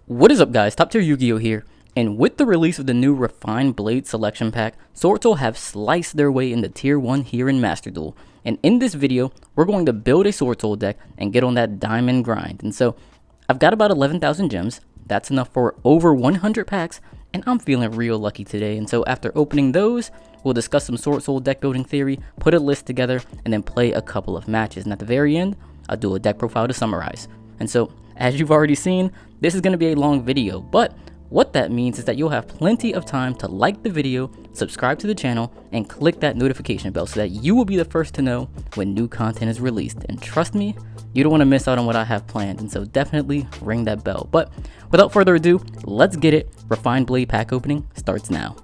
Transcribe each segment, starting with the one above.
What is up, guys? Top tier Yu-Gi-Oh here, and with the release of the new Refined Blade Selection Pack, Swordsoul have sliced their way into Tier 1 here in Master Duel. And in this video, we're going to build a Swordsoul deck and get on that diamond grind. And so, I've got about 11,000 gems. That's enough for over 100 packs, and I'm feeling real lucky today. And so after opening those, we'll discuss some Swordsoul deck building theory, put a list together, and then play a couple of matches. And at the very end, I'll do a deck profile to summarize. And so, as you've already seen, this is going to be a long video, but what that means is that you'll have plenty of time to like the video, subscribe to the channel, and click that notification bell so that you will be the first to know when new content is released. And trust me, you don't want to miss out on what I have planned, and so definitely ring that bell. But without further ado, let's get it. Refined Blade pack opening starts now.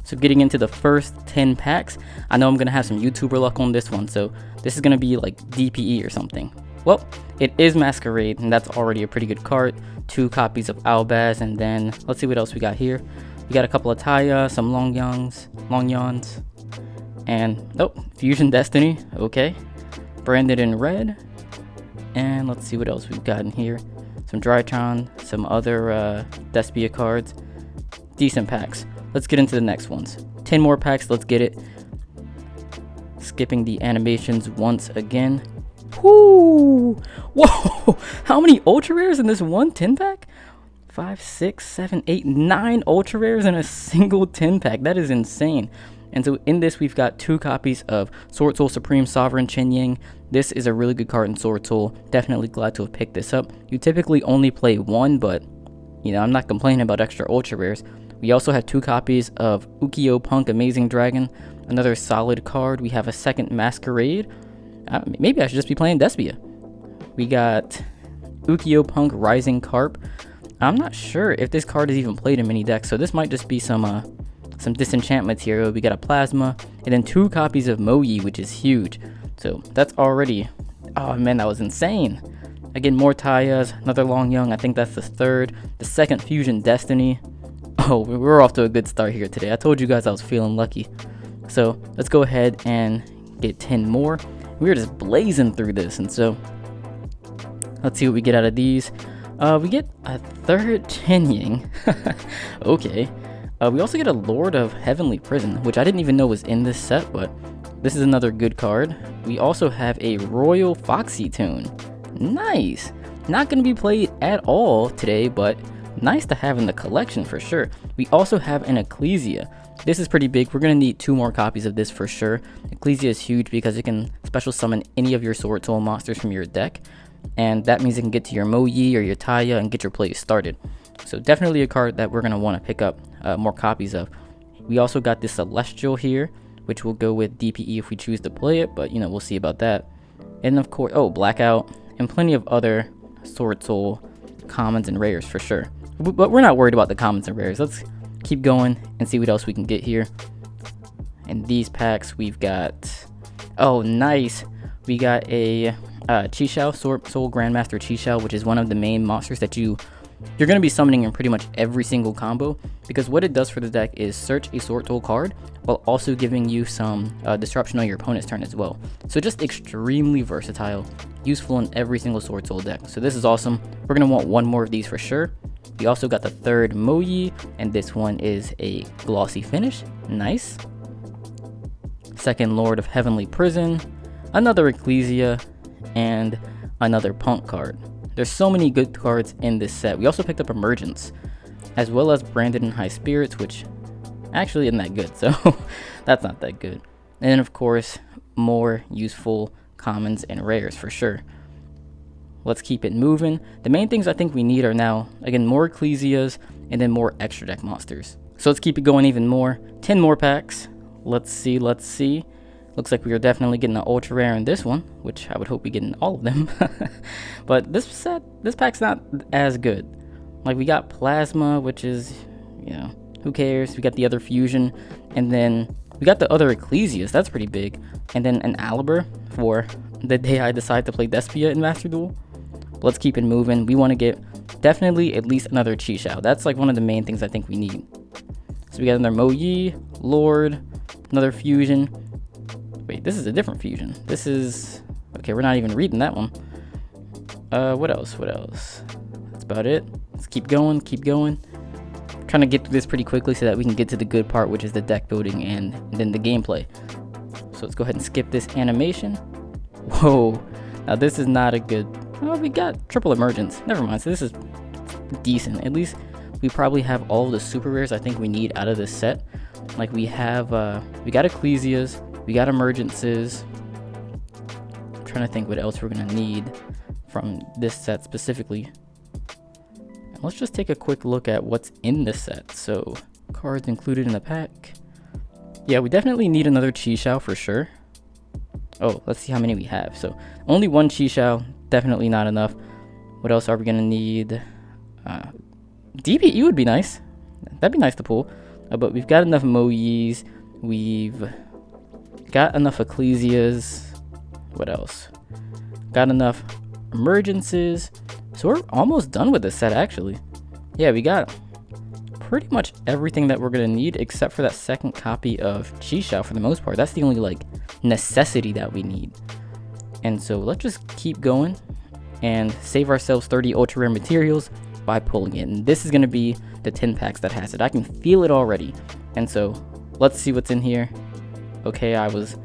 So getting into the first 10 packs, I know I'm going to have some YouTuber luck on this one, so this is going to be like DPE or something. Well, it is Masquerade, and that's already a pretty good card. 2 copies of Albaz, and then let's see what else we got here. We got a couple of Taya, some Long Yawns, and nope, Fusion Destiny, okay. Branded in red, and let's see what else we've got in here. Some Drytron, some other Despia cards. Decent packs. Let's get into the next ones. 10 more packs, let's get it. Skipping the animations once again. Whoo! Whoa! How many ultra rares in this one 10 pack? 5, 6, 7, 8, 9 ultra rares in a single 10 pack. That is insane. And so in this, we've got 2 copies of Swordsoul Supreme Sovereign Chen Yang. This is a really good card in Swordsoul. Definitely glad to have picked this up. You typically only play 1, but you know, I'm not complaining about extra ultra rares. We also have 2 copies of Yugioh Punk Amazing Dragon. Another solid card. We have a second Masquerade. Maybe I should just be playing Despia. We got Yugioh Punk Rising Carp. I'm not sure if this card is even played in many decks, so this might just be some disenchant material. We got a Plasma, and then 2 copies of Moyi, which is huge. So that's already, oh man, that was insane. Again, more Tayas, another Long Young. I think that's the third. The second Fusion Destiny. Oh, we're off to a good start here today. I told you guys I was feeling lucky. So let's go ahead and get 10 more. We were just blazing through this, and so let's see what we get out of these. We get a third Chen Yang. Okay. We also get a Lord of Heavenly Prison, which I didn't even know was in this set, but this is another good card. We also have a Royal Foxy Tune. Nice. Not going to be played at all today, but nice to have in the collection for sure. We also have an Ecclesia. This is pretty big. We're going to need 2 more copies of this for sure. Ecclesia is huge because it can special summon any of your Swordsoul monsters from your deck. And that means it can get to your Moyi or your Taya and get your play started. So definitely a card that we're going to want to pick up more copies of. We also got this Celestial here, which will go with DPE if we choose to play it. But, you know, we'll see about that. And of course, oh, Blackout. And plenty of other Swordsoul commons and rares for sure. But we're not worried about the commons and rares. Let's keep going and see what else we can get here. In these packs, we've got, oh nice, we got a Chixiao, Swordsoul Grandmaster Chixiao, which is one of the main monsters that you're going to be summoning in pretty much every single combo, because what it does for the deck is search a Swordsoul card while also giving you some disruption on your opponent's turn as well. So just extremely versatile, useful in every single Swordsoul deck. So this is awesome. We're going to want 1 more of these for sure. We also got the third Moyi, and this one is a glossy finish. Nice. Second Lord of Heavenly Prison, another Ecclesia, and another Punk card. There's so many good cards in this set. We also picked up Emergence, as well as Branded in High Spirits, which actually isn't that good, so that's not that good. And then, of course, more useful commons and rares for sure. Let's keep it moving. The main things I think we need are now, again, more Ecclesias and then more extra deck monsters. So let's keep it going even more. 10 more packs. Let's see. Looks like we are definitely getting an ultra rare in this one, which I would hope we get in all of them. But this pack's not as good. Like, we got Plasma, which is, you know, who cares? We got the other Fusion, and then we got the other Ecclesias. That's pretty big. And then an Aliber for the day I decide to play Despia in Master Duel. Let's keep it moving. We want to get definitely at least another Chixiao. That's like one of the main things I think we need. So we got another Moyi, Lord, another Fusion. Wait, this is a different Fusion. This is, okay, we're not even reading that one. What else? That's about it. Let's keep going, keep going. Trying to get through this pretty quickly so that we can get to the good part, which is the deck building and then the gameplay. So let's go ahead and skip this animation. Whoa, now this is not a good, oh, we got triple emergence. Never mind, so this is decent. At least we probably have all of the super rares I think we need out of this set. Like we have, we got Ecclesias, we got emergences. I'm trying to think what else we're gonna need from this set specifically. And let's just take a quick look at what's in this set. So cards included in the pack. Yeah, we definitely need another Chi for sure. Oh, let's see how many we have. So only one Chi, definitely not enough. What else are we gonna need? DPE would be nice. That'd be nice to pull. But we've got enough Moyis. We've got enough Ecclesias. What else? Got enough emergences. So we're almost done with this set, actually. Yeah, we got pretty much everything that we're gonna need except for that second copy of Chi for the most part. That's the only like necessity that we need. And so let's just keep going and save ourselves 30 ultra rare materials by pulling it. And this is gonna be the 10 packs that has it. I can feel it already. And so let's see what's in here. Okay, I was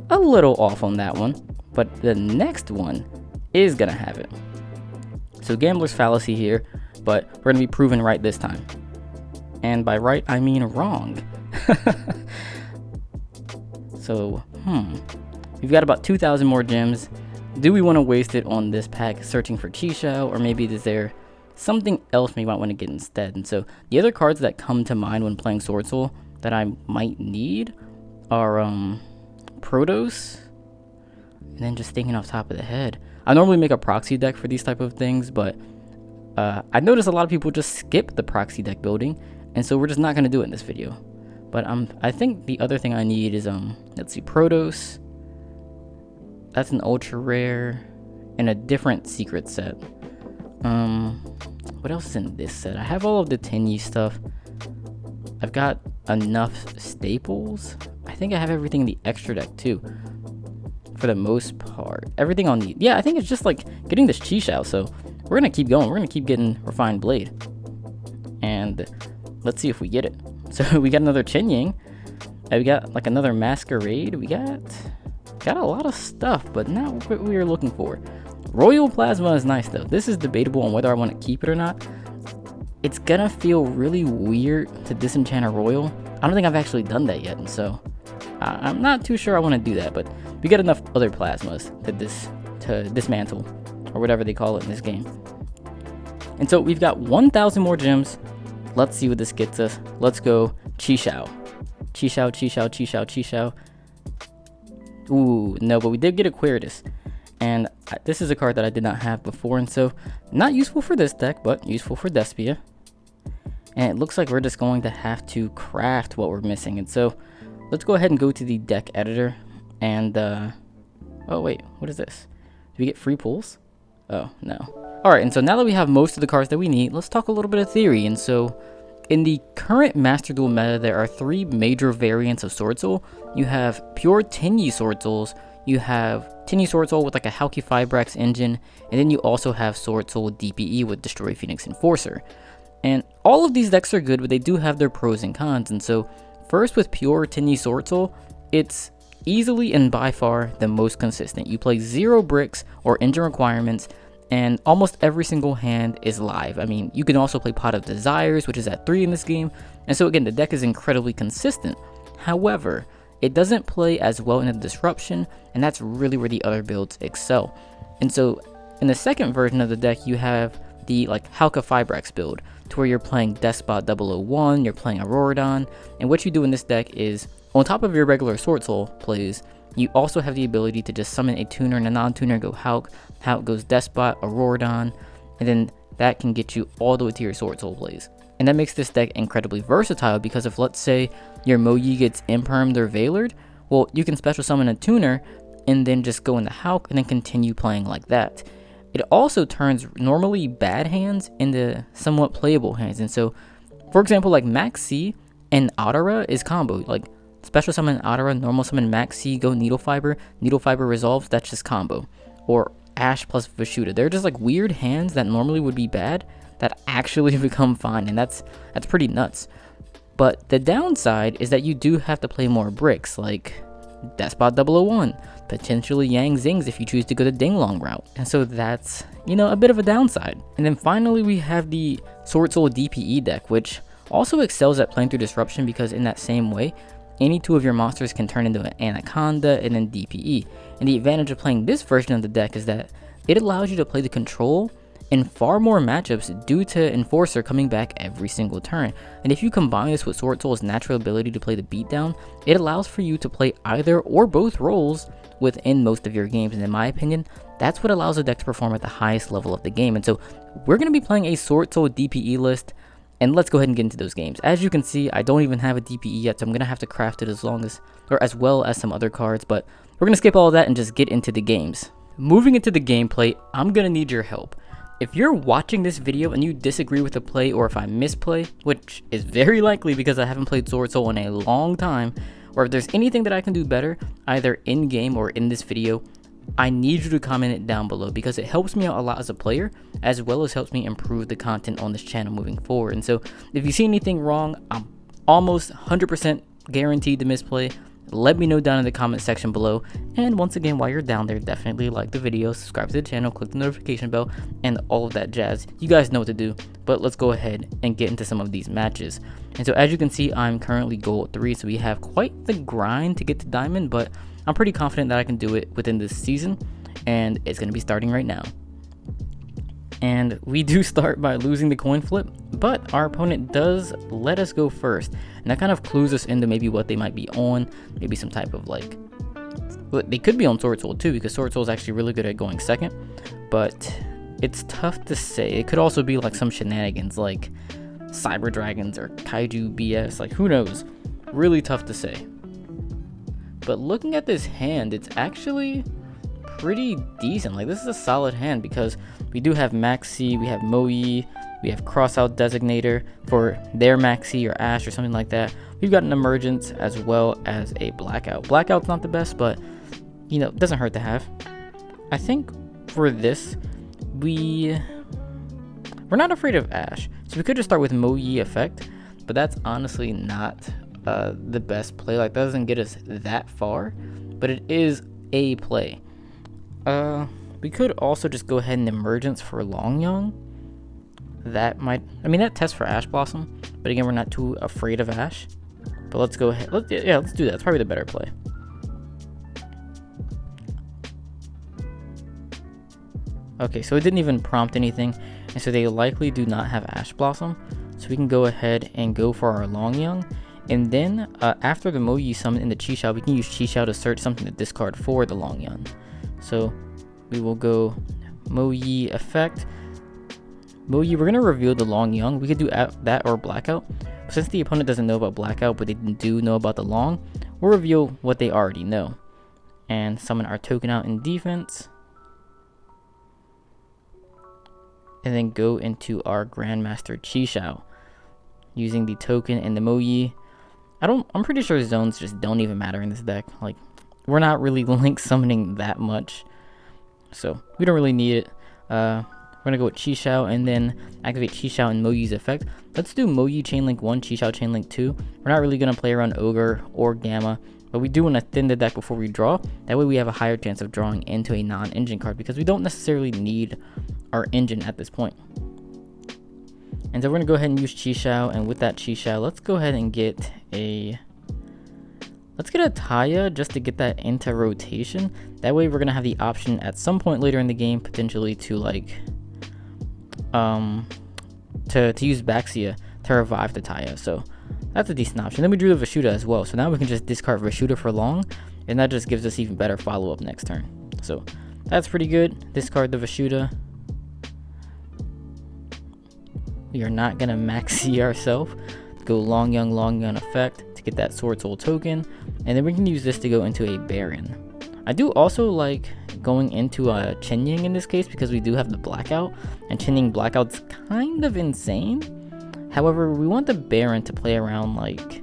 a little off on that one, but the next one is gonna have it. So gambler's fallacy here, but we're gonna be proven right this time. And by right, I mean wrong. So, we've got about 2,000 more gems. Do we want to waste it on this pack searching for Chi, or maybe is there something else we might want to get instead? And so the other cards that come to mind when playing Swordsoul that I might need are Protos, and then just thinking off the top of the head, I normally make a proxy deck for these type of things, but I notice a lot of people just skip the proxy deck building, and so we're just not going to do it in this video. But I think the other thing I need is let's see, Protos. That's an ultra rare and a different secret set. What else is in this set? I have all of the Tenyi stuff. I've got enough staples. I think I have everything in the extra deck too, for the most part. Everything on the, yeah, I think it's just like getting this Chi, so we're gonna keep going. We're gonna keep getting Refined Blade, and let's see if we get it. So we got another Chen Yang, we got like another Masquerade, we got a lot of stuff, but not what we were looking for. Royal Plasma is nice though. This is debatable on whether I want to keep it or not. It's gonna feel really weird to disenchant a Royal. I don't think I've actually done that yet, and so I'm not too sure I want to do that, but we got enough other plasmas to dismantle, or whatever they call it in this game. And so we've got 1,000 more gems. Let's see what this gets us. Let's go Chi. Ooh, no, but we did get Aquarius. And this is a card that I did not have before, and so not useful for this deck, but useful for Despia. And it looks like we're just going to have to craft what we're missing. And so let's go ahead and go to the deck editor. And, oh wait, what is this? Do we get free pulls? Oh, no. Alright, and so now that we have most of the cards that we need, let's talk a little bit of theory. And so in the current Master Duel meta, there are 3 major variants of Swordsoul. You have pure Tenyi Swordsouls, you have Tenyi Swordsoul with like a Halq Fibrax engine, and then you also have Swordsoul DPE with Destroy Phoenix Enforcer. And all of these decks are good, but they do have their pros and cons. And so first, with pure Tenyi Swordsoul, it's easily and by far the most consistent. You play 0 bricks or engine requirements, and almost every single hand is live. I mean, you can also play Pot of Desires, which is at 3 in this game, and so again, the deck is incredibly consistent. However, it doesn't play as well in the disruption, and that's really where the other builds excel. And so in the second version of the deck, you have the like Halq Fibrax build, to where you're playing Despot 001, you're playing Auroradon, and what you do in this deck is, on top of your regular Swordsoul plays, you also have the ability to just summon a tuner and a non-tuner, go Halq, Halq goes Despot, Auroradon, and then that can get you all the way to your Swordsoul plays. And that makes this deck incredibly versatile, because if, let's say, your Moyi gets Impermed or Veilered, well, you can special summon a tuner, and then just go into Halq, and then continue playing like that. It also turns normally bad hands into somewhat playable hands. And so, for example, like Max C and Adara is combo. Like, special summon Adara, normal summon Max C, go Needle Fiber resolves, that's just combo. Or Ash plus Vashuda. They're just like weird hands that normally would be bad, that actually become fine, and that's pretty nuts. But the downside is that you do have to play more bricks, like Despot 001, potentially Yang Zings if you choose to go the Dinglong route. And so that's, a bit of a downside. And then finally we have the Swordsoul DPE deck, which also excels at playing through Disruption, because in that same way, any two of your monsters can turn into an Anaconda and then DPE. And the advantage of playing this version of the deck is that it allows you to play the control in far more matchups due to Enforcer coming back every single turn. And if you combine this with Swordsoul's natural ability to play the beatdown, it allows for you to play either or both roles within most of your games. And in my opinion, that's what allows the deck to perform at the highest level of the game. And so we're going to be playing a Swordsoul DPE list, and let's go ahead and get into those games. As you can see, I don't even have a DPE yet, so I'm going to have to craft it as well as some other cards, but we're going to skip all of that and just get into the games. Moving into the gameplay, I'm going to need your help. If you're watching this video and you disagree with the play, or if I misplay, which is very likely because I haven't played Swordsoul in a long time, or if there's anything that I can do better, either in-game or in this video, I need you to comment it down below, because it helps me out a lot as a player, as well as helps me improve the content on this channel moving forward. And so if you see anything wrong, I'm almost 100% guaranteed to misplay. Let me know down in the comment section below. And once again, while you're down there, definitely like the video, subscribe to the channel, click the notification bell, and all of that jazz. You guys know what to do, but let's go ahead and get into some of these matches. And so as you can see, I'm currently gold 3, so we have quite the grind to get to diamond, but I'm pretty confident that I can do it within this season, and it's going to be starting right now. And we do start by losing the coin flip, but our opponent does let us go first, and that kind of clues us into maybe what they might be on, maybe some type of they could be on Swordsoul too, because Swordsoul is actually really good at going second, but it's tough to say. It could also be like some shenanigans like Cyber Dragons or Kaiju BS, like who knows, really tough to say. But looking at this hand, it's actually pretty decent. Like, this is a solid hand because we do have Maxi, we have Moe, we have Crossout Designator for their Maxi or Ash or something like that. We've got an Emergence as well as a Blackout. Blackout's not the best, but doesn't hurt to have. I think for this, we're not afraid of Ash, so we could just start with Moe effect, but that's honestly not the best play. Like, that doesn't get us that far, but it is a play. We could also just go ahead and Emergence for Longyong. That might, that tests for Ash Blossom, but again, we're not too afraid of Ash. But let's go ahead, let's do that. It's probably the better play. Okay, so it didn't even prompt anything, and so they likely do not have Ash Blossom. So we can go ahead and go for our Longyong. And then, after the Moe summon in the Chi-Xiao, we can use Chi-Xiao to search something to discard for the Longyong. So we will go Moe effect. Moe, we're going to reveal the Longyong. We could do that or Blackout. Since the opponent doesn't know about Blackout, but they do know about the Long, we'll reveal what they already know. And summon our token out in defense. And then go into our Grandmaster Chi-Xiao using the token and the Moe. I'm pretty sure zones just don't even matter in this deck. Like, we're not really link summoning that much, so we don't really need it. We're gonna go with Chi-Xiao and then activate Chi-Xiao and Moe's effect. Let's do Moe Chainlink 1, Chi-Xiao Chainlink 2. We're not really gonna play around Ogre or Gamma, but we do want to thin the deck before we draw. That way we have a higher chance of drawing into a non-engine card, because we don't necessarily need our engine at this point. And so we're going to go ahead and use Chi-Xiao, and with that Chi-Xiao, let's go ahead and get a Taya just to get that into rotation. That way we're going to have the option at some point later in the game, potentially to to use Baxia to revive the Taya. So that's a decent option. Then we drew the Vashuda as well. So now we can just discard Vashuda for Long, and that just gives us even better follow-up next turn. So that's pretty good. Discard the Vashuda. We are not going to Maxi ourselves. Go Longyong effect to get that Swordsoul token. And then we can use this to go into a Baron. I do also like going into a Chenying in this case, because we do have the Blackout. And Chenying Blackout's kind of insane. However, we want the Baron to play around like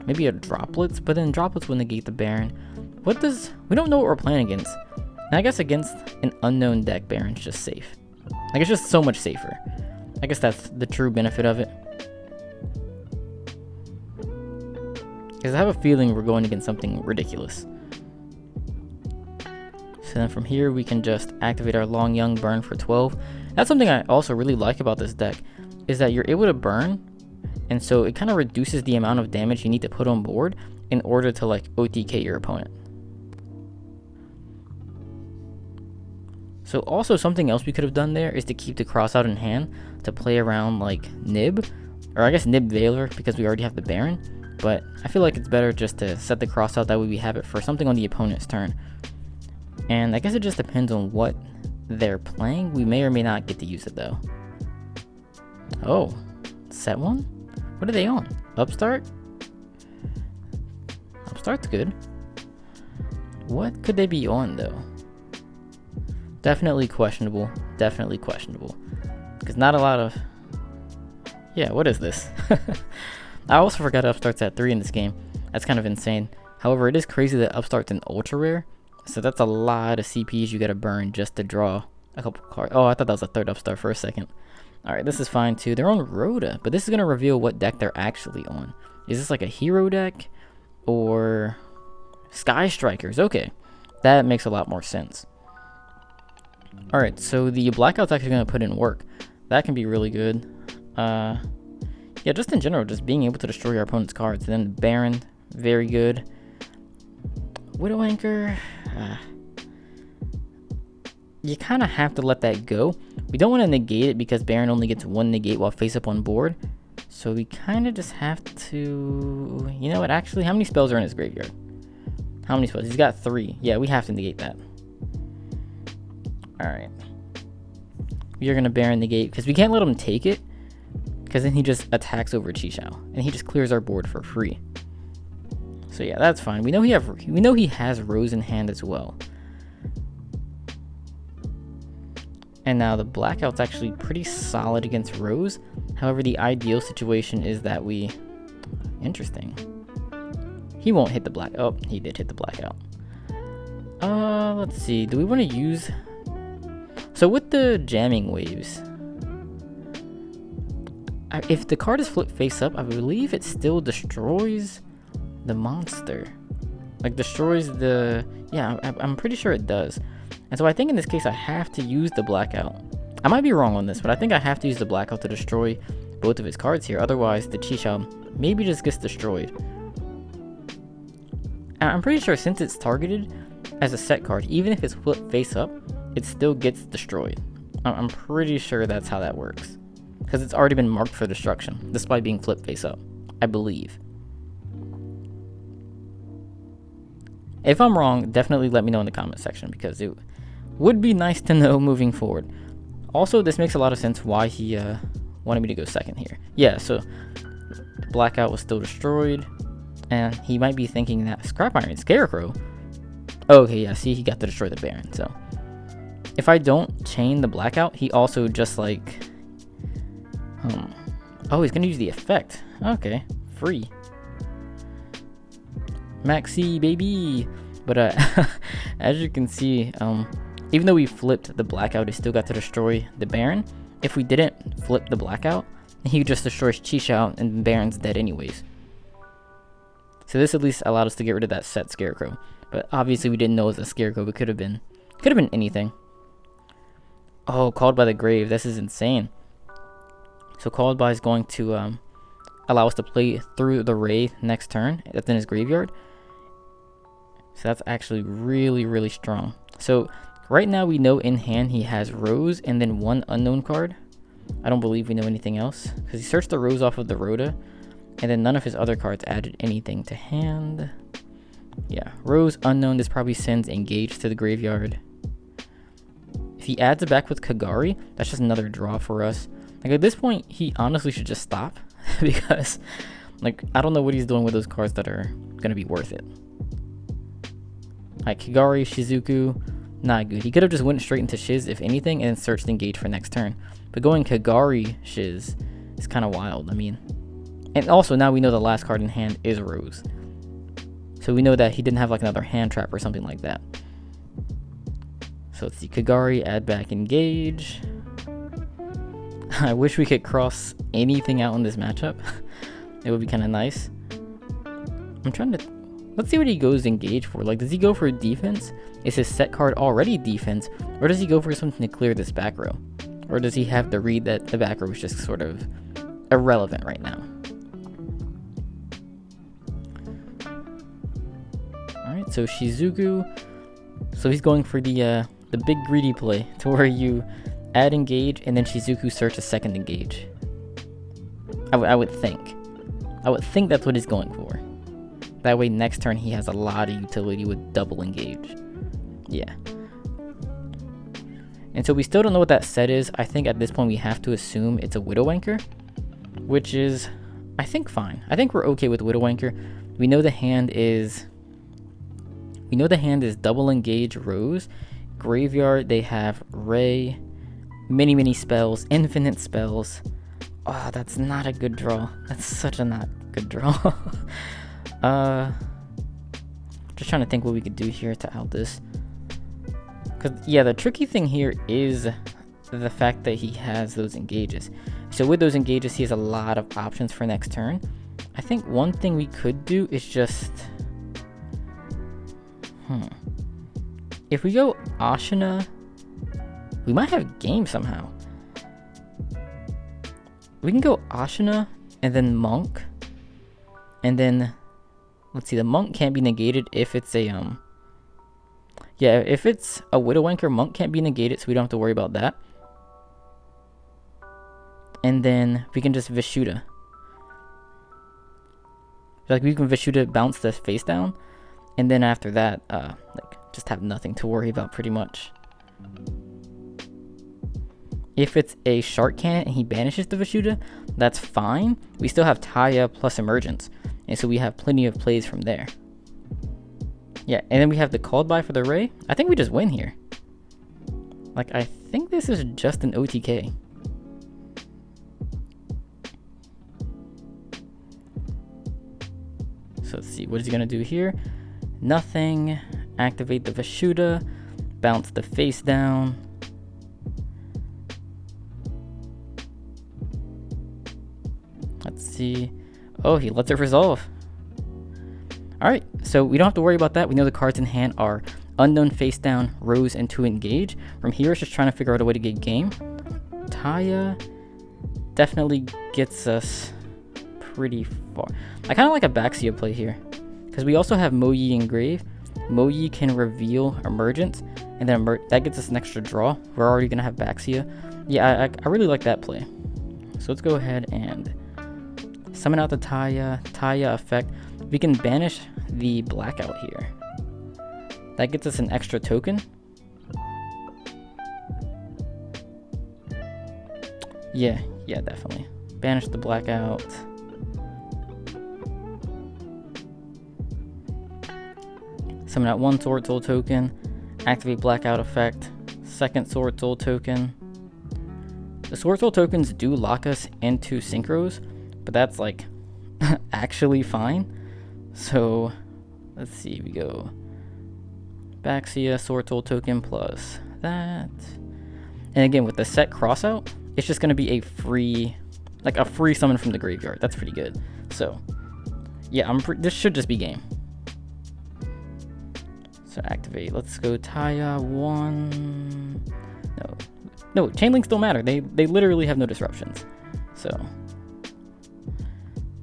maybe a Droplets, but then Droplets will negate the Baron. We don't know what we're playing against. And I guess against an unknown deck, Baron's just safe. Like, it's just so much safer. I guess that's the true benefit of it. Because I have a feeling we're going against something ridiculous. So then from here we can just activate our Long Young burn for 12. That's something I also really like about this deck, is that you're able to burn, and so it kind of reduces the amount of damage you need to put on board in order to like OTK your opponent. So also something else we could have done there is to keep the cross out in hand to play around like Nib, or I guess Nib Veiler, because we already have the Baron. But I feel like it's better just to set the cross out, that way we have it for something on the opponent's turn. And I guess it just depends on what they're playing. We may or may not get to use it though. Oh, set one? What are they on? Upstart? Upstart's good. What could they be on though? Definitely questionable. Definitely questionable. Because not a lot of... Yeah, what is this? I also forgot Upstart's at 3 in this game. That's kind of insane. However, it is crazy that Upstart's an ultra rare. So that's a lot of CPs you gotta burn just to draw a couple cards. Oh, I thought that was a third Upstart for a second. Alright, this is fine too. They're on Rhoda, but this is gonna reveal what deck they're actually on. Is this like a hero deck? Or Sky Strikers? Okay, that makes a lot more sense. Alright, so the Blackout's actually gonna put in work. That can be really good. Yeah, just in general, just being able to destroy our opponent's cards. And then the Baron, very good. Widow Anchor, you kind of have to let that go. We don't want to negate it because Baron only gets 1 negate while face up on board. So we kind of just have to... You know what, actually, how many spells are in his graveyard? How many spells? He's got 3. Yeah, we have to negate that. Alright. We are going to Baron negate because we can't let him take it, because then he just attacks over Chixiao and he just clears our board for free. So yeah, that's fine. We know he has Rose in hand as well. And now the Blackout's actually pretty solid against Rose. However, the ideal situation is that we... Interesting. He won't hit the black... Oh, he did hit the Blackout. Let's see. Do we want to use... So with the jamming waves... If the card is flipped face up, I believe it still destroys the monster. Like, destroys the... Yeah, I'm pretty sure it does. And so I think in this case I have to use the Blackout. I might be wrong on this, but I think I have to use the Blackout to destroy both of his cards here. Otherwise, the Chixiao maybe just gets destroyed. And I'm pretty sure since it's targeted as a set card, even if it's flipped face up, it still gets destroyed. I'm pretty sure that's how that works. Because it's already been marked for destruction, despite being flipped face up, I believe. If I'm wrong, definitely let me know in the comment section, because it would be nice to know moving forward. Also, this makes a lot of sense why he wanted me to go second here. Yeah, so the Blackout was still destroyed, and he might be thinking that Scrap Iron Scarecrow. Okay, yeah, see, he got to destroy the Baron. So if I don't chain the Blackout, he also just like... Oh, he's gonna use the effect. Okay, free. Maxi, baby! But as you can see, even though we flipped the Blackout, it still got to destroy the Baron. If we didn't flip the Blackout, he just destroys Chixiao and Baron's dead anyways. So this at least allowed us to get rid of that set Scarecrow. But obviously we didn't know it was a Scarecrow. It could have been anything. Oh, Called by the Grave. This is insane. So Called by is going to allow us to play through the Wraith next turn. That's in his graveyard. So that's actually really, really strong. So right now we know in hand he has Rose and then 1 unknown card. I don't believe we know anything else, because he searched the Rose off of the Rhoda, and then none of his other cards added anything to hand. Yeah, Rose unknown. This probably sends Engage to the graveyard. If he adds it back with Kagari, that's just another draw for us. Like, at this point, he honestly should just stop, because, like, I don't know what he's doing with those cards that are gonna be worth it. Like, Kagari, Shizuku, not good. He could have just went straight into Shiz, if anything, and then searched Engage for next turn. But going Kagari, Shiz is kind of wild, I mean. And also, now we know the last card in hand is Rose. So we know that he didn't have, like, another hand trap or something like that. So let's see, Kagari, add back Engage. I wish we could cross anything out in this matchup. It would be kind of nice. I'm trying to... Let's see what he goes engage for. Like, does he go for defense? Is his set card already defense? Or does he go for something to clear this back row? Or does he have to read that the back row is just sort of irrelevant right now? Alright, so Shizuku. So he's going for the big greedy play to where you add engage and then Shizuku search a second engage. I would think. I would think that's what he's going for. That way next turn he has a lot of utility with double engage. Yeah. And so we still don't know what that set is. I think at this point we have to assume it's a Widow Anchor, which is, I think, fine. I think we're okay with Widow Anchor. We know the hand is double engage Rose. Graveyard, they have Ray, many spells, infinite spells. Oh, that's not a good draw. That's such a not good draw. Just trying to think what we could do here to out this. Cause yeah, the tricky thing here is the fact that he has those engages. So with those engages, he has a lot of options for next turn. I think one thing we could do is just, if we go Ashina, we might have game somehow. We can go Ashina and then Monk, and then let's see, the Monk can't be negated if it's a yeah, if it's a Widow Anchor, Monk can't be negated, so we don't have to worry about that. And then we can just Vishuda. Like, we can Vishuda bounce the face down, and then after that, like, just have nothing to worry about pretty much. If it's a Shark Cannon and he banishes the Vishuda, that's fine. We still have Taya plus Emergence, and so we have plenty of plays from there. Yeah, and then we have the Called By for the Ray. I think we just win here. Like, I think this is just an OTK. So let's see, what is he gonna do here? Nothing. Activate the Vishuda. Bounce the face down. Let's see. Oh, he lets it resolve. Alright, so we don't have to worry about that. We know the cards in hand are Unknown Face Down, Rose, and 2 Engage. From here, it's just trying to figure out a way to get game. Taya definitely gets us pretty far. I kind of like a Baxia play here, because we also have Moyi Engrave. Moyi can reveal Emergence, and then that gets us an extra draw. We're already going to have Baxia. Yeah, I really like that play. So let's go ahead and summon out the Taya effect. We can banish the Blackout here. That gets us an extra token. Yeah, definitely. Banish the Blackout. Summon out 1 Swordsoul token. Activate Blackout effect. 2nd Swordsoul token. The Swordsoul tokens do lock us into synchros, but that's like actually fine. So let's see, we go Baxia, Swordsoul token plus that. And again, with the set crossout, it's just gonna be a free summon from the graveyard. That's pretty good. So yeah, this should just be game. So activate. Let's go Taya 1. No, chain links don't matter. They literally have no disruptions. So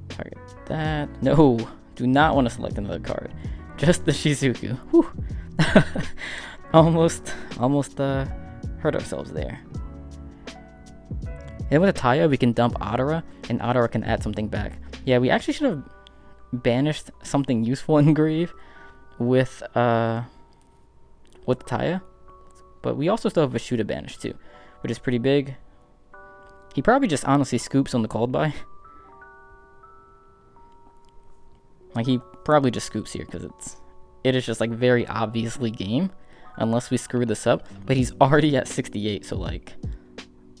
target that. No, do not want to select another card. Just the Shizuku. Whew. almost hurt ourselves there. And with a Taya, we can dump Adara, and Adara can add something back. Yeah, we actually should have banished something useful in Grave with Taya. But we also still have Vishuda banished too, which is pretty big. He probably just honestly scoops on the Called By. Like, he probably just scoops here because it is just like very obviously game, unless we screw this up. But he's already at 68, so like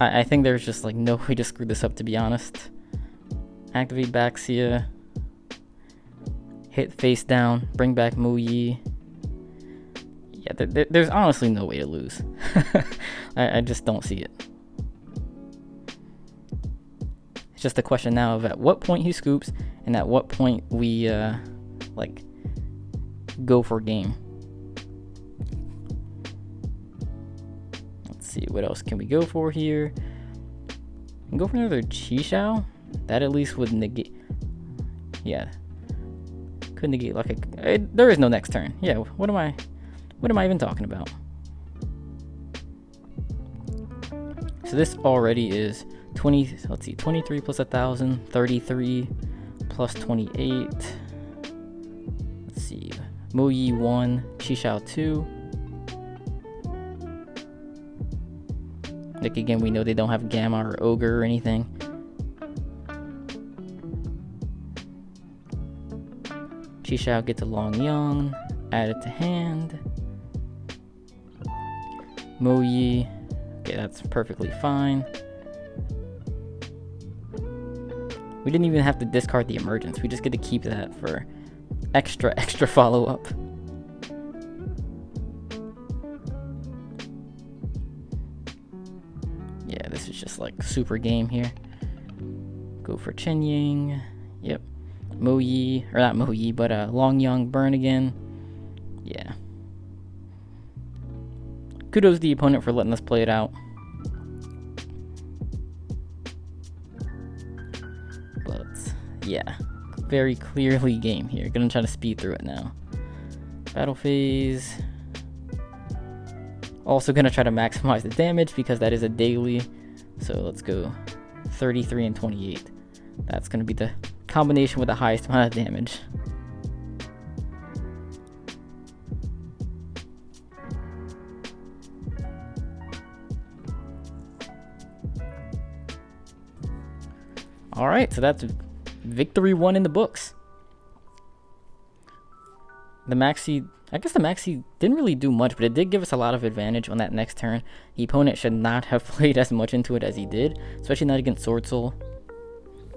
I think there's just like no way to screw this up, to be honest. Activate Baxia. Hit face down. Bring back Muyi. Yeah, there's honestly no way to lose. I just don't see it. It's just a question now of at what point he scoops and at what point we like go for game. Let's see, what else can we go for here? We can go for another Chixiao. That at least would negate. Yeah, could negate like a. There is no next turn. Yeah, what am I even talking about? So this already is 20. Let's see, 23 plus 1,000, 33 plus 28. Let's see, Moyi 1, Chixiao 2. Like again, we know they don't have Gamma or Ogre or anything. Chixiao gets a Long Young, add it to hand. Moyi, okay, that's perfectly fine. We didn't even have to discard the emergence. We just get to keep that for extra follow-up. Yeah, this is just like super game here. Go for Chen Ying. Yep. Moyi, or not Moyi, but Long Young burn again. Yeah. Kudos to the opponent for letting us play it out. But yeah, very clearly game here. Gonna try to speed through it now. Battle phase. Also gonna try to maximize the damage because that is a daily. So let's go 33 and 28. That's gonna be the combination with the highest amount of damage. Alright, so that's victory 1 in the books. The Maxi, I guess the Maxi didn't really do much, but it did give us a lot of advantage on that next turn. The opponent should not have played as much into it as he did, especially not against Swordsoul.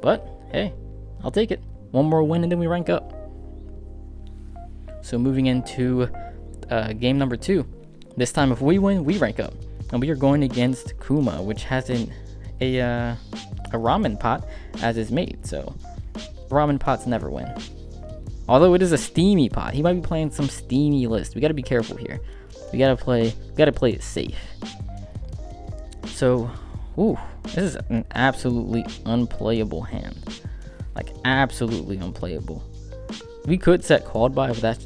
But, hey, I'll take it. One more win and then we rank up. So moving into game number 2. This time if we win, we rank up. And we are going against Kuma, which has a ramen pot as his mate. So ramen pots never win. Although it is a steamy pot. He might be playing some steamy list. We gotta be careful here. We gotta play it safe. So, ooh, this is an absolutely unplayable hand. Like, absolutely unplayable. We could set called by, but that's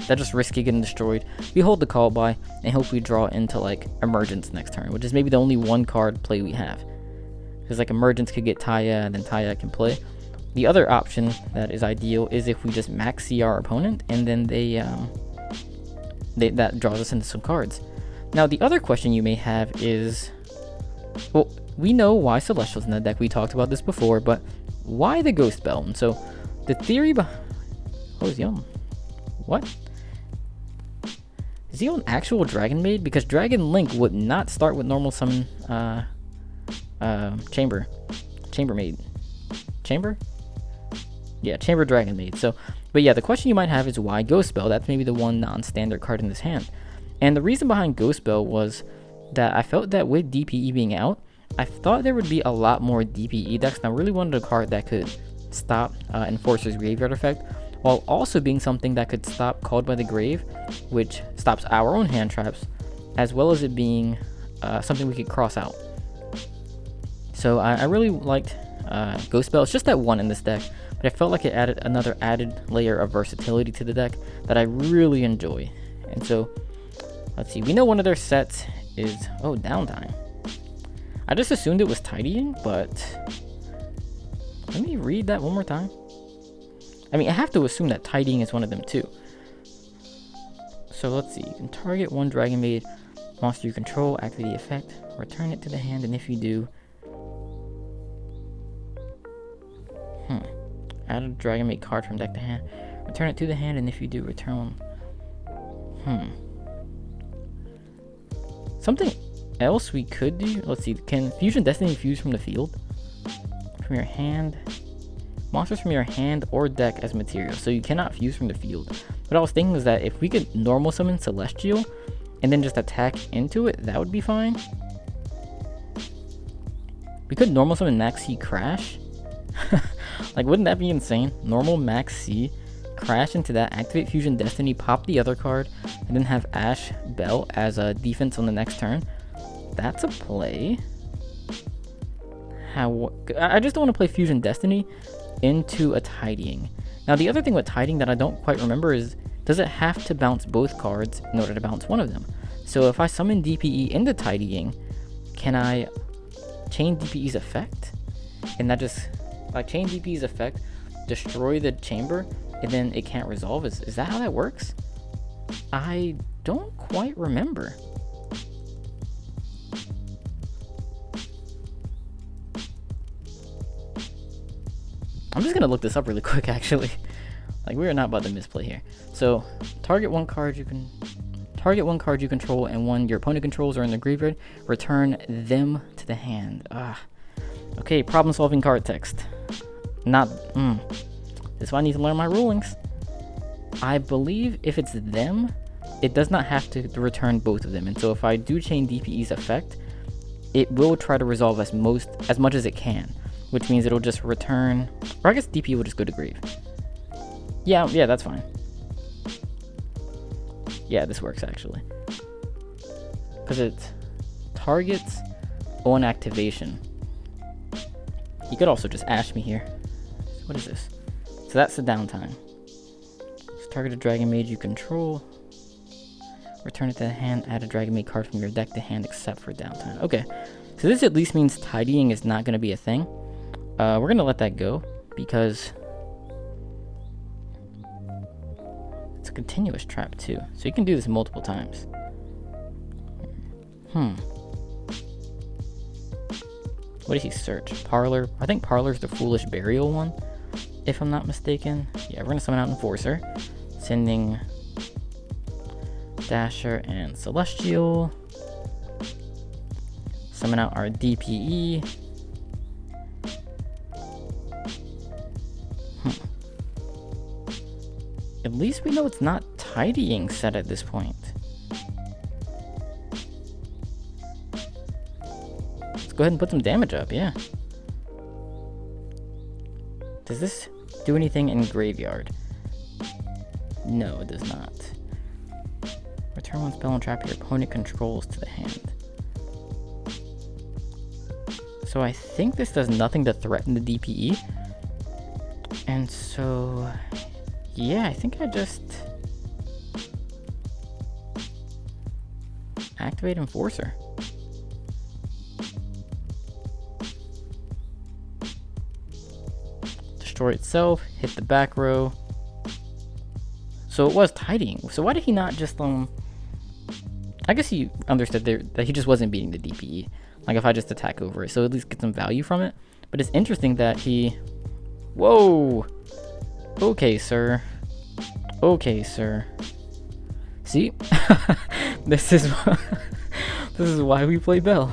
just risky getting destroyed. We hold the call by and hope we draw into like emergence next turn, which is maybe the only one card play we have. Because like emergence could get Taya and then Taya can play. The other option that is ideal is if we just max C our opponent and then that draws us into some cards. Now the other question you may have is, well, we know why Celestial's in the deck. We talked about this before, but why the Ghost Belt? And so the theory behind, oh, is he on? What? Is he on actual Dragonmaid? Because Dragon Link would not start with normal summon Chambermaid. Chamber? Yeah, Chamber Dragonmaid. So, but yeah, the question you might have is why Ghost Spell? That's maybe the one non-standard card in this hand. And the reason behind Ghost Spell was that I felt that with DPE being out, I thought there would be a lot more DPE decks, and I really wanted a card that could stop Enforcer's Graveyard effect, while also being something that could stop Called by the Grave, which stops our own hand traps, as well as it being something we could cross out. So I really liked Ghost Spell. It's just that one in this deck, but I felt like it added another layer of versatility to the deck that I really enjoy. And so, let's see, we know one of their sets is, oh, Downtime. I just assumed it was Tidying, but let me read that one more time. I mean, I have to assume that Tidying is one of them too. So let's see, you can target one Dragonmaid monster you control, activate the effect, return it to the hand, and if you do, add a Dragonmaid card from deck to hand, return it to the hand, and if you do, return one. Something else we could do, let's see, can Fusion Destiny fuse from the field? From your hand? Monsters from your hand or deck as material, so you cannot fuse from the field. What I was thinking is that if we could normal summon Celestial, and then just attack into it, that would be fine. We could normal summon Max C Crash. Like, wouldn't that be insane? Normal Max C, crash into that, activate Fusion Destiny, pop the other card, and then have Ash Bell as a defense on the next turn. That's a play. I just don't want to play Fusion Destiny into a Tidying. Now, the other thing with Tidying that I don't quite remember is, does it have to bounce both cards in order to bounce one of them? So if I summon DPE into Tidying, can I chain DPE's effect? And that just, like, chain DPE's effect, destroy the chamber, and then it can't resolve? Is that how that works? I don't quite remember. I'm just gonna look this up really quick, actually. Like, we are not about to misplay here. So, target one card you control and one your opponent controls are in the graveyard. Return them to the hand. Okay, problem-solving card text. This is why I need to learn my rulings. I believe if it's them, it does not have to return both of them. And so if I do chain DPE's effect, it will try to resolve as much as it can, which means it'll just return, or I guess DPE will just go to grave. Yeah, that's fine. Yeah, this works actually. Because it targets on activation. You could also just Ash me here. What is this? So that's the downtime. So target a Dragonmaid you control. Return it to the hand, add a Dragonmaid card from your deck to hand except for downtime. Okay, so this at least means Tidying is not going to be a thing. We're going to let that go because it's a continuous trap too. So you can do this multiple times. What does he search? Parlor? I think Parlor's the Foolish Burial one, if I'm not mistaken. Yeah, we're going to summon out Enforcer. Sending Dasher and Celestial. Summon out our DPE. At least we know it's not Tidying set at this point. Let's go ahead and put some damage up, yeah. Does this do anything in graveyard? No, it does not. Return one spell and trap your opponent controls to the hand. So I think this does nothing to threaten the DPE. And so, yeah, I think I just activate Enforcer. Destroy itself, hit the back row. So it was Tidying. So why did he not just, I guess he understood that he just wasn't beating the DPE. Like if I just attack over it, so at least get some value from it. But it's interesting that he, whoa. Okay, sir. Okay, sir. See? This is why we play Bell.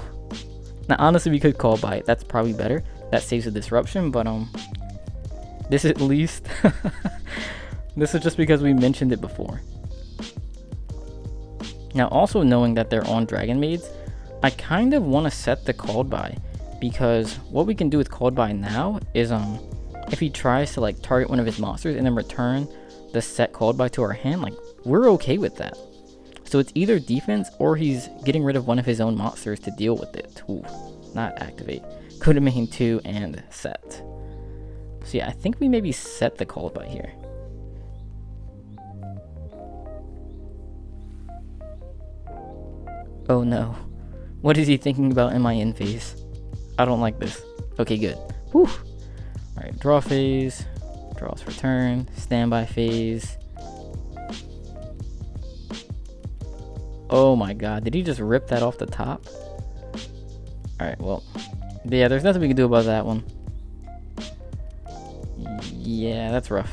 Now, honestly, we could call by it. That's probably better. That saves a disruption, but this at least this is just because we mentioned it before. Now, also knowing that they're on Dragonmaids, I kind of want to set the called by, because what we can do with called by now is if he tries to like target one of his monsters and then return the set called by to our hand, like we're okay with that. So it's either defense or he's getting rid of one of his own monsters to deal with it. Ooh, not activate. Go to main 2 and set. So yeah, I think we maybe set the called by here. Oh no. What is he thinking about in my end phase? I don't like this. Okay, good. Whew. Alright, draw phase. Draws return. Standby phase. Oh my god, did he just rip that off the top? Alright, well. Yeah, there's nothing we can do about that one. Yeah, that's rough.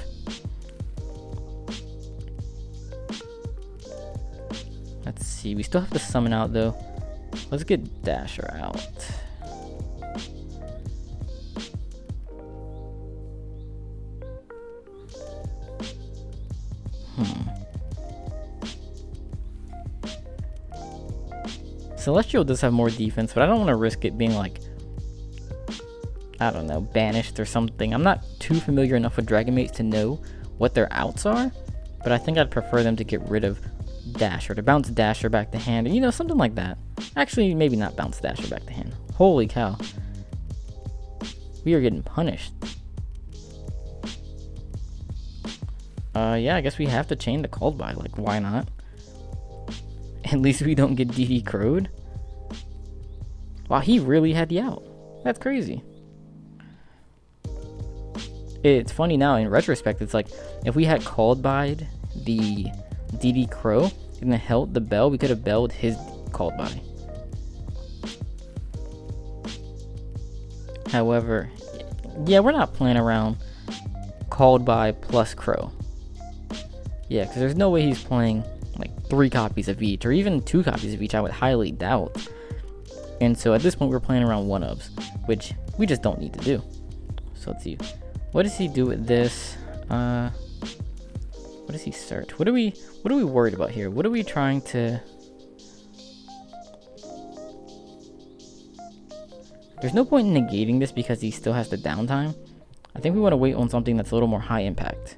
Let's see, we still have to summon out though. Let's get Dasher out. Celestial does have more defense, but I don't want to risk it being like I don't know, banished or something. I'm not too familiar enough with Dragonmaids to know what their outs are, but I think I'd prefer them to get rid of Dasher, to bounce Dasher back to hand, you know, something like that. Actually, maybe not bounce Dasher back to hand. Holy cow. We are getting punished. Yeah, I guess we have to chain the called by. Like, why not? At least we don't get DD crowed. Wow, he really had the out. That's crazy. It's funny now, in retrospect, it's like, if we had called by the DD crow and then held the bell, we could have belled his called by. However, yeah, we're not playing around called by plus crow. Yeah, because there's no way he's playing like 3 copies of each, or even 2 copies of each, I would highly doubt. And so at this point, we're playing around 1-ofs, which we just don't need to do. So let's see. What does he do with this? What does he search? What are we worried about here? What are we trying to... There's no point in negating this because he still has the downtime. I think we want to wait on something that's a little more high impact.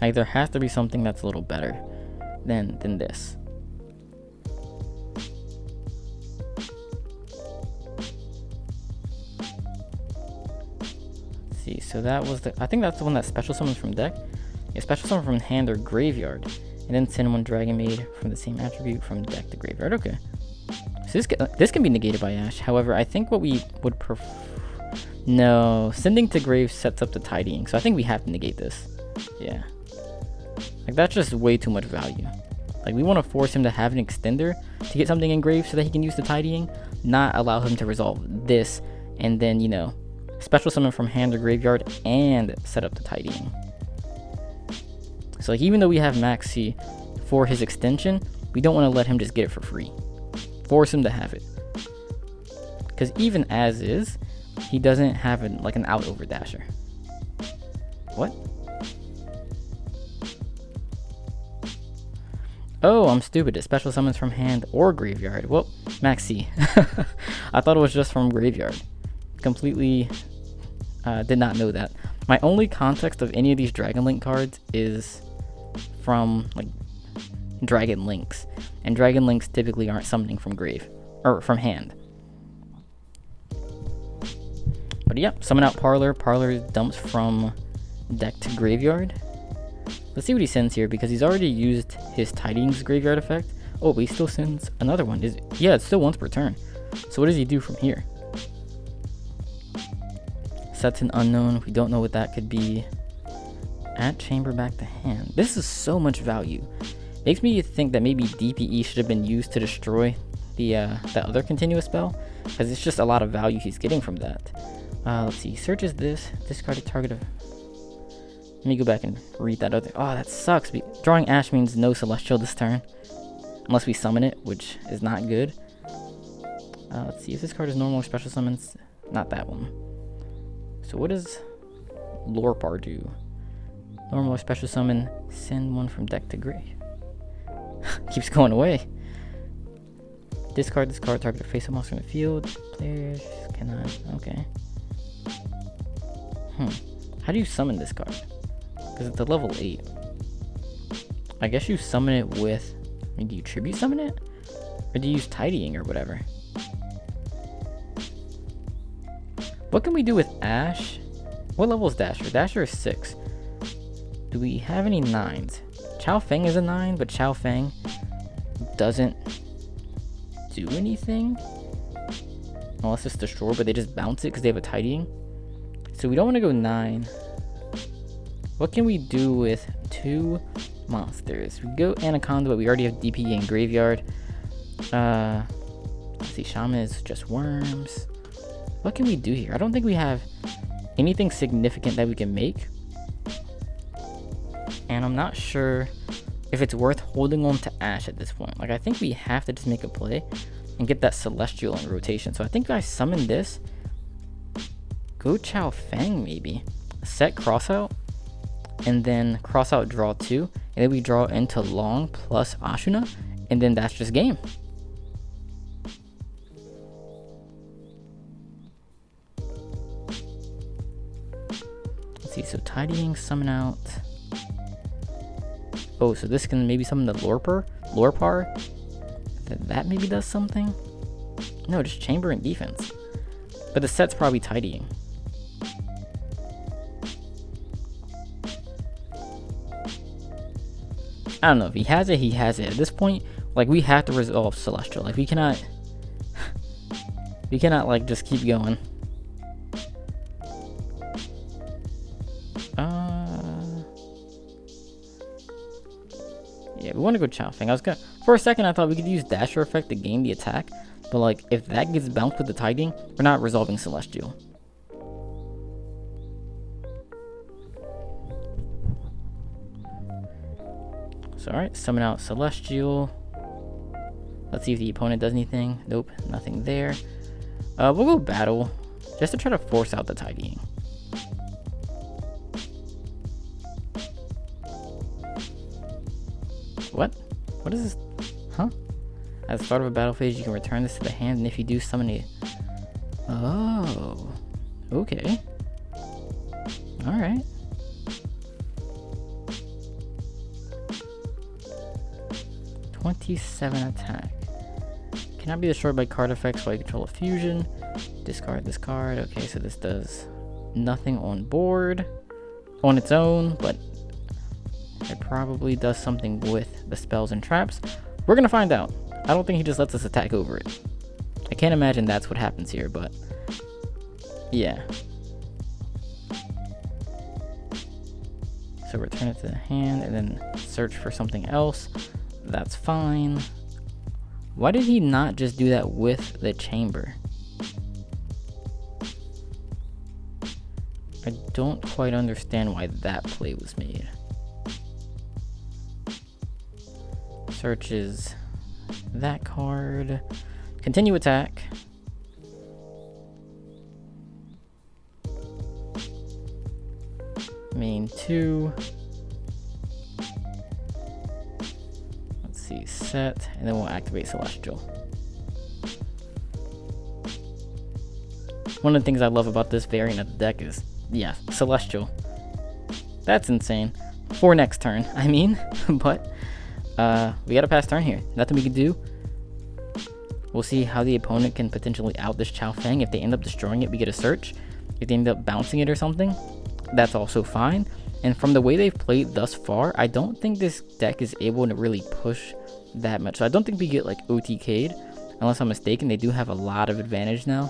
Like, there has to be something that's a little better than this. Let's see, so that was the... I think that's the one that special summons from deck. Yeah, special summon from hand or graveyard. And then send one Dragonmaid from the same attribute from deck to graveyard. Okay. So this can be negated by Ash. However, I think what we would prefer... No, sending to grave sets up the tidying. So I think we have to negate this. Yeah. Like, that's just way too much value. Like, we want to force him to have an extender to get something engraved so that he can use the tidying, not allow him to resolve this and then, you know, special summon from hand or graveyard and set up the tidying. So, like, even though we have Maxi for his extension, we don't want to let him just get it for free. Force him to have it. Because even as is, he doesn't have like an out over Dasher. What? Oh, I'm stupid. It special summons from hand or graveyard. Well, Maxi. I thought it was just from graveyard. Completely did not know that. My only context of any of these Dragon Link cards is from like Dragon Links. And Dragon Links typically aren't summoning from grave or from hand. But yeah, summon out Parlor. Parlor dumps from deck to graveyard. Let's see what he sends here, because he's already used his Tidings graveyard effect. Oh, but he still sends another one. Yeah, it's still once per turn. So what does he do from here? Sets an unknown. We don't know what that could be. Add chamber back to hand. This is so much value. Makes me think that maybe DPE should have been used to destroy the other continuous spell, because it's just a lot of value he's getting from that. Let's see. Searches this. Discard a target of... Let me go back and read that other... Oh, that sucks. Drawing Ash means no Celestial this turn. Unless we summon it, which is not good. Let's see. If this card is normal or special summons... Not that one. So what does Lorpar do? Normal or special summon. Send one from deck to grave. Keeps going away. Discard this card. Target a face-up monster in the field. Players cannot... Okay. How do you summon this card? Because it's a level 8. I guess you summon it with... I mean, do you tribute summon it? Or do you use tidying or whatever? What can we do with Ash? What level is Dasher? Dasher is 6. Do we have any 9s? Chao Feng is a 9, but Chao Feng doesn't do anything. Unless it's destroy, but they just bounce it because they have a tidying. So we don't want to go 9. What can we do with 2 monsters? We go Anaconda, but we already have DPE in graveyard. Let's see, Shaman is just worms. What can we do here? I don't think we have anything significant that we can make. And I'm not sure if it's worth holding on to Ash at this point. Like, I think we have to just make a play and get that Celestial in rotation. So I think I summon this. Go Chao Feng, maybe. Set Crossout. And then Crossout draw 2. And then we draw into Long plus Ashuna. And then that's just game. see, so tidying, summon out. Oh, so this can maybe summon the Lorpar? That maybe does something? No, just chamber and defense. But the set's probably tidying. I don't know, if he has it, he has it. At this point, like, we have to resolve Celestial. Like, we cannot like just keep going. Yeah, we want to go Chowfang. For a second I thought we could use Dasher effect to gain the attack, but like if that gets bounced with the tidying, we're not resolving Celestial. So alright, summon out Celestial. Let's see if the opponent does anything. Nope, nothing there. We'll go battle, just to try to force out the tidying. What? What is this? Huh? At the start of a battle phase, you can return this to the hand, and if you do, summon it. Oh. Okay. Alright. $27 attack. Cannot be destroyed by card effects while you control a fusion. Discard this card. Okay, so this does nothing on board on its own, but it probably does something with the spells and traps. We're gonna find out. I don't think he just lets us attack over it. I can't imagine that's what happens here, but yeah. So return it to the hand and then search for something else. That's fine. Why did he not just do that with the chamber? I don't quite understand why that play was made. Searches that card. Continue attack. Main 2. Let's see, set, and then we'll activate Celestial. One of the things I love about this variant of the deck is, yeah, Celestial. That's insane. For next turn, I mean, but we gotta pass turn here. Nothing we can do. We'll see how the opponent can potentially out this Chowfang. If they end up destroying it, we get a search. If they end up bouncing it or something, that's also fine. And from the way they've played thus far, I don't think this deck is able to really push that much. So I don't think we get like OTK'd, unless I'm mistaken. They do have a lot of advantage now.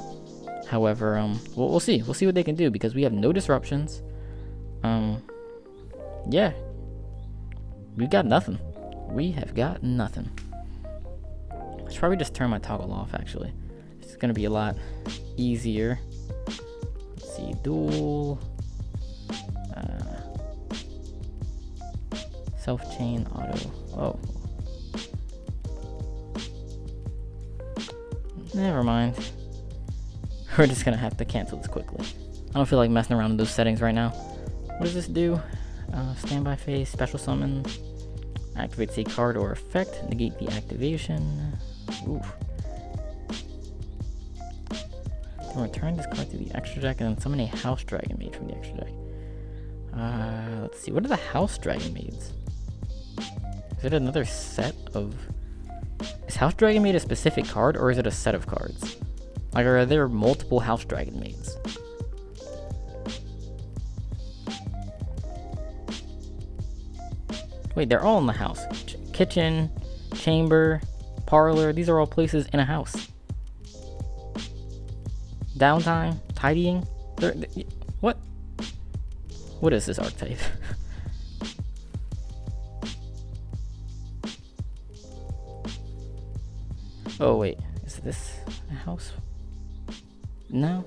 However, we'll see. We'll see what they can do because we have no disruptions. Yeah, we've got nothing. We have got nothing. I should probably just turn my toggle off, actually. It's going to be a lot easier. Let's see, duel. Self-chain, auto. Oh. Never mind. We're just going to have to cancel this quickly. I don't feel like messing around with those settings right now. What does this do? Standby phase, special summon. Activates a card or effect. Negate the activation. Oof. Then return this card to the extra deck and then summon a House Dragonmaid from the extra deck. Let's see. What are the House Dragonmaids? Is it another set of... Is House Dragonmaid a specific card or is it a set of cards? Like, are there multiple House Dragonmaids? Wait, they're all in the house. Kitchen, chamber, parlor. These are all places in a house. Downtime, tidying. What? What is this archetype? Oh wait, is this a house? No.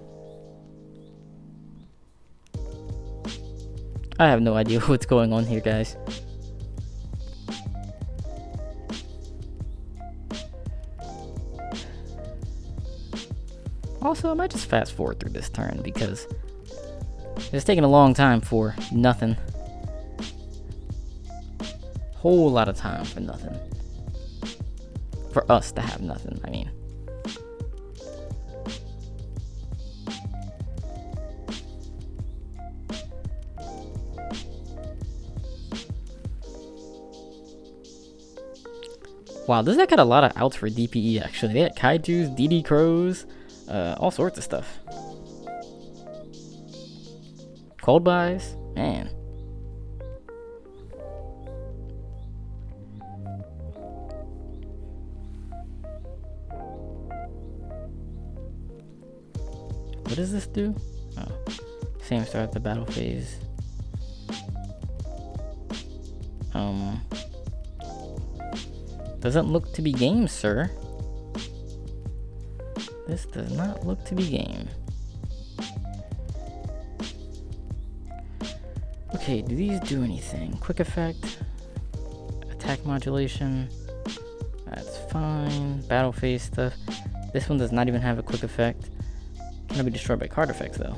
I have no idea what's going on here, guys. Also, I might just fast forward through this turn because it's taking a long time for nothing. Whole lot of time for nothing. For us to have nothing, I mean. Wow, this deck had a lot of outs for DPE actually. They had Kaijus, DD Crows, all sorts of stuff. Cold buys, man. What does this do? Oh, same start at the battle phase. Doesn't look to be game, sir. This does not look to be game. Okay, do these do anything? Quick effect, attack modulation, that's fine. Battle phase stuff. This one does not even have a quick effect. Gonna be destroyed by card effects though.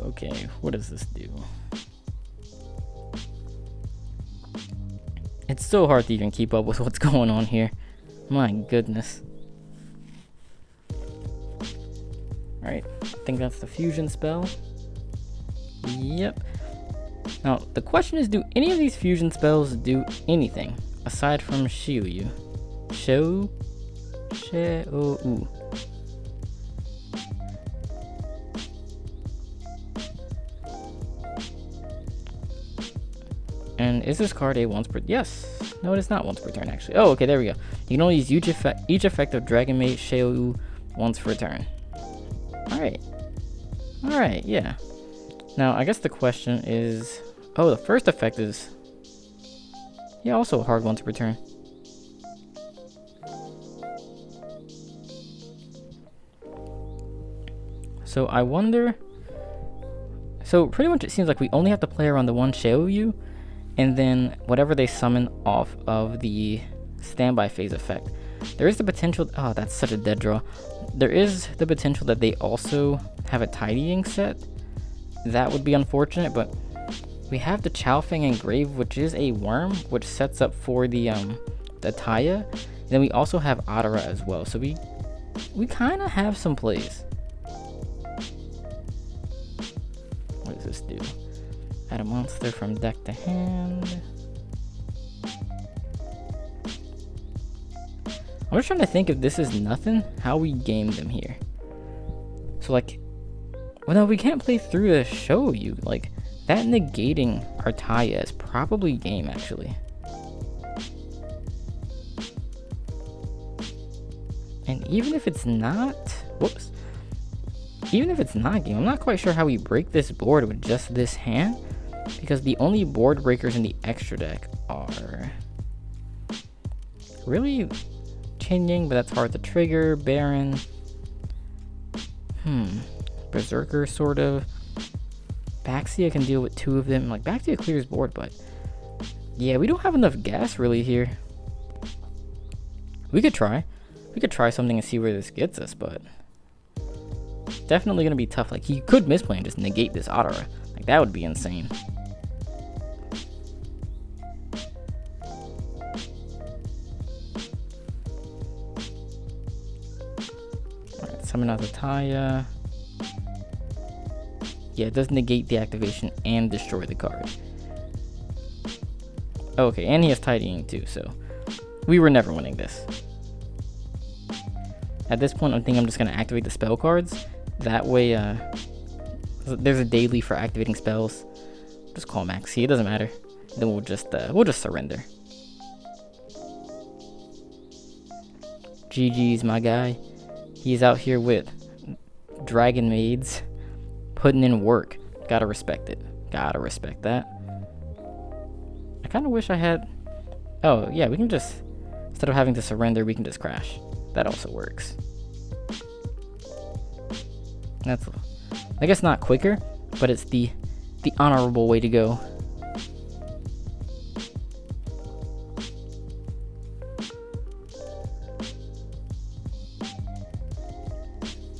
Okay, what does this do? It's so hard to even keep up with what's going on here. My goodness. Alright, I think that's the fusion spell. Yep. Now, the question is, do any of these fusion spells do anything aside from Shouyu? Shou? And is this card a once per... Yes. No, it is not once per turn, actually. Oh, okay, there we go. You can only use each effect of Dragonmaid Shou once per turn. Alright. Alright, yeah. Now, I guess the question is... Oh, the first effect is... Yeah, also hard once per turn. So, I wonder... So, pretty much it seems like we only have to play around the one Shouyu, and then whatever they summon off of the standby phase effect. There is the potential... Oh, that's such a dead draw. There is the potential that they also have a tidying set. That would be unfortunate, but we have the Chaofeng Engrave, which is a worm, which sets up for the Taya. Then we also have Adara as well, so we kind of have some plays. What does this do? Add a monster from deck to hand. I'm just trying to think if this is nothing, how we game them here. So like, well no, we can't play through the Shouyu. Like, that negating our Taya is probably game actually. And even if it's not, whoops. Even if it's not game, I'm not quite sure how we break this board with just this hand. Because the only board breakers in the extra deck are really Chen Yang, but that's hard to trigger. Baron. Berserker, sort of. Baxia can deal with two of them. Like, Baxia clears board, but yeah, we don't have enough gas really here. We could try. We could try something and see where this gets us, but definitely gonna be tough. Like, he could misplay and just negate this Adara. Like, that would be insane. Alright, summon out the Taya. Yeah, it does negate the activation and destroy the card. Okay, and he has tidying too, so we were never winning this. At this point, I think I'm just gonna activate the spell cards. That way, there's a daily for activating spells. Just call Maxi, it doesn't matter. Then we'll just surrender. GG's, my guy. He's out here with Dragonmaids, putting in work. Gotta respect it. Gotta respect that. I kind of wish I had... Oh, yeah, we can just... Instead of having to surrender, we can just crash. That also works. That's, I guess, not quicker, but it's the the honorable way to go.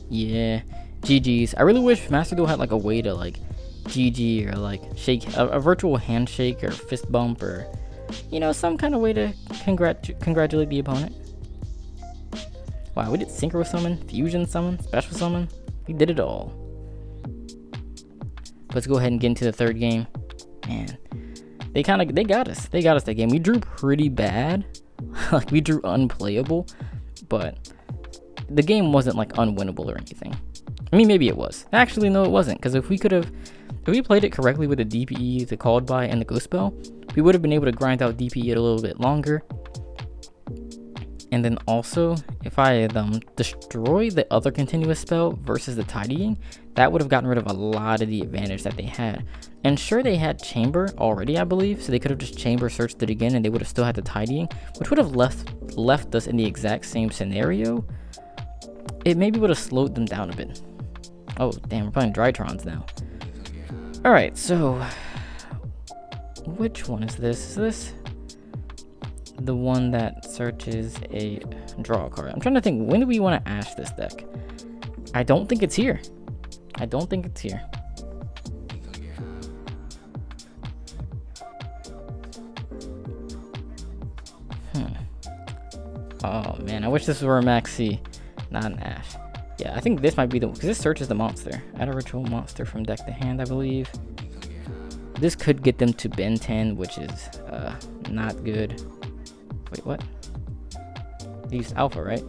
Yeah, GG's. I really wish Master Duel had like a way to like GG or like shake a virtual handshake or fist bump or, you know, some kind of way to congratulate the opponent. Wow, we did synchro summon, fusion summon, special summon. We did it all. Let's go ahead and get into the third game. Man, they got us. They got us that game. We drew pretty bad. Like, we drew unplayable, but the game wasn't like unwinnable or anything. I mean, maybe it was. Actually, no, it wasn't. Because if we played it correctly with the DPE, the called by, and the ghost spell, we would have been able to grind out DPE a little bit longer. And then also, if I had destroyed the other continuous spell versus the tidying, that would have gotten rid of a lot of the advantage that they had. And sure, they had chamber already, I believe, so they could have just chamber searched it again and they would have still had the tidying, which would have left us in the exact same scenario. It maybe would have slowed them down a bit. Oh, damn, we're playing Drytrons now. Alright, so which one is this? Is this the one that searches a draw card? I'm trying to think, when do we want to ash this deck? I don't think it's here. I don't think it's here. Oh man, I wish this were a maxi, not an ash. Yeah, I think this might be the one, because this searches the monster. Add a ritual monster from deck to hand, I believe. This could get them to Ben 10, which is not good. Wait, what? They used alpha, right?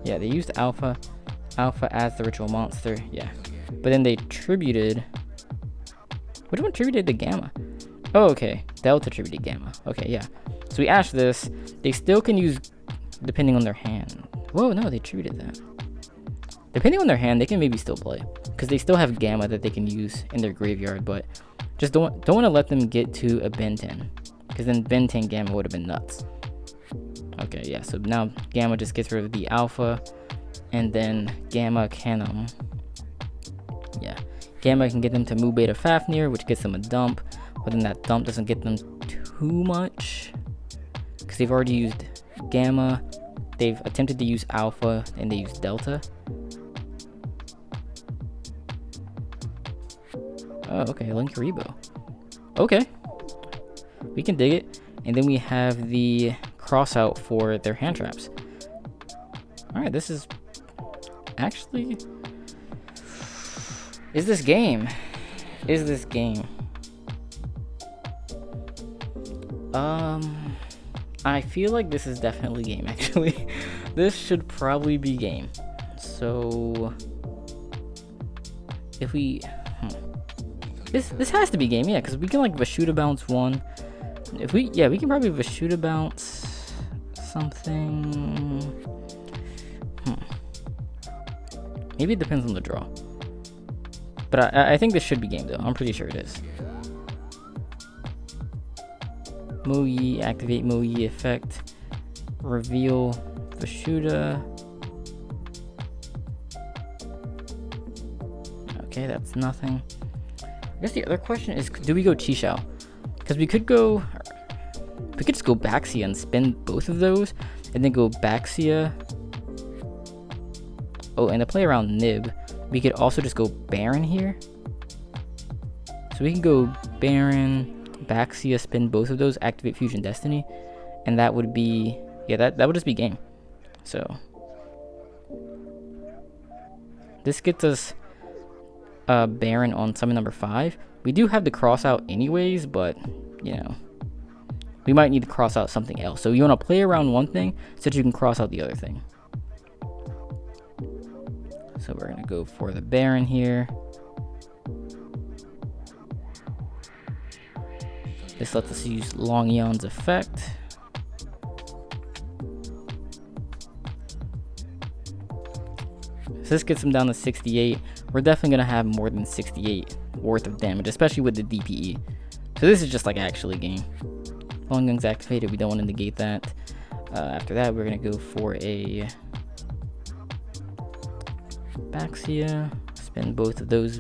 Yeah, they used alpha. Alpha as the ritual monster, yeah. But then they tributed. Which one tributed the gamma? Oh, okay. Delta tributed gamma. Okay, yeah. So we ash this. They still can use, depending on their hand. Whoa, no, they tributed that. Depending on their hand, they can maybe still play, because they still have gamma that they can use in their graveyard. But just don't want to let them get to a Ben 10, because then Ben 10 gamma would have been nuts. Okay, yeah. So now gamma just gets rid of the alpha, and then gamma can yeah, gamma can get them to move beta Fafnir, which gets them a dump. But then that dump doesn't get them too much, because they've already used gamma, they've attempted to use alpha, and they use delta. Oh, okay, Linkuribo. Okay, we can dig it. And then we have the cross out for their hand traps. Alright, this is actually... Is this game? Is this game? I feel like this is definitely game, actually. This should probably be game. So if we this has to be game, yeah, because we can like Vashuda bounce one. If we we can probably Vashuda bounce something. Maybe it depends on the draw. But I think this should be game though. I'm pretty sure it is. Moyi, activate Moyi effect, reveal Vashuda. Okay, that's nothing. I guess the other question is, do we go Chishao? Because we could just go Baxia and spin both of those, and then go Baxia. Oh, and to play around Nib, we could also just go Baron here. So we can go Baron, Baxia, spin both of those, activate Fusion Destiny, and that would be, yeah, that would just be game. So this gets us Baron on summon number 5. We do have the cross out anyways, but you know, we might need to cross out something else. So you want to play around one thing so that you can cross out the other thing. So we're gonna go for the Baron here. This lets us use Long Eon's effect. So this gets him down to 68. We're definitely gonna have more than 68 worth of damage, especially with the DPE. So this is just like actually game. Long Eon's activated, we don't want to negate that. After that, we're gonna go for a Baxia. Spend both of those.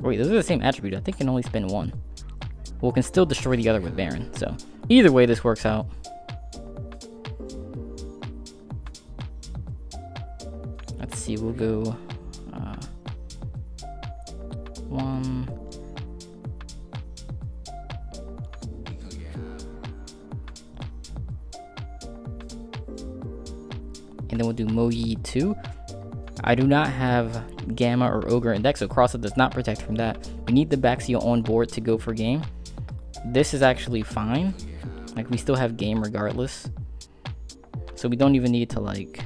Wait, those are the same attribute. I think I can only spend one. Well, can still destroy the other with Baron. So either way, this works out. Let's see. We'll go 1. And then we'll do Moyi 2. I do not have Gamma or Ogre in deck, so Cross-Up does not protect from that. We need the Baxia on board to go for game. This is actually fine. Like, we still have game regardless. So we don't even need to, like,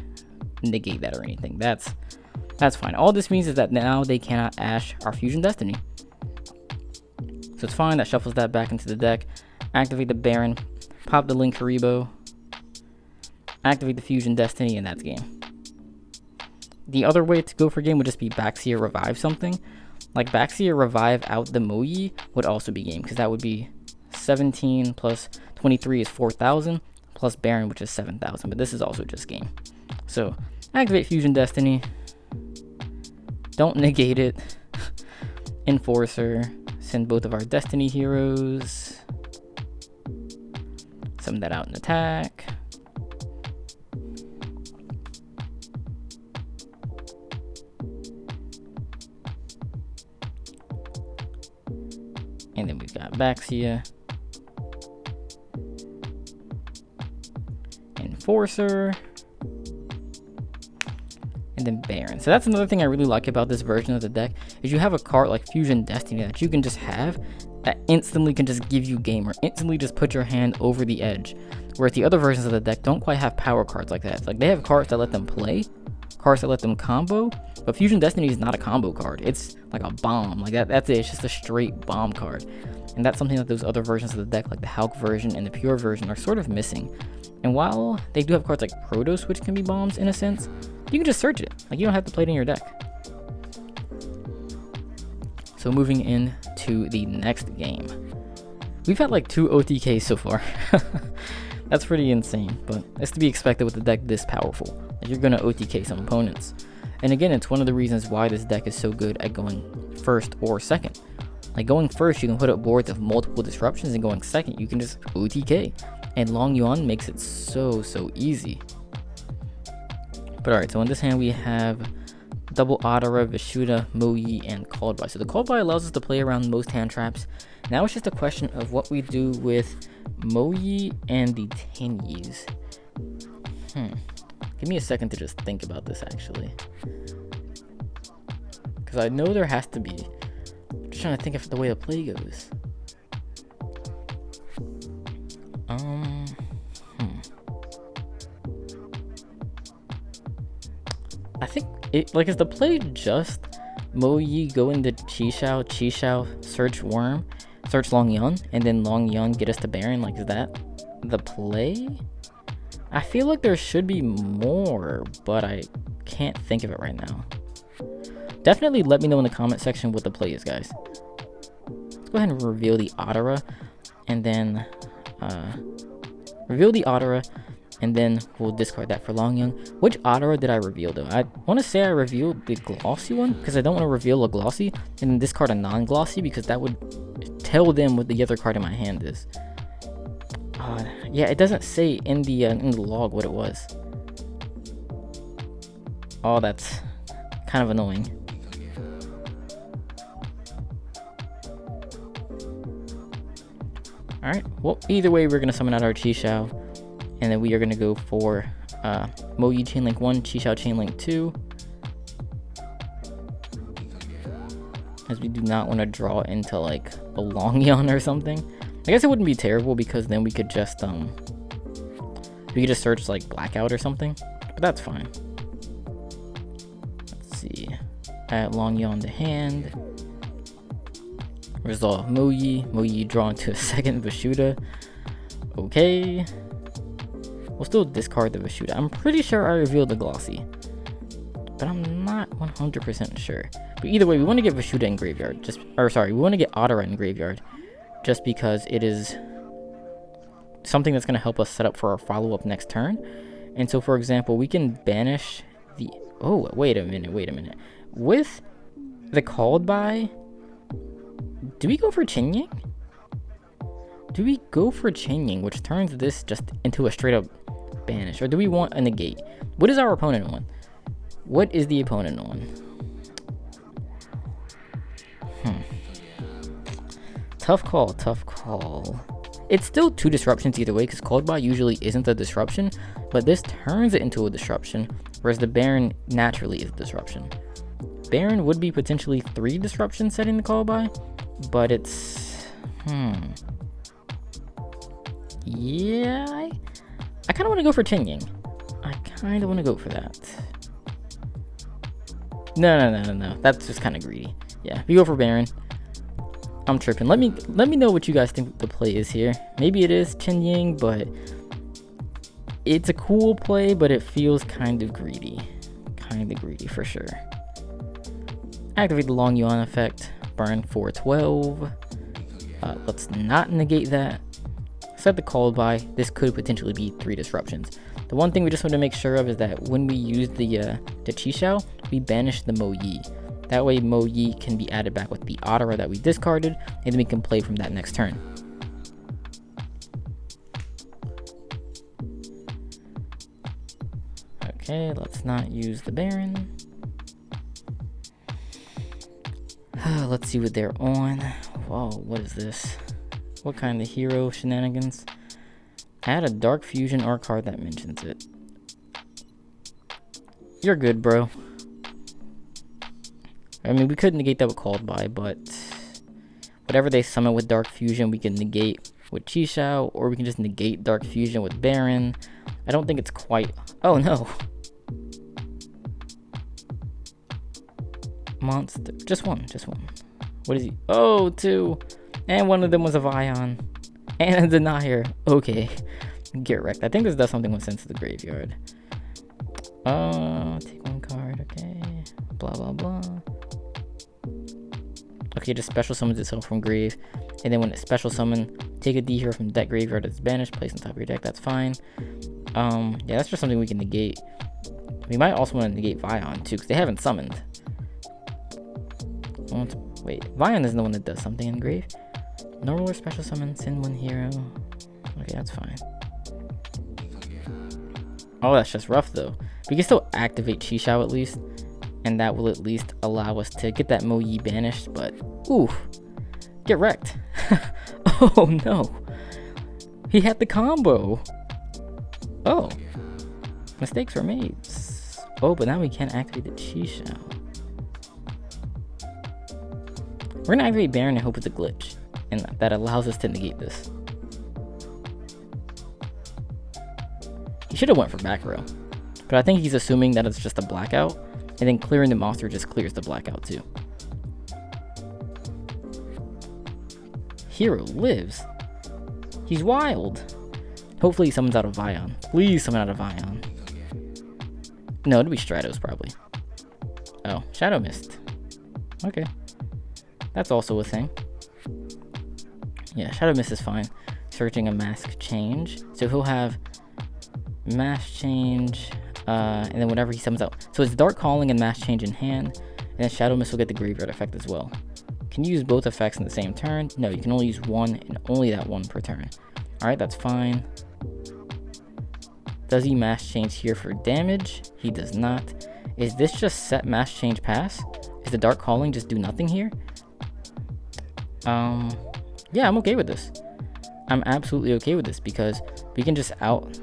negate that or anything. That's fine. All this means is that now they cannot Ash our Fusion Destiny. So it's fine. That shuffles that back into the deck. Activate the Baron. Pop the Link Haribo. Activate the Fusion Destiny, and that's game. The other way to go for game would just be Baxia Revive something. Like, Baxia Revive out the Moyi would also be game, because that would be 17 plus 23 is 4,000, plus Baron, which is 7,000, but this is also just game. So, activate Fusion Destiny. Don't negate it. Enforcer. Send both of our Destiny heroes. Summon that out in attack. And then we've got Baxia. Enforcer. And then Baron. So that's another thing I really like about this version of the deck, is you have a card like Fusion Destiny that you can just have that instantly can just give you game, or instantly just put your hand over the edge. Whereas the other versions of the deck don't quite have power cards like that. It's like they have cards that let them play, cards that let them combo, but Fusion Destiny is not a combo card. It's like a bomb. Like that's it. It's just a straight bomb card. And that's something that those other versions of the deck, like the Halq version and the Pure version, are sort of missing. And while they do have cards like Protos, which can be bombs in a sense, you can just search it. Like, you don't have to play it in your deck. So moving into the next game. We've had like 2 OTKs so far. That's pretty insane, but it's to be expected with a deck this powerful. Like, you're gonna OTK some opponents. And again, it's one of the reasons why this deck is so good at going first or second. Like, going first, you can put up boards of multiple disruptions, and going second, you can just OTK. And Long Yuan makes it so easy. But alright, so in this hand we have double Adara, Vishuda, Moyi, and Called By. So the Called By allows us to play around most hand traps. Now it's just a question of what we do with Moyi and the Tenyis. Give me a second to just think about this, actually. Because I know there has to be. I'm just trying to think of the way a play goes. I think it, like, is the play just Moyi go into Qishao, search Worm, search Long Yuan, and then Long Yuan get us to Baron? Like, is that the play? I feel like there should be more, but I can't think of it right now. Definitely let me know in the comment section what the play is, guys. Let's go ahead and reveal the Adara, and then and then we'll discard that for Long Yuan. Which Adara did I reveal, though? I want to say I revealed the glossy one, because I don't want to reveal a glossy and then discard a non-glossy, because that would tell them what the other card in my hand is. Yeah, it doesn't say in the log what it was. Oh, that's kind of annoying. Alright, well, either way, we're going to summon out our Qishao. And then we are going to go for Moyi Chainlink 1, Qishao Chainlink 2. As we do not want to draw into, like, a Long Yuan or something. I guess it wouldn't be terrible, because then we could just search, like, Blackout or something. But that's fine. Let's see. Add Long Yuan to hand. Resolve Moyi draw into a second Vishuda. Okay. We'll still discard the Vishuda. I'm pretty sure I revealed the glossy, but I'm not 100% sure. But either way, we want to get Vishuda in graveyard. We want to get Adara in graveyard, just because it is something that's going to help us set up for our follow-up next turn. And so, for example, we can banish the... Oh, wait a minute. with the called by, do we go for Qinying? Do we go for Qinying, which turns this just into a straight up banish? Or do we want a negate? What is our opponent on? What is the opponent on? Tough call, tough call. It's still 2 disruptions either way, because called by usually isn't a disruption, but this turns it into a disruption, whereas the Baron naturally is a disruption. Baron would be potentially 3 disruptions setting the call by, but it's yeah, I kind of want to go for Qinying. I kind of want to go for that. No, that's just kind of greedy. Yeah, we go for Baron. I'm tripping. Let me know what you guys think the play is here. Maybe it is Qinying, but it's a cool play, but it feels kind of greedy. Kind of greedy for sure. Activate the Long Yuan effect. Burn 412. Let's not negate that. Set the called by. This could potentially be 3 disruptions. The one thing we just want to make sure of is that when we use the Qishao, we banish the Mo Yi. That way Mo Yi can be added back with the Otara that we discarded, and then we can play from that next turn. Okay, let's not use the Baron. Let's see what they're on. Whoa, what is this? What kind of hero shenanigans? Add a Dark Fusion or card that mentions it. You're good, bro. I mean, we could negate that with called by, but whatever they summon with Dark Fusion, we can negate with Qishao, or we can just negate Dark Fusion with Baron. I don't think it's quite... Oh, no. Monster. Just one. What is he? Oh, 2. And one of them was a Vion. And a Denier. Okay. Get wrecked. I think this does something with Sense of the Graveyard. Take 1 card. Okay. Blah, blah, blah. Okay, just special summons itself from grave. And then when it's special summon, take a D hero from deck graveyard that's banished, place on top of your deck. That's fine. Yeah, that's just something we can negate. We might also want to negate Vion too, because they haven't summoned. Wait, Vion isn't the one that does something in grave. Normal or special summon, send 1 hero. Okay, that's fine. Oh, that's just rough though. We can still activate Qishao at least, and that will at least allow us to get that Mo Yi banished, but ooh, get wrecked. Oh no, he had the combo. Oh, mistakes were made. Oh, but now we can't activate the Qishao. We're gonna activate Baron and hope it's a glitch, and that allows us to negate this. He should have went for back row, but I think he's assuming that it's just a blackout, and then clearing the monster just clears the blackout too. Hero lives. He's wild. Hopefully he summons out of Vion. Please summon out of Vion. No, it'll be Stratos probably. Oh, Shadow Mist. Okay. That's also a thing. Yeah, Shadow Mist is fine. Searching a mask change. So he'll have mask change, and then whatever he summons out. So it's Dark Calling and mask change in hand, and then Shadow Mist will get the graveyard effect as well. Can you use both effects in the same turn? No, you can only use one, and only that one per turn. Alright, that's fine. Does he mask change here for damage? He does not. Is this just set mask change pass? Is the Dark Calling just do nothing here? Yeah, I'm okay with this. I'm absolutely okay with this because we can just out...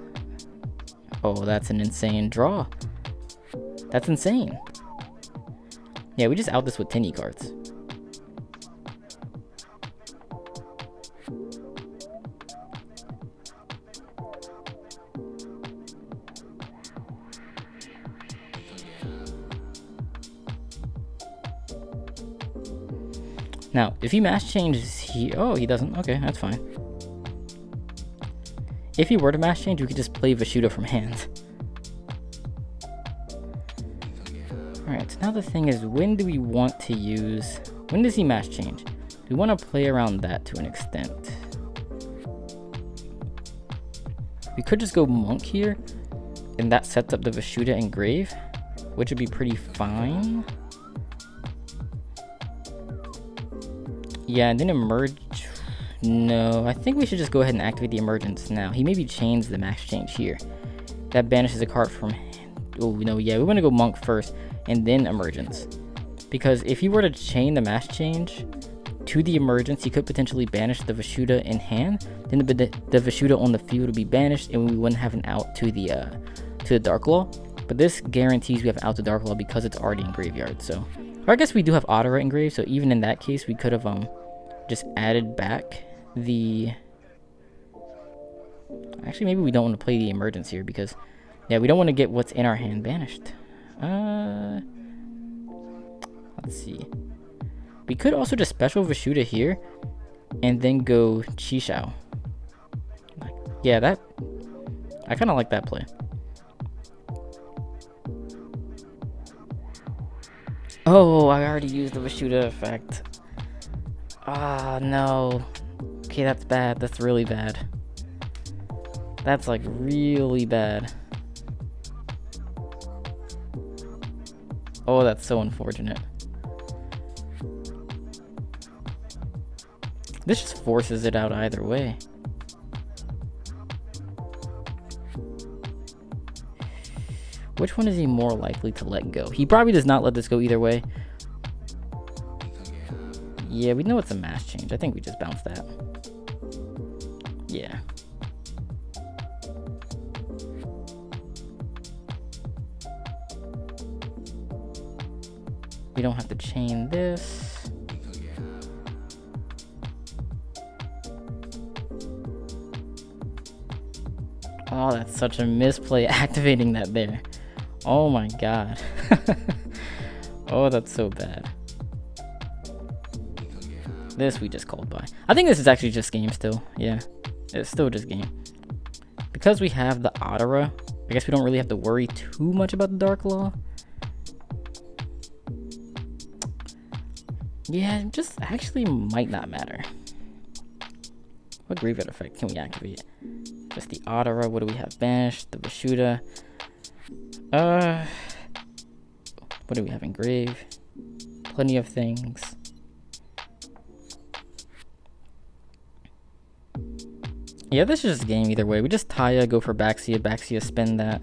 Oh, that's an insane draw. That's insane. Yeah, we just out this with Tinny cards. Now, if he mask changes, oh, he doesn't. Okay, that's fine. If he were to mask change, we could just play Vishuda from hand. Alright, so now the thing is, when do we want to use... When does he mask change? We want to play around that to an extent. We could just go Monk here, and that sets up the Vishuda and Grave, which would be pretty fine. Yeah, and then emerge. No, I think we should just go ahead and activate the emergence now. He maybe chains the max change here. That banishes a card from. Oh no, yeah, we want to go monk first and then emergence, because if you were to chain the mass change to the emergence, you could potentially banish the Vashuda in hand. Then the Vashuda on the field would be banished, and we wouldn't have an out to the Darklaw. But this guarantees we have out to Darklaw because it's already in graveyard. So, or I guess we do have Ottera engraved. So even in that case, we could have just added back the. Actually, maybe we don't want to play the emergence here because, yeah, we don't want to get what's in our hand banished. Let's see. We could also just special Vashuda here and then go Chisao. Yeah, that. I kind of like that play. Oh, I already used the Vashuda effect. Ah, no. Okay, that's bad. That's really bad. That's like really bad. Oh, that's so unfortunate. This just forces it out either way. Which one is he more likely to let go? He probably does not let this go either way. Yeah, we know it's a mass change. I think we just bounce that. Yeah. We don't have to chain this. Oh, that's such a misplay activating that there. Oh my god. Oh, that's so bad. This we just called by. I think this is actually just game still. Yeah, it's still just game. Because we have the Ottera, I guess we don't really have to worry too much about the Darklaw. Yeah, it just actually might not matter. What graveyard effect can we activate? Just the Ottera. What do we have banished? The Vashuda. What do we have engraved? Plenty of things. Yeah, this is just a game either way. We just Taya, go for Baxia, Baxia spin that.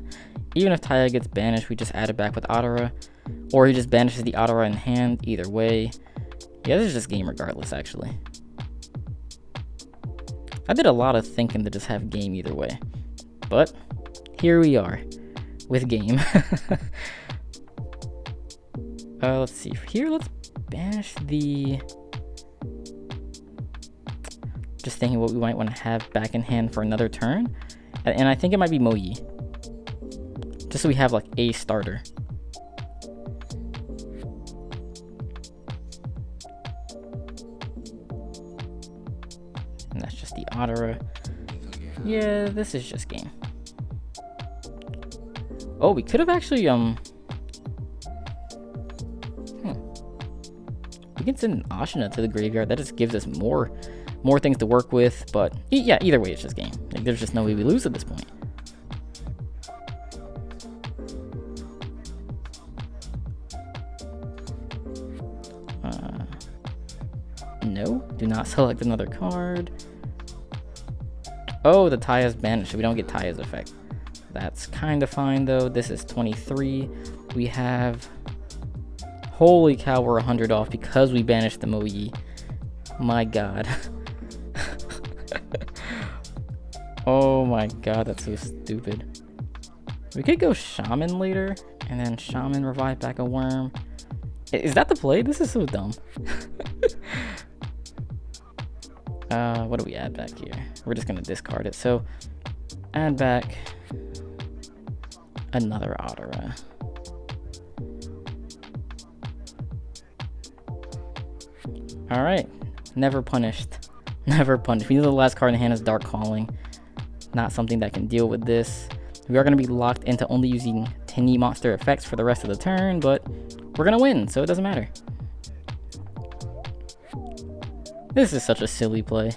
Even if Taya gets banished, we just add it back with Ottera. Or he just banishes the Ottera in hand, either way. Yeah, this is just game regardless, actually. I did a lot of thinking to just have game either way. But here we are with game. Let's see. Here, let's banish the... Just thinking what we might want to have back in hand for another turn. And I think it might be Moyi. Just so we have like a starter. And that's just the Ottera. Yeah, this is just game. Oh, we could have actually, we can send an Ashina to the graveyard. That just gives us more things to work with. But yeah, either way, it's just game. Like, there's just no way we lose at this point. No, do not select another card. Oh, the Taya's banished, so we don't get Taya's effect. That's kind of fine, though. This is 23. We have... Holy cow, we're 100 off because we banished the Moyi. My god. Oh my god, that's so stupid. We could go Shaman later, and then Shaman revive back a worm. Is that the play? This is so dumb. What do we add back here? We're just gonna discard it. So, add back another Ottera. Alright. Never punished. Never punished. We know the last card in the hand is Dark Calling. Not something that can deal with this. We are going to be locked into only using Tinny monster effects for the rest of the turn, but we're going to win, so it doesn't matter. This is such a silly play.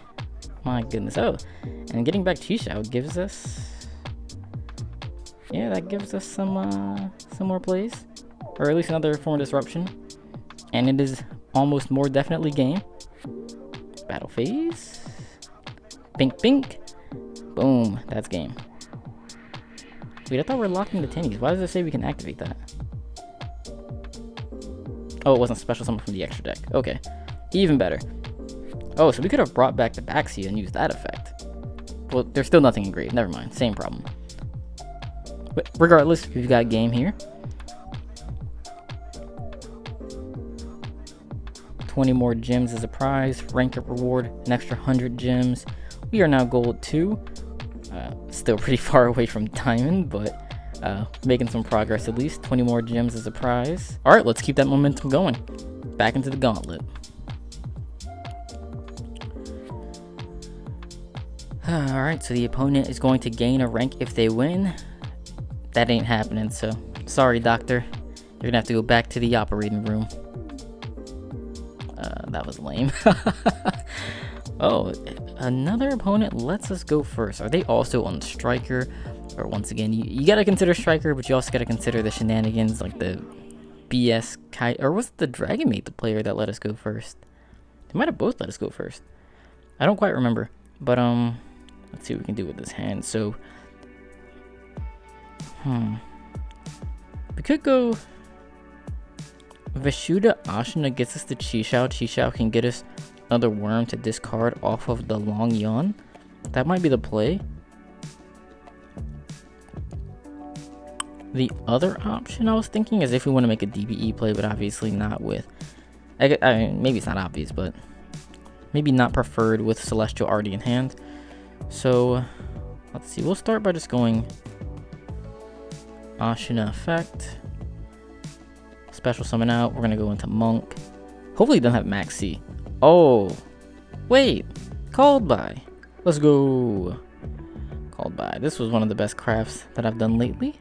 My goodness. Oh, and getting back Chisao gives us... Yeah, that gives us some more plays. Or at least another form of disruption. And it is almost more definitely game. Battle phase. Pink, pink. Boom. That's game. Wait, I thought we were locking the tinnies. Why does it say we can activate that? Oh, it wasn't special summon from the extra deck. Okay. Even better. Oh, so we could have brought back the Baxia and used that effect. Well, there's still nothing engraved. Never mind. Same problem. But regardless, we've got game here. 20 more gems as a prize. Rank up reward. An extra 100 gems. We are now gold 2. Still pretty far away from diamond, but making some progress at least. 20 more gems as a prize. Alright, let's keep that momentum going. Back into the gauntlet. Alright, so the opponent is going to gain a rank if they win. That ain't happening, so sorry, doctor. You're gonna have to go back to the operating room. That was lame. Oh, another opponent lets us go first. Are they also on striker? Or once again, you gotta consider striker, but you also gotta consider the shenanigans, like the BS kite. Or was it the Dragonmaid, the player that let us go first? They might have both let us go first. I don't quite remember. But let's see what we can do with this hand. So we could go Vishuda Ashina gets us the Chi-Shao. Chi-Shao can get us another worm to discard off of the Long Yon. That might be the play. The other option I was thinking is if we want to make a DPE play, but obviously not with... I mean, maybe it's not obvious, but maybe not preferred with Celestial already in hand. So, let's see. We'll start by just going Ashina effect. Special summon out. We're going to go into Monk. Hopefully it doesn't have Max C. Oh, wait. Called by. Let's go. Called by. This was one of the best crafts that I've done lately.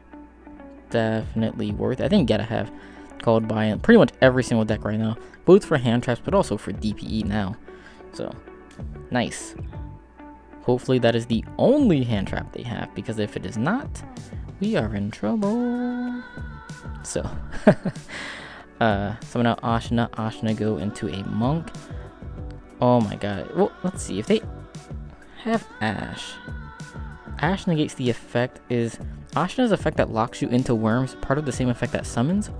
Definitely worth it. I think you gotta have Called by in pretty much every single deck right now. Both for hand traps, but also for DPE now. So, nice. Hopefully that is the only hand trap they have, because if it is not, we are in trouble. So, summon out Ashina. Ashina go into a Monk. Oh my god. Well, let's see. If they have Ash. Ash negates the effect. Is Ashina's effect that locks you into worms part of the same effect that summons?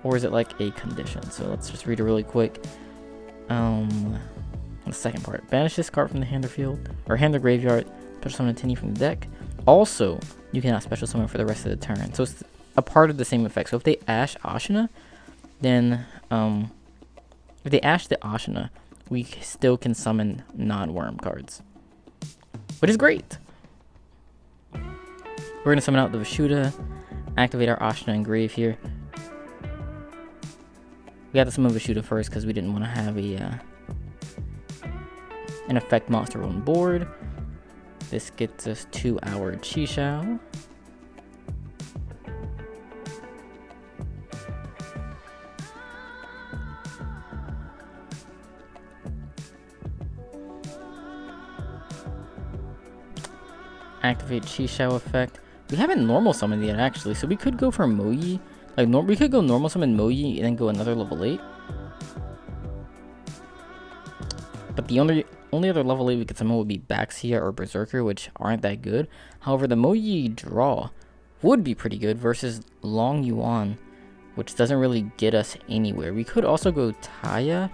Or is it like a condition? So let's just read it really quick. The second part. Banish this card from the hand or field. Or hand or graveyard. Special summon a tinny from the deck. Also, you cannot special summon for the rest of the turn. So it's a part of the same effect. So if they Ash Ashina, then if they Ash the Ashina, we still can summon non-worm cards, which is great. We're going to summon out the Vishuda, activate our Ashina engrave here. We have to summon Vishuda first because we didn't want to have an effect monster on board. This gets us to our Chi-Shao. Activate Chi-Shao effect. We haven't normal summoned yet, actually, so we could go for Moyi. Like, we could go normal summon Moyi and then go another level 8. But the only other level 8 we could summon would be Baxia or Berserker, which aren't that good. However, the Moyi draw would be pretty good versus Long Yuan, which doesn't really get us anywhere. We could also go Taya.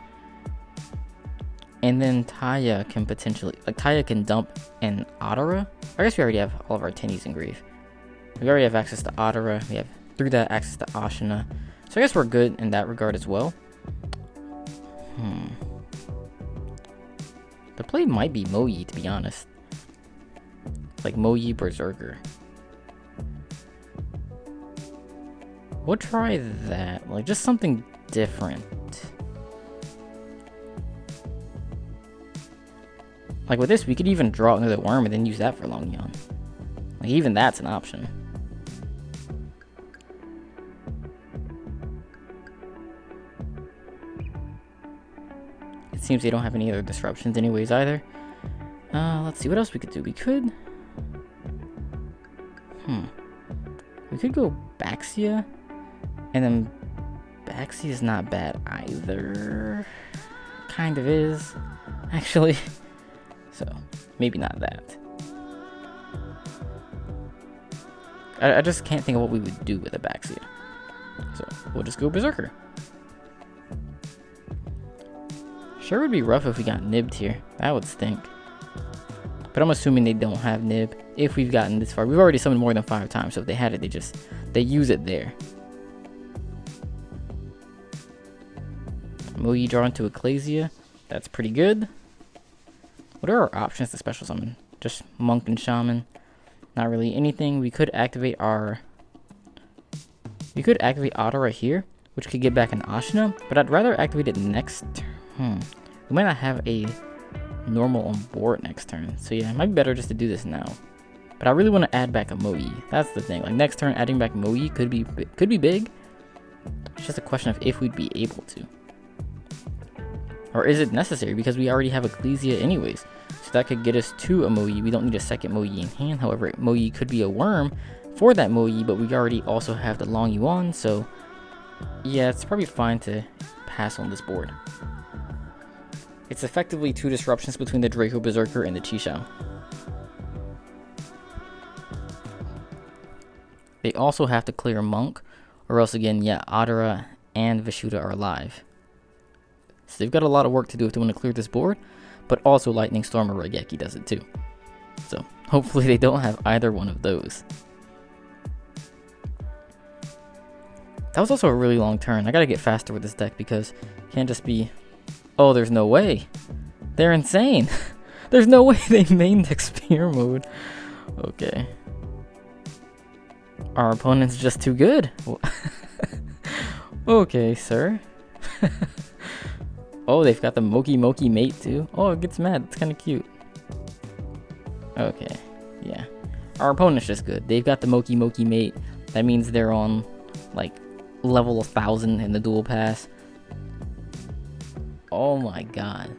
And then Taya can potentially, like, Taya can dump an Adara. I guess we already have all of our tinnies engraved. We already have access to Adara. We have, through that, access to Ashina. So I guess we're good in that regard as well. The play might be Moyi, to be honest. Like Moyi Berserker. We'll try that. Like, just something different. Like with this, we could even draw another worm and then use that for Long Yon. Like, even that's an option. It seems they don't have any other disruptions anyways either. Let's see what else we could do. We could go Baxia. And then Baxia is not bad either. Kind of is. actually. So, maybe not that. I just can't think of what we would do with a backseat. So, we'll just go Berserker. Sure would be rough if we got nibbed here. That would stink. But I'm assuming they don't have nib if we've gotten this far. We've already summoned more than 5 times, so if they had it, they use it there. Moyi drawn to Ecclesia. That's pretty good. What are our options to special summon? Just Monk and Shaman. Not really anything. We could activate our... We could activate Adara here, which could get back an Ashina, but I'd rather activate it next turn. We might not have a normal on board next turn. So yeah, it might be better just to do this now. But I really want to add back a Moyi. That's the thing. Like next turn, adding back Moyi could be big. It's just a question of if we'd be able to. Or is it necessary? Because we already have Ecclesia anyways. So that could get us to a Moyi. We don't need a second Moyi in hand. However, Moyi could be a worm for that Moyi, but we already also have the Long Yuan. So yeah, it's probably fine to pass on this board. It's effectively 2 disruptions between the Draco Berserker and the Chisao. They also have to clear Monk, or else again, yeah, Adara and Vishuddha are alive. So they've got a lot of work to do if they want to clear this board, but also Lightning Storm or Raigeki does it too. So hopefully they don't have either one of those. That was also a really long turn. I gotta get faster with this deck because it can't just be... Oh, there's no way. They're insane. There's no way they main deck Spear mode. Okay. Our opponent's just too good. Okay, sir. Oh, they've got the Moki Moki mate too. Oh, it gets mad. It's kind of cute. Okay, yeah. Our opponent's just good. They've got the Moki Moki mate. That means they're on like level 1000 in the dual pass. Oh my god.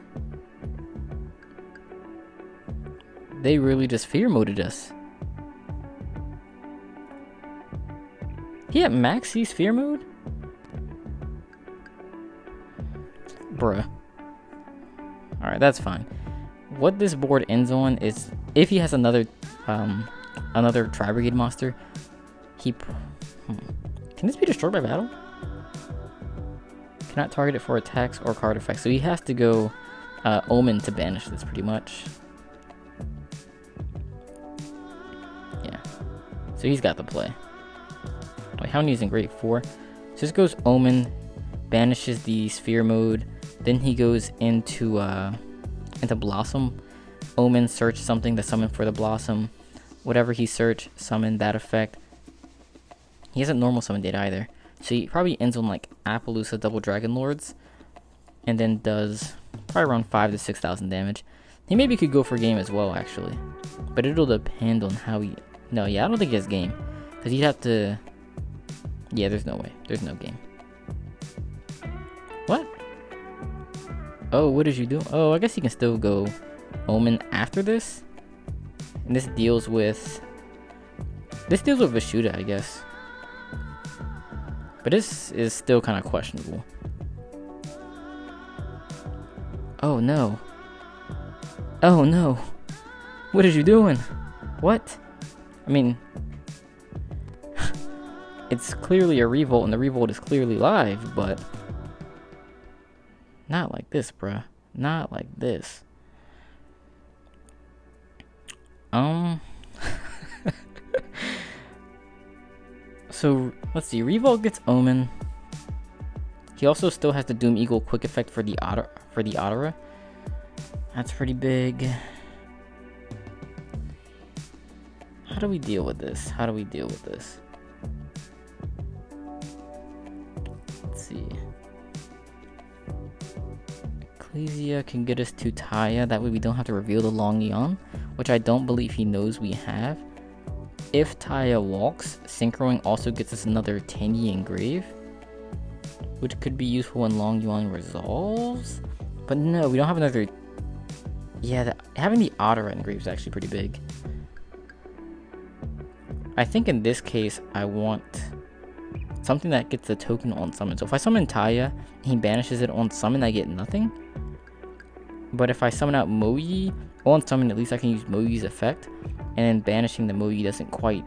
They really just fear moded us. He had max C sphere mode? Bruh. Alright, that's fine. What this board ends on is if he has another Tri-Brigade monster, he... Can this be destroyed by battle? Cannot target it for attacks or card effects. So he has to go Omen to banish this pretty much. Yeah. So he's got the play. Wait, how many is in grade 4? So this goes Omen, banishes the sphere mode. Then he goes into Blossom. Omen, search something to summon for the Blossom. Whatever he search, summon that effect. He hasn't normal summoned it either. So he probably ends on like Appaloosa Double Dragon Lords. And then does probably around 5,000 to 6,000 damage. He maybe could go for game as well, actually. But it'll depend on how he... No, yeah, I don't think he has game. Because he'd have to... Yeah, there's no way. There's no game. What? Oh, what did you do? Oh, I guess he can still go Omen after this. And this deals with... This deals with Vishuddha, I guess. But this is still kind of questionable. Oh no. Oh no. What are you doing? What? I mean... It's clearly a revolt, and the revolt is clearly live, but... Not like this, bruh. Not like this. So, let's see. Revolt gets Omen. He also still has the Doom Eagle quick effect for the Adara. That's pretty big. How do we deal with this? How do we deal with this? Let's see. Ecclesia can get us to Taya. That way we don't have to reveal the Long Yuan, which I don't believe he knows we have. If Taya walks, Synchroing also gets us another Tangy Engrave, which could be useful when Long Yuan resolves. But no, we don't have another... Yeah, having the Adara Engrave is actually pretty big. I think in this case, I want something that gets the token on summon. So if I summon Taya, and he banishes it on summon, I get nothing. But if I summon out Moyi, on summon, at least I can use Moyi's effect. And then banishing the Moyi doesn't quite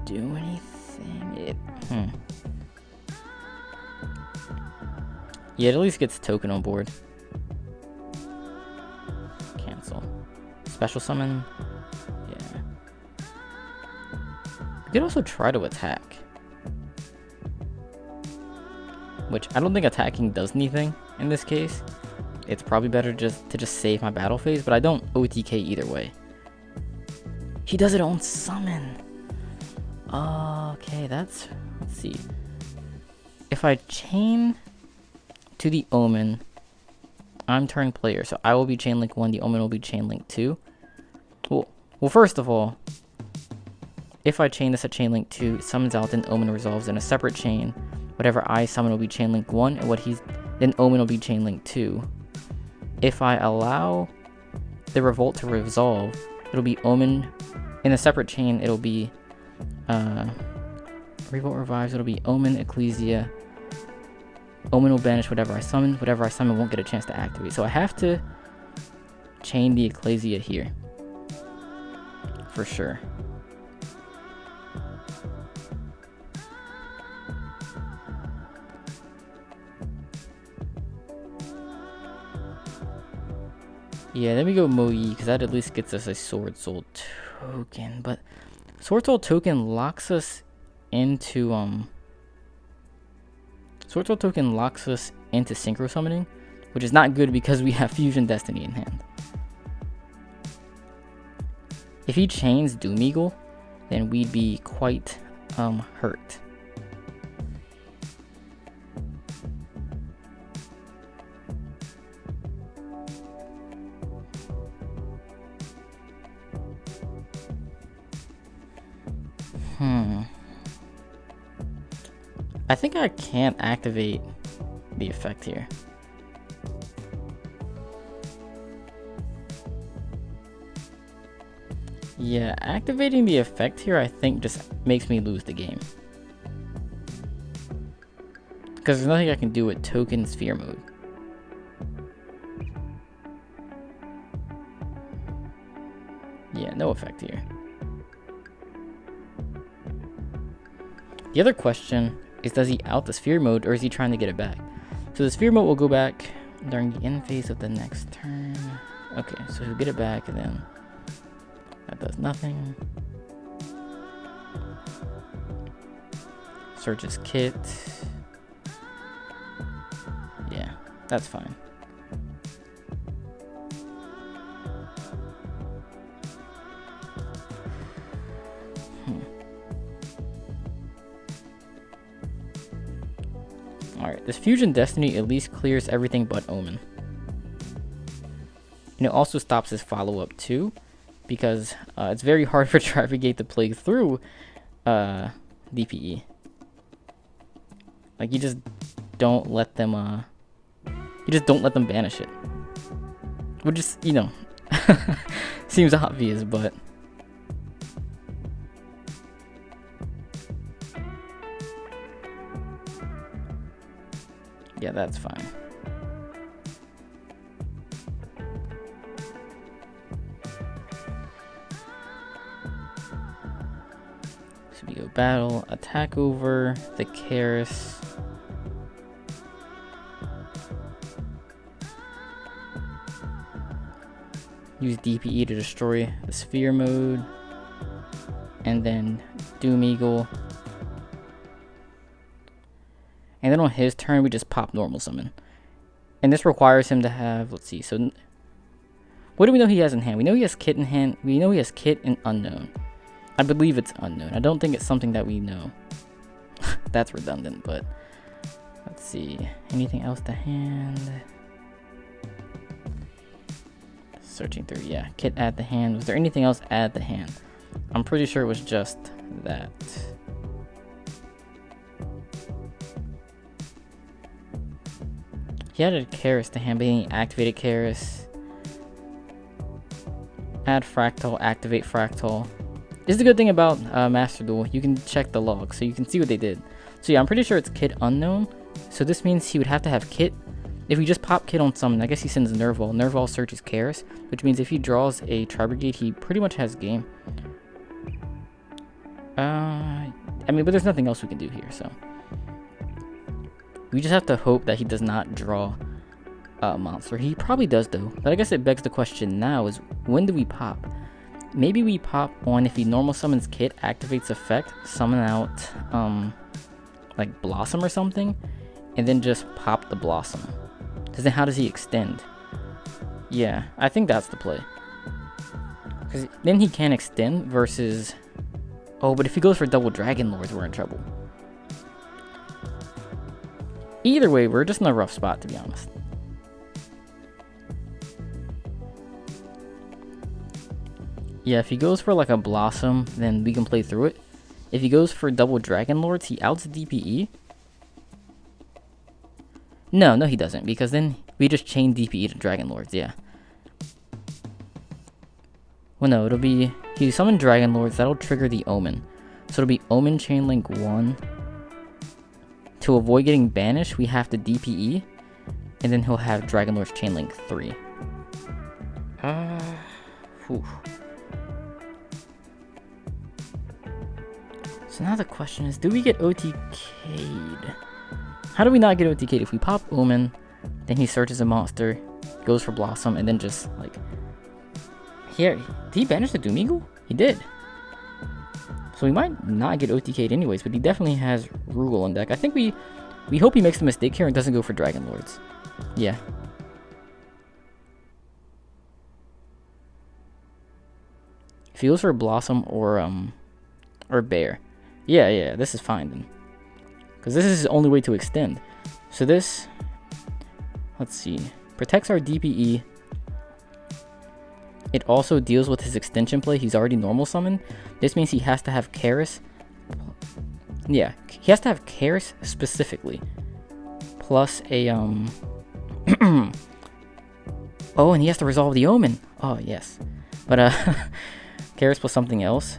do anything. Yeah, it at least gets token on board. Cancel. Special summon. Yeah. We could also try to attack. Which I don't think attacking does anything in this case. It's probably better just to save my battle phase, but I don't OTK either way. He does it on summon. Okay, let's see. If I chain to the Omen, I'm turn player, so I will be chain link 1, the Omen will be chain link 2. Well, first of all, if I chain this at chain link 2, it summons out, then Omen resolves in a separate chain. Whatever I summon will be chain link 1, and then Omen will be chain link 2. If I allow the Revolt to resolve, it'll be Omen. In a separate chain, it'll be Revolt revives, it'll be Omen, Ecclesia. Omen will banish whatever I summon. Whatever I summon won't get a chance to activate. So I have to chain the Ecclesia here. For sure. Yeah, then we go Moyi, because that at least gets us a Swordsoul token. But Swordsoul token locks us into synchro summoning, which is not good because we have Fusion Destiny in hand. If he chains Doom Eagle, then we'd be quite hurt. I think I can't activate the effect here. Yeah, activating the effect here I think just makes me lose the game. Because there's nothing I can do with token sphere mode. Yeah, no effect here. The other question is, does he out the sphere mode or is he trying to get it back? So the sphere mode will go back during the end phase of the next turn. Okay, so he'll get it back and then that does nothing. Searches kit. Yeah, that's fine. Alright, this Fusion Destiny at least clears everything but Omen. And it also stops his follow-up too, because it's very hard for Tri-Brigade to play through DPE. Like, you just don't let them banish it. Which is, you know, seems obvious, but yeah, that's fine. So we go battle, attack over the Karis. Use DPE to destroy the sphere mode. And then Doom Eagle. And then on his turn, we just pop normal summon. And this requires him to have, let's see, so what do we know he has in hand? We know he has Kit in hand. We know he has Kit and Unknown. I believe it's Unknown. I don't think it's something that we know. That's redundant, but let's see. Anything else to hand? Searching through, yeah. Kit at the hand. Was there anything else at the hand? I'm pretty sure it was just that. He added Karis to hand, but he activated Karis. Add Fractal, activate Fractal. This is the good thing about Master Duel. You can check the log, so you can see what they did. So yeah, I'm pretty sure it's Kit Unknown. So this means he would have to have Kit If we just pop Kid on summon, I guess he sends Nerval. Nerval searches Karis, which means if he draws a Tri-Brigade, he pretty much has game. I mean, but there's nothing else we can do here, so. We just have to hope that he does not draw a monster. He probably does, though. But I guess it begs the question now is, when do we pop? Maybe we pop on if he normal summons Kid, activates effect, summon out, like Blossom or something, and then just pop the Blossom. Because then how does he extend? Yeah, I think that's the play. Because then he can extend versus... Oh, but if he goes for double Dragon Lords, we're in trouble. Either way, we're just in a rough spot, to be honest. Yeah, if he goes for like a Blossom, then we can play through it. If he goes for double Dragon Lords, he outs DPE. No, he doesn't, because then we just chain DPE to Dragon Lords, yeah. Well, no, it'll be... He summon Dragon Lords, that'll trigger the Omen. So it'll be Omen Chain Link 1. To avoid getting banished, we have to DPE. And then he'll have Dragon Lords Chain Link 3. Whew. So now the question is, do we get OTK'd? How do we not get OTK'd? If we pop Omen, then he searches a monster, goes for Blossom, and then just, like... Here, did he banish the Doom Eagle? He did. So we might not get OTK'd anyways, but he definitely has Rugal on deck. I think we hope he makes the mistake here and doesn't go for Dragon Lords. Yeah. If he goes for Blossom or Bear. Yeah, this is fine then. Because this is his only way to extend. So this, let's see, protects our DPE. It also deals with his extension play. He's already normal summoned. This means he has to have Karis. Yeah, he has to have Karis specifically. Plus a, Oh, and he has to resolve the Omen. Oh, yes. But, Karis plus something else.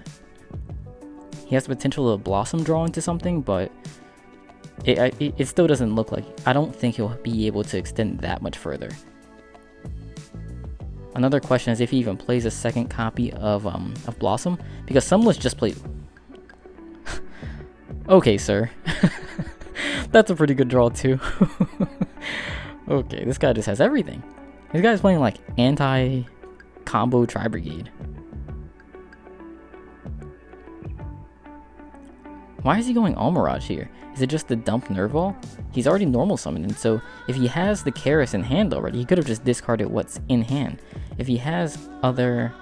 He has the potential to Blossom draw into something, but it still doesn't look like... I don't think he'll be able to extend that much further. Another question is if he even plays a second copy of Blossom, because Sunless just played... Okay, sir. That's a pretty good draw, too. Okay, this guy just has everything. This guy's playing, like, anti-combo Tri-Brigade. Why is he going All Mirage here? Is it just the dump Nerval? He's already normal summoned, and so if he has the Karis in hand already, he could have just discarded what's in hand. If he has other...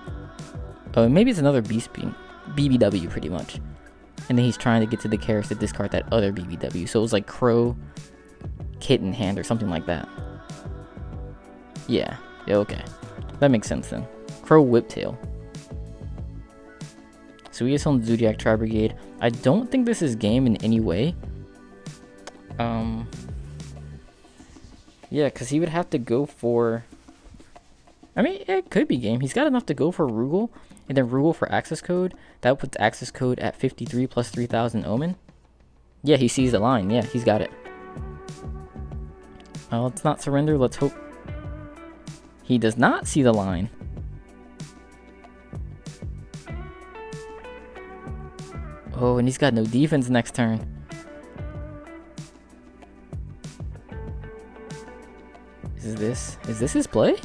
Oh, maybe it's another Beast Being BBW, pretty much. And then he's trying to get to the Karis to discard that other BBW. So it was like Crow, Kit in hand, or something like that. Yeah, okay. That makes sense then. Crow Whiptail. So he is on the Zodiac Tri-Brigade. I don't think this is game in any way. Yeah, because he would have to go for... I mean, it could be game. He's got enough to go for Rugal, and then Rugal for access code. That puts access code at 53 plus 3,000 Omen. Yeah, he sees the line. Yeah, he's got it. Let's not surrender. Let's hope. He does not see the line. Oh, and he's got no defense next turn. Is this his play?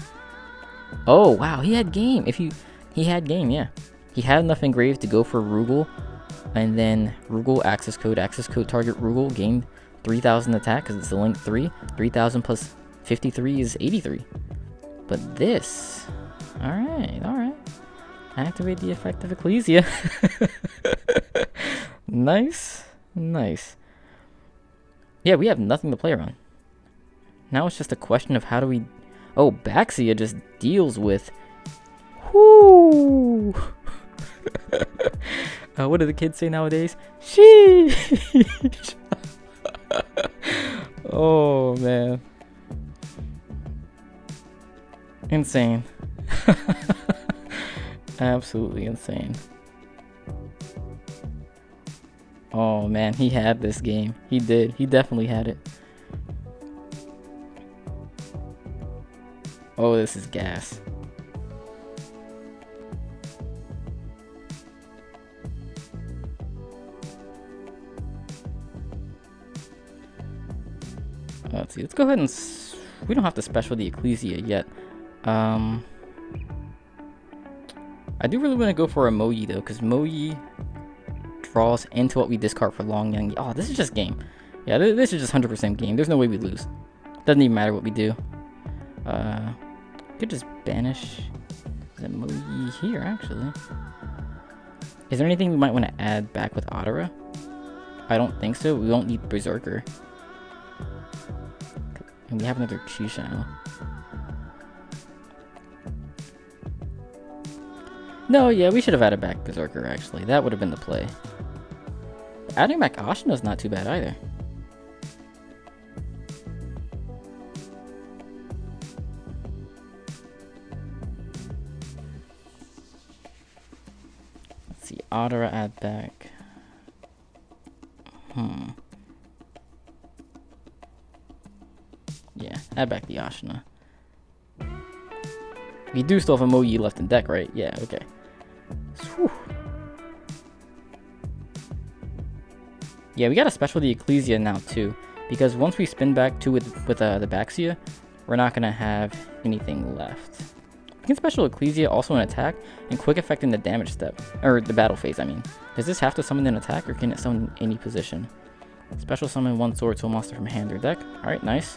Oh, wow, he had game. He had game, yeah. He had enough engraved to go for Rugal, and then Rugal access code target Rugal, gain 3,000 attack because it's the link 3. 3,000 plus 53 is 83. But this, all right. Activate the effect of Ecclesia. Nice. Yeah, we have nothing to play around. Now it's just a question of how do we... Oh, Baxia just deals with... Whoo! What do the kids say nowadays? Sheesh! Oh, man. Insane. Absolutely insane. Oh, man, he had this game. He did. He definitely had it. Oh, this is gas. Let's see. Let's go ahead and... we don't have to special the Ecclesia yet. I do really want to go for a Moyi though, because Moyi draws into what we discard for Long Yang. Oh, this is just game. Yeah, this is just 100% game. There's no way we lose. Doesn't even matter what we do. Could just banish the Moyi here, actually. Is there anything we might want to add back with Adara? I don't think so. We won't need Berserker. And we have another Chi-Shao. No, yeah, we should have added back Berserker, actually. That would have been the play. Adding back Ashina's not too bad either. Let's see, Adara add back. Yeah, add back the Ashina. We do still have a Moyi left in deck, right? Yeah, okay. Whew. Yeah, we got to special the Ecclesia now too, because once we spin back to with the Baxia, we're not gonna have anything left. We can special Ecclesia also in attack and quick effect in the damage step, or the battle phase. I mean, does this have to summon an attack, or can it summon any position? Special summon one Swordsoul monster from hand or deck. All right, nice.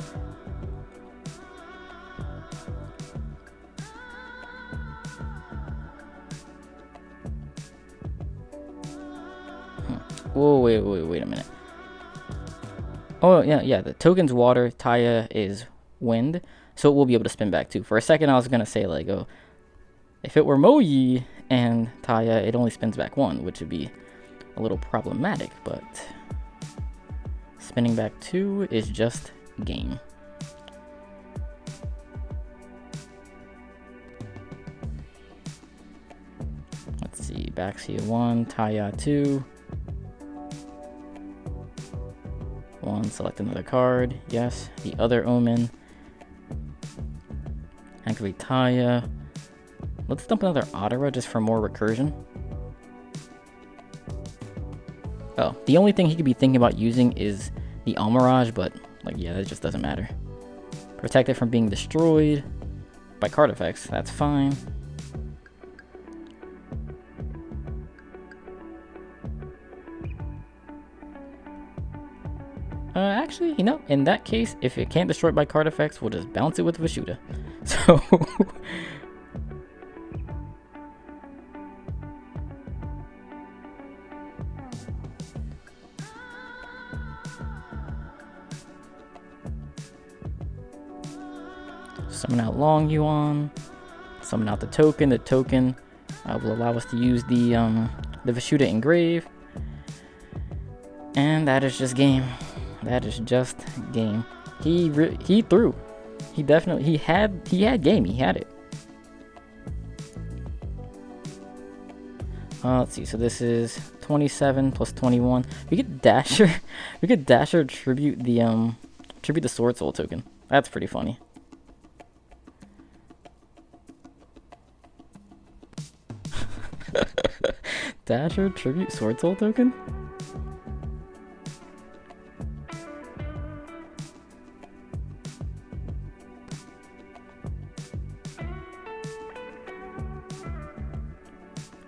Whoa, wait a minute. Oh, yeah, the token's water, Taya is wind, so it will be able to spin back too. For a second, I was going to say, like, oh, if it were Moyi and Taya, it only spins back one, which would be a little problematic, but spinning back two is just game. Let's see, Baxia 1, Taya 2. 1, select another card. Yes, the other Omen. Activate Taya. Let's dump another Adara just for more recursion. Oh, the only thing he could be thinking about using is the Almirage, but, like, yeah, that just doesn't matter. Protect it from being destroyed by card effects. That's fine. Actually, you know, in that case, if it can't destroy it by card effects, we'll just bounce it with Vishuda. So... summon out Long Yuan. Summon out the token. The token will allow us to use the Vishuda Engrave. And that is just game. That is just game. He threw. He definitely he had game. He had it. Let's see. So this is 27 plus 21. We could Dasher. We could Dasher tribute the Swordsoul token. That's pretty funny. Dasher tribute Swordsoul token.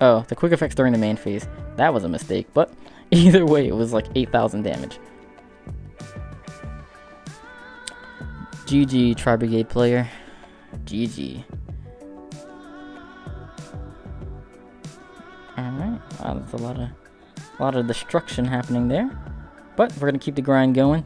Oh, the quick effects during the main phase. That was a mistake, but either way, it was like 8,000 damage. GG, Tri-Brigade player. GG. Alright, wow, that's a lot of destruction happening there. But we're gonna keep the grind going.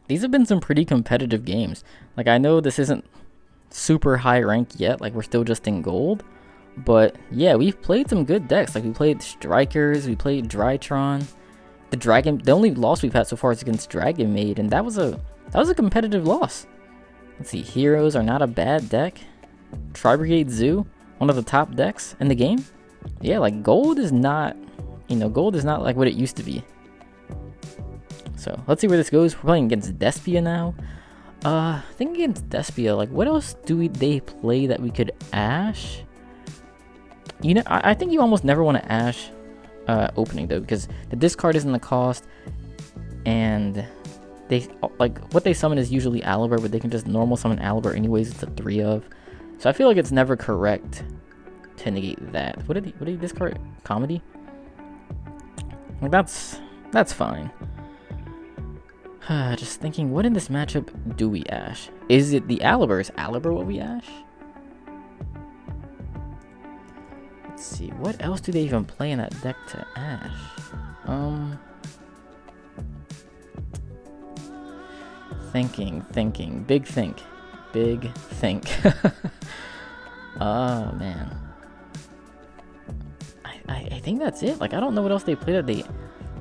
These have been some pretty competitive games. Like, I know this isn't super high rank yet, like we're still just in gold, but yeah, we've played some good decks. Like, we played Strikers, we played Drytron. The only loss we've had so far is against Dragonmaid, and that was a competitive loss. Let's see, Heroes are not a bad deck. Tri-Brigade Zoo, one of the top decks in the game. Yeah, like, gold is not you know, gold is not like what it used to be. So let's see where this goes. We're playing against Despia now. I think against Despia, like what else do they play that we could Ash? You know, I think you almost never want to Ash opening though, because the discard isn't the cost, and they like what they summon is usually Aliber, but they can just normal summon Aliber anyways. It's a 3 of, so I feel like it's never correct to negate that. What did he discard? Comedy? Like that's fine. Just thinking, what in this matchup do we Ash? Is it the Aliber? Is Aliber what we Ash? Let's see, what else do they even play in that deck to Ash? Thinking, big think. Oh man, I think that's it. Like I don't know what else they play that they.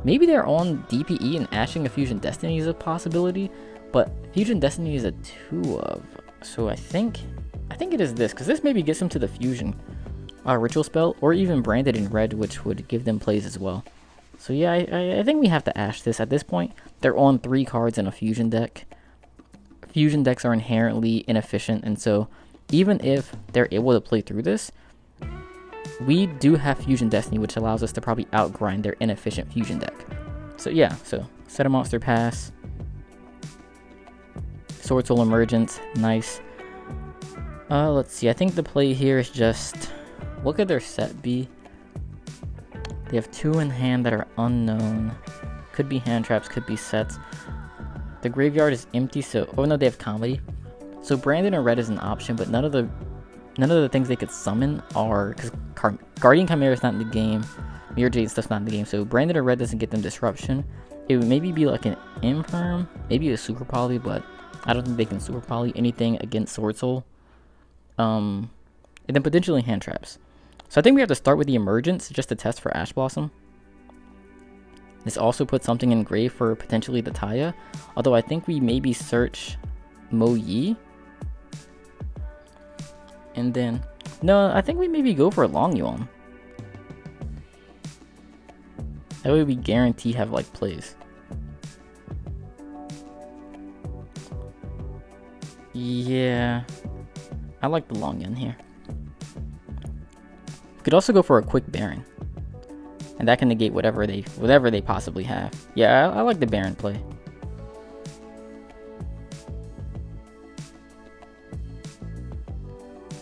Maybe they're on DPE and ashing a Fusion Destiny is a possibility, but Fusion Destiny is a 2 of, so I think it is this, because this maybe gets them to the Fusion Ritual Spell, or even Branded in red, which would give them plays as well. So yeah, I think we have to ash this at this point. They're on 3 cards in a Fusion deck. Fusion decks are inherently inefficient, and so even if they're able to play through this, we do have Fusion Destiny, which allows us to probably outgrind their inefficient Fusion deck. So yeah, so set a monster pass. Swordsoul Emergence, nice. Let's see, I think the play here is just, what could their set be? They have 2 in hand that are unknown. Could be hand traps, could be sets. The graveyard is empty, so, oh no, they have comedy. So Branded in red is an option, but none of the things they could summon are, because Guardian Chimera is not in the game, Mirror Jade stuff's not in the game, so Branded in red doesn't get them disruption. It would maybe be like an Imperm, maybe a Super Poly, but I don't think they can Super Poly anything against Swordsoul. And then potentially hand traps. So I think we have to start with the Emergence just to test for Ash Blossom. This also puts something in grave for potentially the Taya, although I think we maybe search Mo Yi. And then, no, I think we maybe go for a Long Yuan. That way we guarantee have like plays. Yeah, I like the Long Yuan here. Could also go for a quick Baron, and that can negate whatever they possibly have. Yeah, I like the Baron play.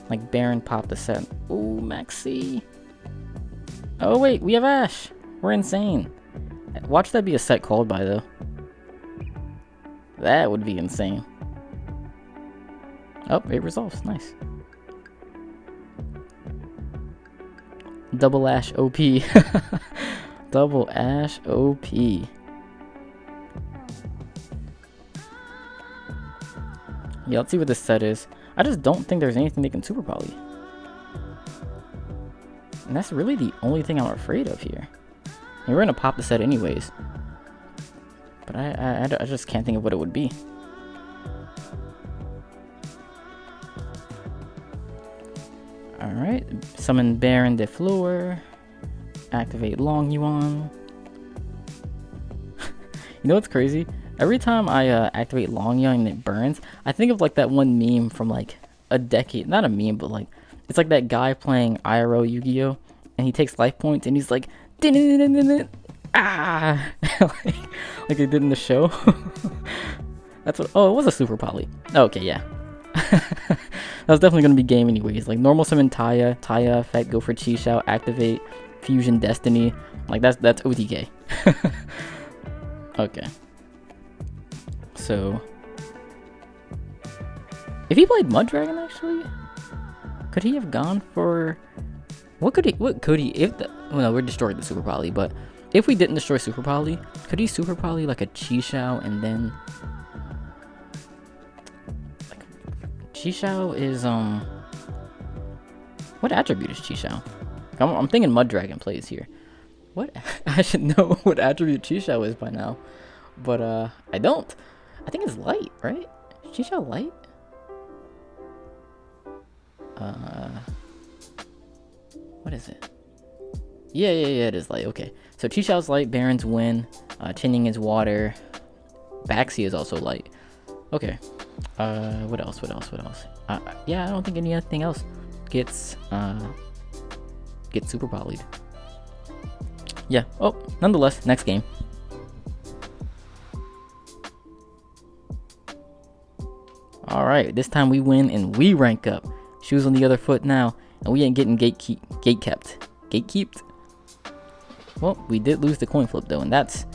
Like Baron pop the set. Ooh, Maxi. Oh wait, we have Ash. We're insane. Watch that be a set called by though. That would be insane. Oh, it resolves. Nice. Double Ash OP. Double Ash OP. Yeah, let's see what this set is. I just don't think there's anything they can Super Poly. And that's really the only thing I'm afraid of here. I mean, we're going to pop the set anyways. But I just can't think of what it would be. Alright, summon Baron de Fleur. Activate Long Yuan. You know what's crazy? Every time I activate Long Yuan and it burns, I think of like that one meme from like a decade. Not a meme, but like, it's like that guy playing IRL Yugioh, and he takes life points and he's like, ah, like they did in the show. That's what, oh, it was a Super Poly. Okay, yeah. That was definitely going to be game anyways. Like normal summon Taya effect, go for Chi Shao, activate Fusion Destiny. Like that's OTK. Okay. So if he played Mud Dragon actually, could he have gone for what could he if the, well, no, we're destroying the Super Poly, but if we didn't destroy Super Poly, could he Super Poly like a Chi Shao and then Chi Shao is what attribute is Chi Shao? I'm thinking Mud Dragon plays here. What? I should know what attribute Chi Shao is by now, but I don't. I think it's light, right? Is Chi Shao light? What is it? Yeah, it is light. Okay. So Chishao's light, Baron's wind, Chinning is water, Baxi is also light. Okay. What else? Yeah, I don't think anything else gets super polyed. Yeah. Oh, nonetheless, next game. Alright, this time we win and we rank up. Shoes on the other foot now, and we ain't getting gatekept. Gatekeeped? Well, we did lose the coin flip though, and that's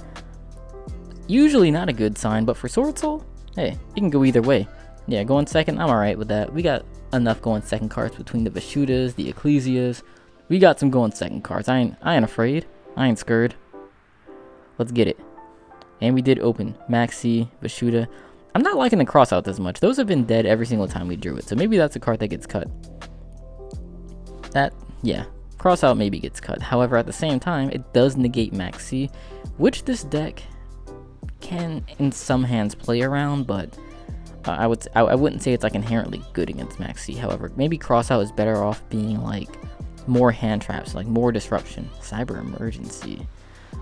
usually not a good sign, but for Swordsoul, hey, it can go either way. Yeah, going second, I'm alright with that. We got enough going second cards between the Vishudas, the Ecclesias. We got some going second cards. I ain't afraid. I ain't scared. Let's get it. And we did open Maxi, Vishuda. I'm not liking the crossout as much. Those have been dead every single time we drew it, so maybe that's a card that gets cut. Yeah, crossout maybe gets cut. However, at the same time, it does negate Maxi, which this deck can, in some hands, play around, but I wouldn't say it's like inherently good against Maxi. However, maybe crossout is better off being like more hand traps, like more disruption. Cyber emergency.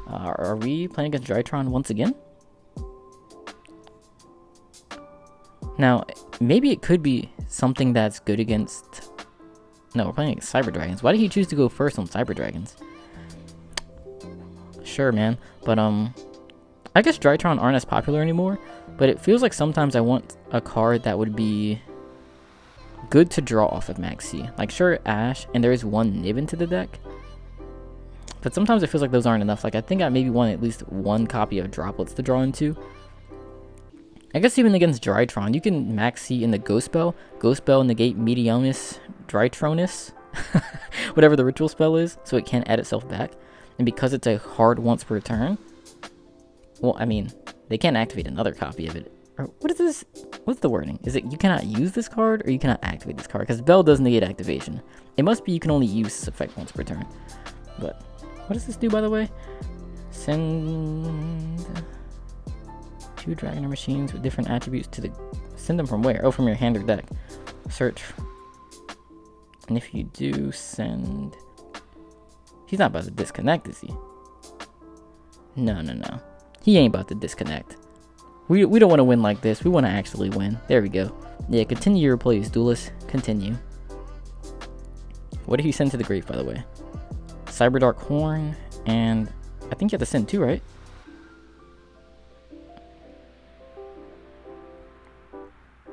Are we playing against Drytron once again? Now, maybe it could be something that's good against... No, we're playing against Cyber Dragons. Why did he choose to go first on Cyber Dragons? Sure, man. But, I guess Drytron aren't as popular anymore. But it feels like sometimes I want a card that would be good to draw off of Maxi. Like, sure, Ash, and there is one Nib into the deck. But sometimes it feels like those aren't enough. Like, I think I maybe want at least one copy of Droplets to draw into. I guess even against Drytron, you can Maxi in the Ghost Spell. Ghost Spell negate Mediumis Drytronus. Whatever the ritual spell is, so it can't add itself back. And because it's a hard once per turn, well, I mean, they can't activate another copy of it. Or what is this? What's the wording? Is it you cannot use this card or you cannot activate this card? Because Bell does negate activation. It must be you can only use this effect once per turn. But what does this do, by the way? Send 2 Dragonair machines with different attributes to the... Send them from where? Oh, from your hand or deck. Search. And if you do send... He's not about to disconnect, is he? No. He ain't about to disconnect. We don't want to win like this. We want to actually win. There we go. Yeah, continue your plays, Duelist. Continue. What did he send to the grave, by the way? Cyberdark Horn, and I think you have to send 2, right?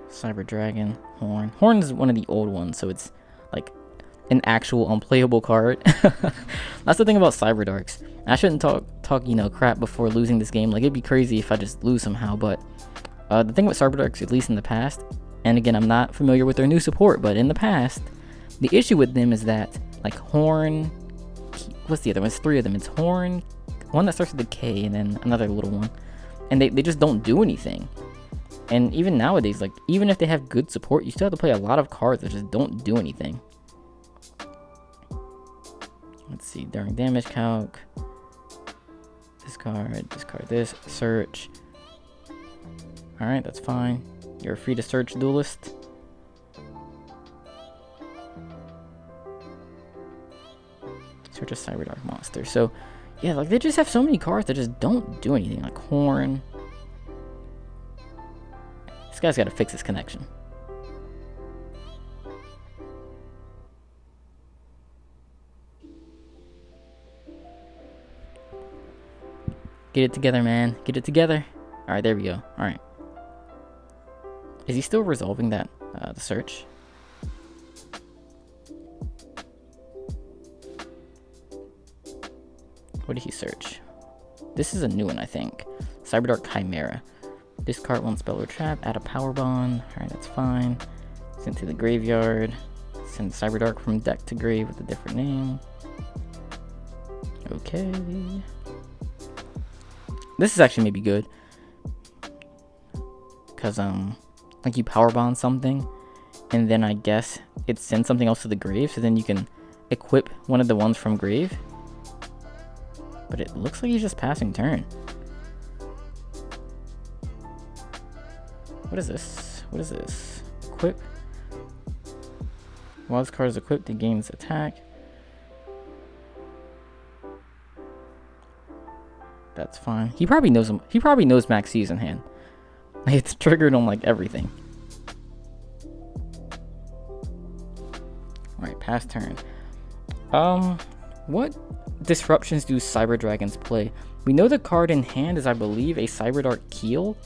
Cyber Dragon, Horn. Horn is one of the old ones, so it's like an actual unplayable card. That's the thing about Cyberdarks. I shouldn't talk crap before losing this game. Like, it'd be crazy if I just lose somehow, but the thing with Cyberdarks, at least in the past, and again, I'm not familiar with their new support, but in the past, the issue with them is that, like, Horn, what's the other one? It's 3 of them. It's Horn, one that starts with a K, and then another little one, and they just don't do anything. And even nowadays, like, even if they have good support, you still have to play a lot of cards that just don't do anything. Let's see, during damage calc, discard this, search. Alright, that's fine. You're free to search, Duelist. Search a Cyberdark monster. So, yeah, like, they just have so many cards that just don't do anything, like Horn. This guy's got to fix his connection. Get it together, man. Get it together. Alright, there we go. Alright. Is he still resolving that, the search? What did he search? This is a new one, I think. Cyberdark Chimera. Discard 1 spell or trap, add a power bond. Alright, that's fine. Send to the graveyard. Send Cyberdark from deck to grave with a different name. Okay. This is actually maybe good. Because, like, you power bond something, and then I guess it sends something else to the grave, so then you can equip one of the ones from grave. But it looks like he's just passing turn. What is this? What is this? Equip. While this card is equipped, it gains attack. That's fine. He probably knows him. He probably knows Max C's in hand. It's triggered on like everything. Alright, pass turn. What disruptions do Cyber Dragons play? We know the card in hand is, I believe, a Cyberdark Keel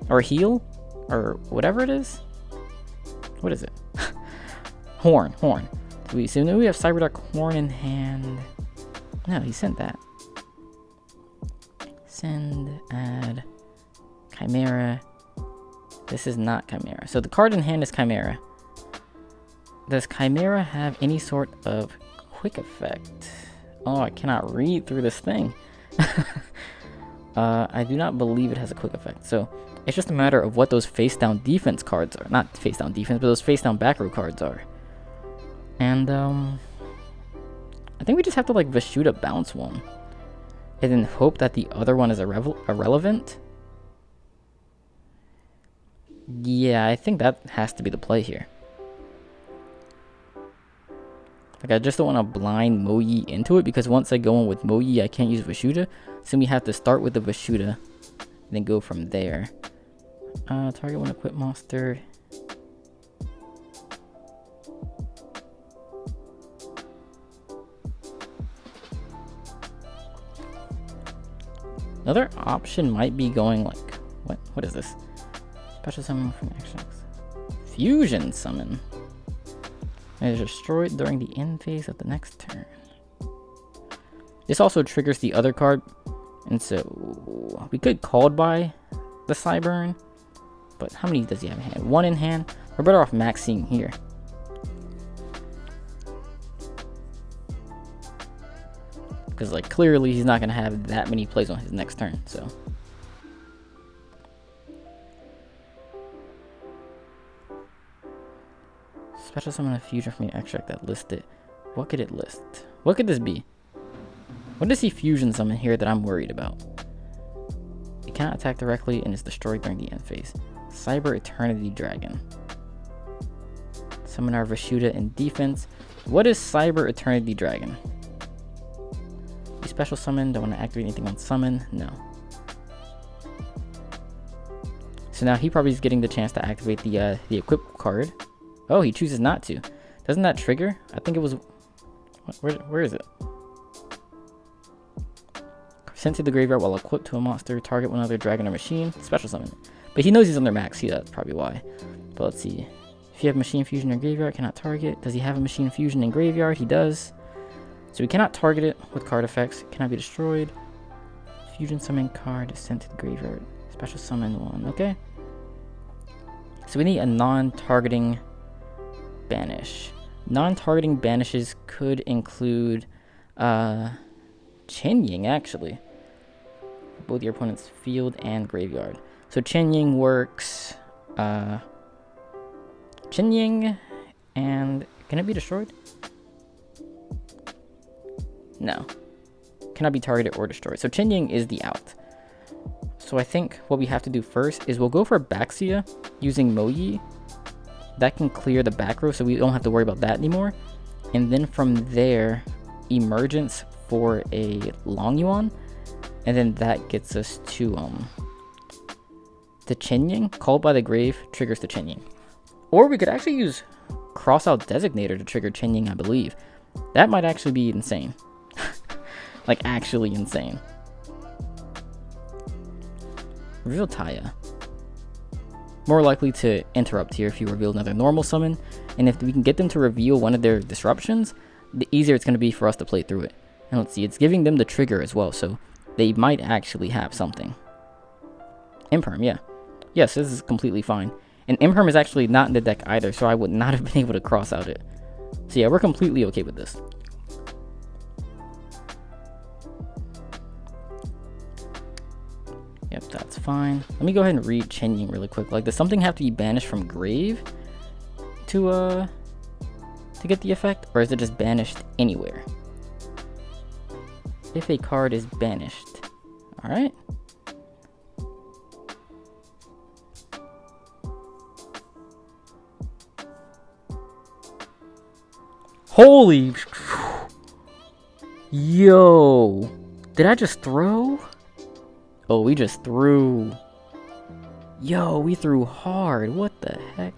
or Heel or whatever it is. What is it? Horn. So we know we have Cyberdark Horn in hand. No, he sent that. Send, add, Chimera. This is not Chimera. So the card in hand is Chimera. Does Chimera have any sort of quick effect? Oh, I cannot read through this thing. I do not believe it has a quick effect. So it's just a matter of what those face down defense cards are. Not face down defense, but those face down back row cards are. And I think we just have to like Vashuda bounce one. And then hope that the other one is irrelevant. Yeah, I think that has to be the play here. Like, I just don't want to blind Moyi into it, because once I go in with Moyi, I can't use Vashuda. So we have to start with the Vashuda, and then go from there. Target one equip monster. Another option might be going like, what is this? Special summon from extracts. Fusion summon. It is destroyed during the end phase of the next turn. This also triggers the other card, and so we could called by the Cyburn, but how many does he have in hand? One in hand. We're better off maxing here. Because like clearly he's not gonna have that many plays on his next turn, so. Special summon a fusion from your extract that listed. What could it list? What could this be? What does he fusion summon here that I'm worried about? It cannot attack directly and is destroyed during the end phase. Cyber Eternity Dragon. Summon our Vashuda in defense. What is Cyber Eternity Dragon? You special summon, don't want to activate anything on summon? No. So now he probably is getting the chance to activate the equip card. Oh, he chooses not to. Doesn't that trigger? I think it was... Where is it? Sent to the graveyard while equipped to a monster. Target one other dragon or machine. Special summon. But he knows he's under max. See, that's probably why. But let's see. If you have machine fusion in graveyard, cannot target. Does he have a machine fusion in graveyard? He does. So we cannot target it with card effects. It cannot be destroyed. Fusion summon card is sent to the graveyard. Special summon one. Okay. So we need a non-targeting banish. Non-targeting banishes could include Chen-Ying, actually. Both your opponent's field and graveyard. So Chen-Ying works. Chen-Ying, and can it be destroyed? No. Cannot be targeted or destroyed. So Chen-Ying is the out. So I think what we have to do first is we'll go for Baxia using Moyi. That can clear the back row, so we don't have to worry about that anymore. And then from there, Emergence for a Long Yuan, and then that gets us to the Chen-Ying. Called by the Grave triggers the Chen-Ying. Or we could actually use Crossout Designator to trigger Chen-Ying, I believe. That might actually be insane. Like, actually insane. Reveal Taya. More likely to interrupt here if you reveal another normal summon. And if we can get them to reveal one of their disruptions, the easier it's going to be for us to play through it. And let's see, it's giving them the trigger as well, so they might actually have something. Imperm, yeah. Yes, this is completely fine. And Imperm is actually not in the deck either, so I would not have been able to cross out it. So yeah, we're completely okay with this. Yep, that's fine. Let me go ahead and read Chen-Ying really quick. Like, does something have to be banished from grave to get the effect? Or is it just banished anywhere? If a card is banished. Alright. Holy... Yo! Did I just throw? Oh, we just threw. Yo, we threw hard. What the heck?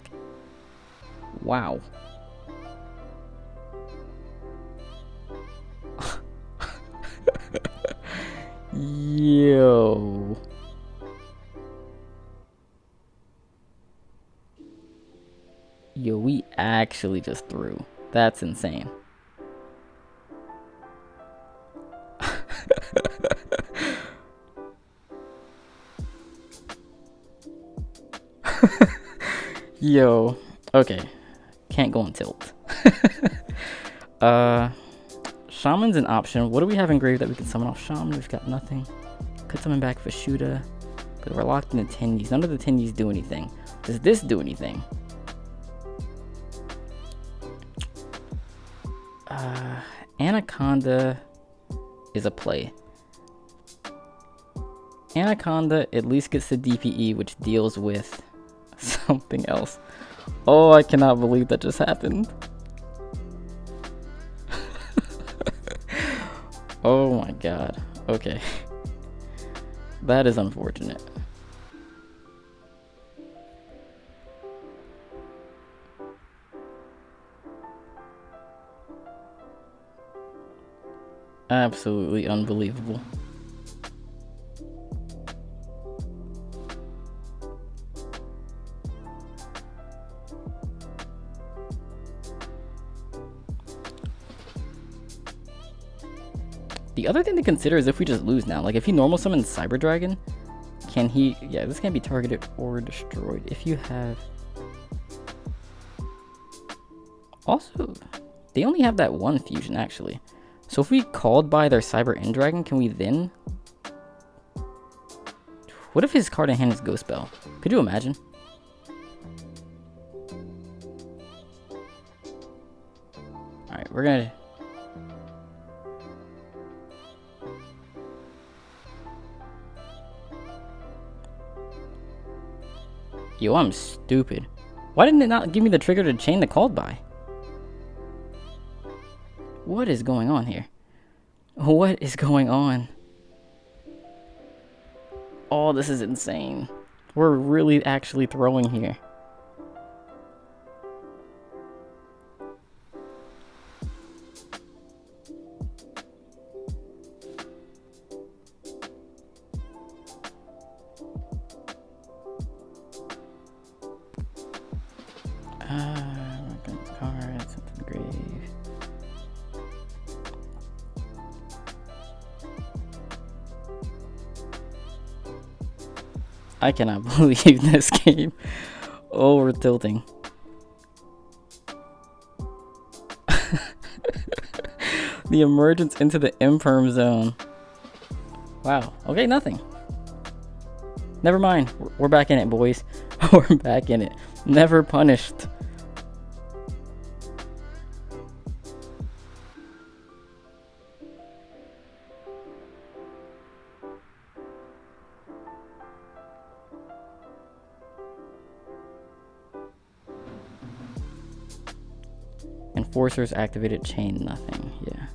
Wow. Yo. Yo, we actually just threw. That's insane. Yo. Okay. Can't go on tilt. Shaman's an option. What do we have engraved that we can summon off Shaman? We've got nothing. Could summon back Fashuda. But we're locked into Tenyies. None of the Tenyies do anything. Does this do anything? Anaconda is a play. Anaconda at least gets the DPE, which deals with something else. Oh, I cannot believe that just happened. Oh my god. Okay. That is unfortunate. Absolutely unbelievable. The other thing to consider is if we just lose now. Like, if he normal summons Cyber Dragon, can he... Yeah, this can't be targeted or destroyed. If you have... Also, they only have that one fusion, actually. So if we called by their Cyber End Dragon, can we then... What if his card in hand is Ghost Bell? Could you imagine? Alright, we're gonna... Yo, I'm stupid. Why didn't it not give me the trigger to chain the called by? What is going on here? What is going on? Oh, this is insane. We're really actually throwing here. Cards into the grave. I cannot believe this game. Oh, we're tilting. The emergence into the imperm zone. Wow. Okay, nothing. Never mind. We're back in it, boys. We're back in it. Never punished. Enforcers activated, chain nothing. Yeah.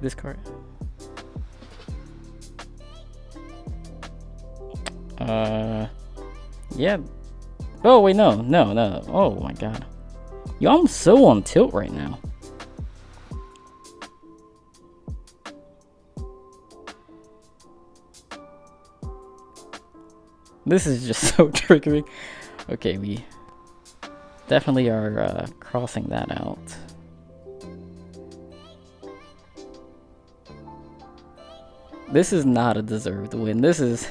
This card. Yeah. Oh wait, no. Oh my god. Yo, I'm so on tilt right now. This is just so triggering. Okay, we definitely are crossing that out. This is not a deserved win. This is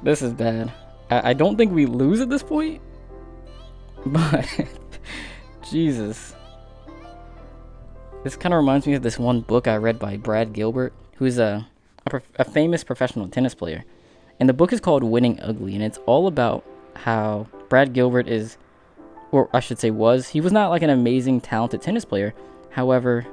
this is bad. I don't think we lose at this point, but Jesus. This kind of reminds me of this one book I read by Brad Gilbert, who's a famous professional tennis player. And the book is called Winning Ugly, and it's all about how Brad Gilbert is, or I should say was, he was not like an amazing, talented tennis player. However,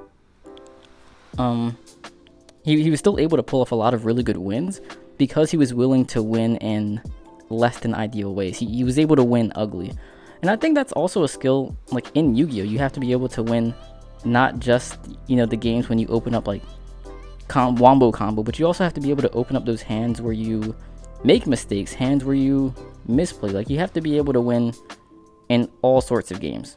he was still able to pull off a lot of really good wins because he was willing to win in less than ideal ways. He was able to win ugly. And I think that's also a skill, like in Yu-Gi-Oh! You have to be able to win not just, you know, the games when you open up like wombo combo, but you also have to be able to open up those hands where you make mistakes, hands where you misplay. Like, you have to be able to win in all sorts of games.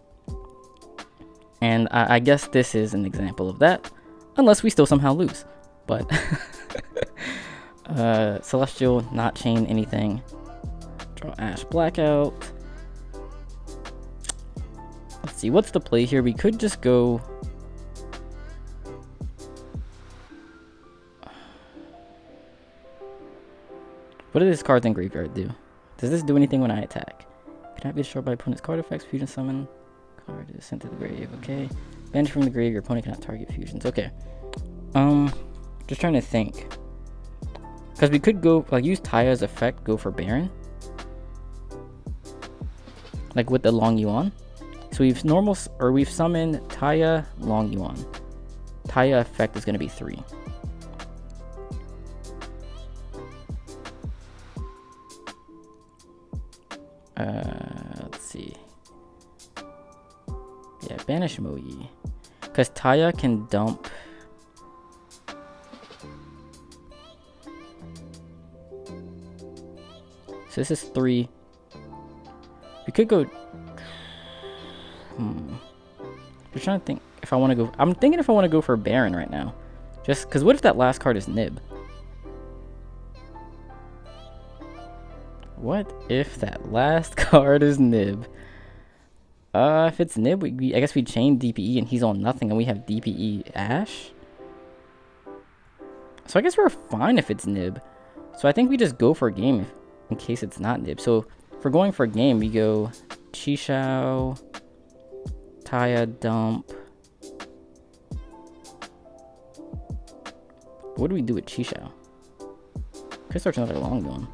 And I guess this is an example of that, unless we still somehow lose. But Celestial, not chain anything. Draw Ash Blackout. Let's see, what's the play here? We could just go... What do these cards in graveyard do? Does this do anything when I attack? Cannot be destroyed by opponent's card effects. Fusion summon. Card is sent to the grave. Okay. Banish from the grave. Your opponent cannot target fusions. Okay. Just trying to think. Because we could go, like, use Taya's effect, go for Baron. Like with the Long Yuan. So we've we've summoned Taya, Long Yuan. Taya effect is going to be 3. Let's see. Yeah, banish Moyi. Because Taya can dump. So this is 3. We could go. Just trying to think if I want to go. I'm thinking if I want to go for Baron right now. Just because what if that last card is Nib? What if that last card is Nib? If it's Nib, I guess we chain DPE and he's on nothing and we have DPE Ash. So I guess we're fine if it's Nib. So I think we just go for a game in case it's not Nib. So if we're going for a game, we go Chisao, Taya, dump. What do we do with Chisao? Could start another long one.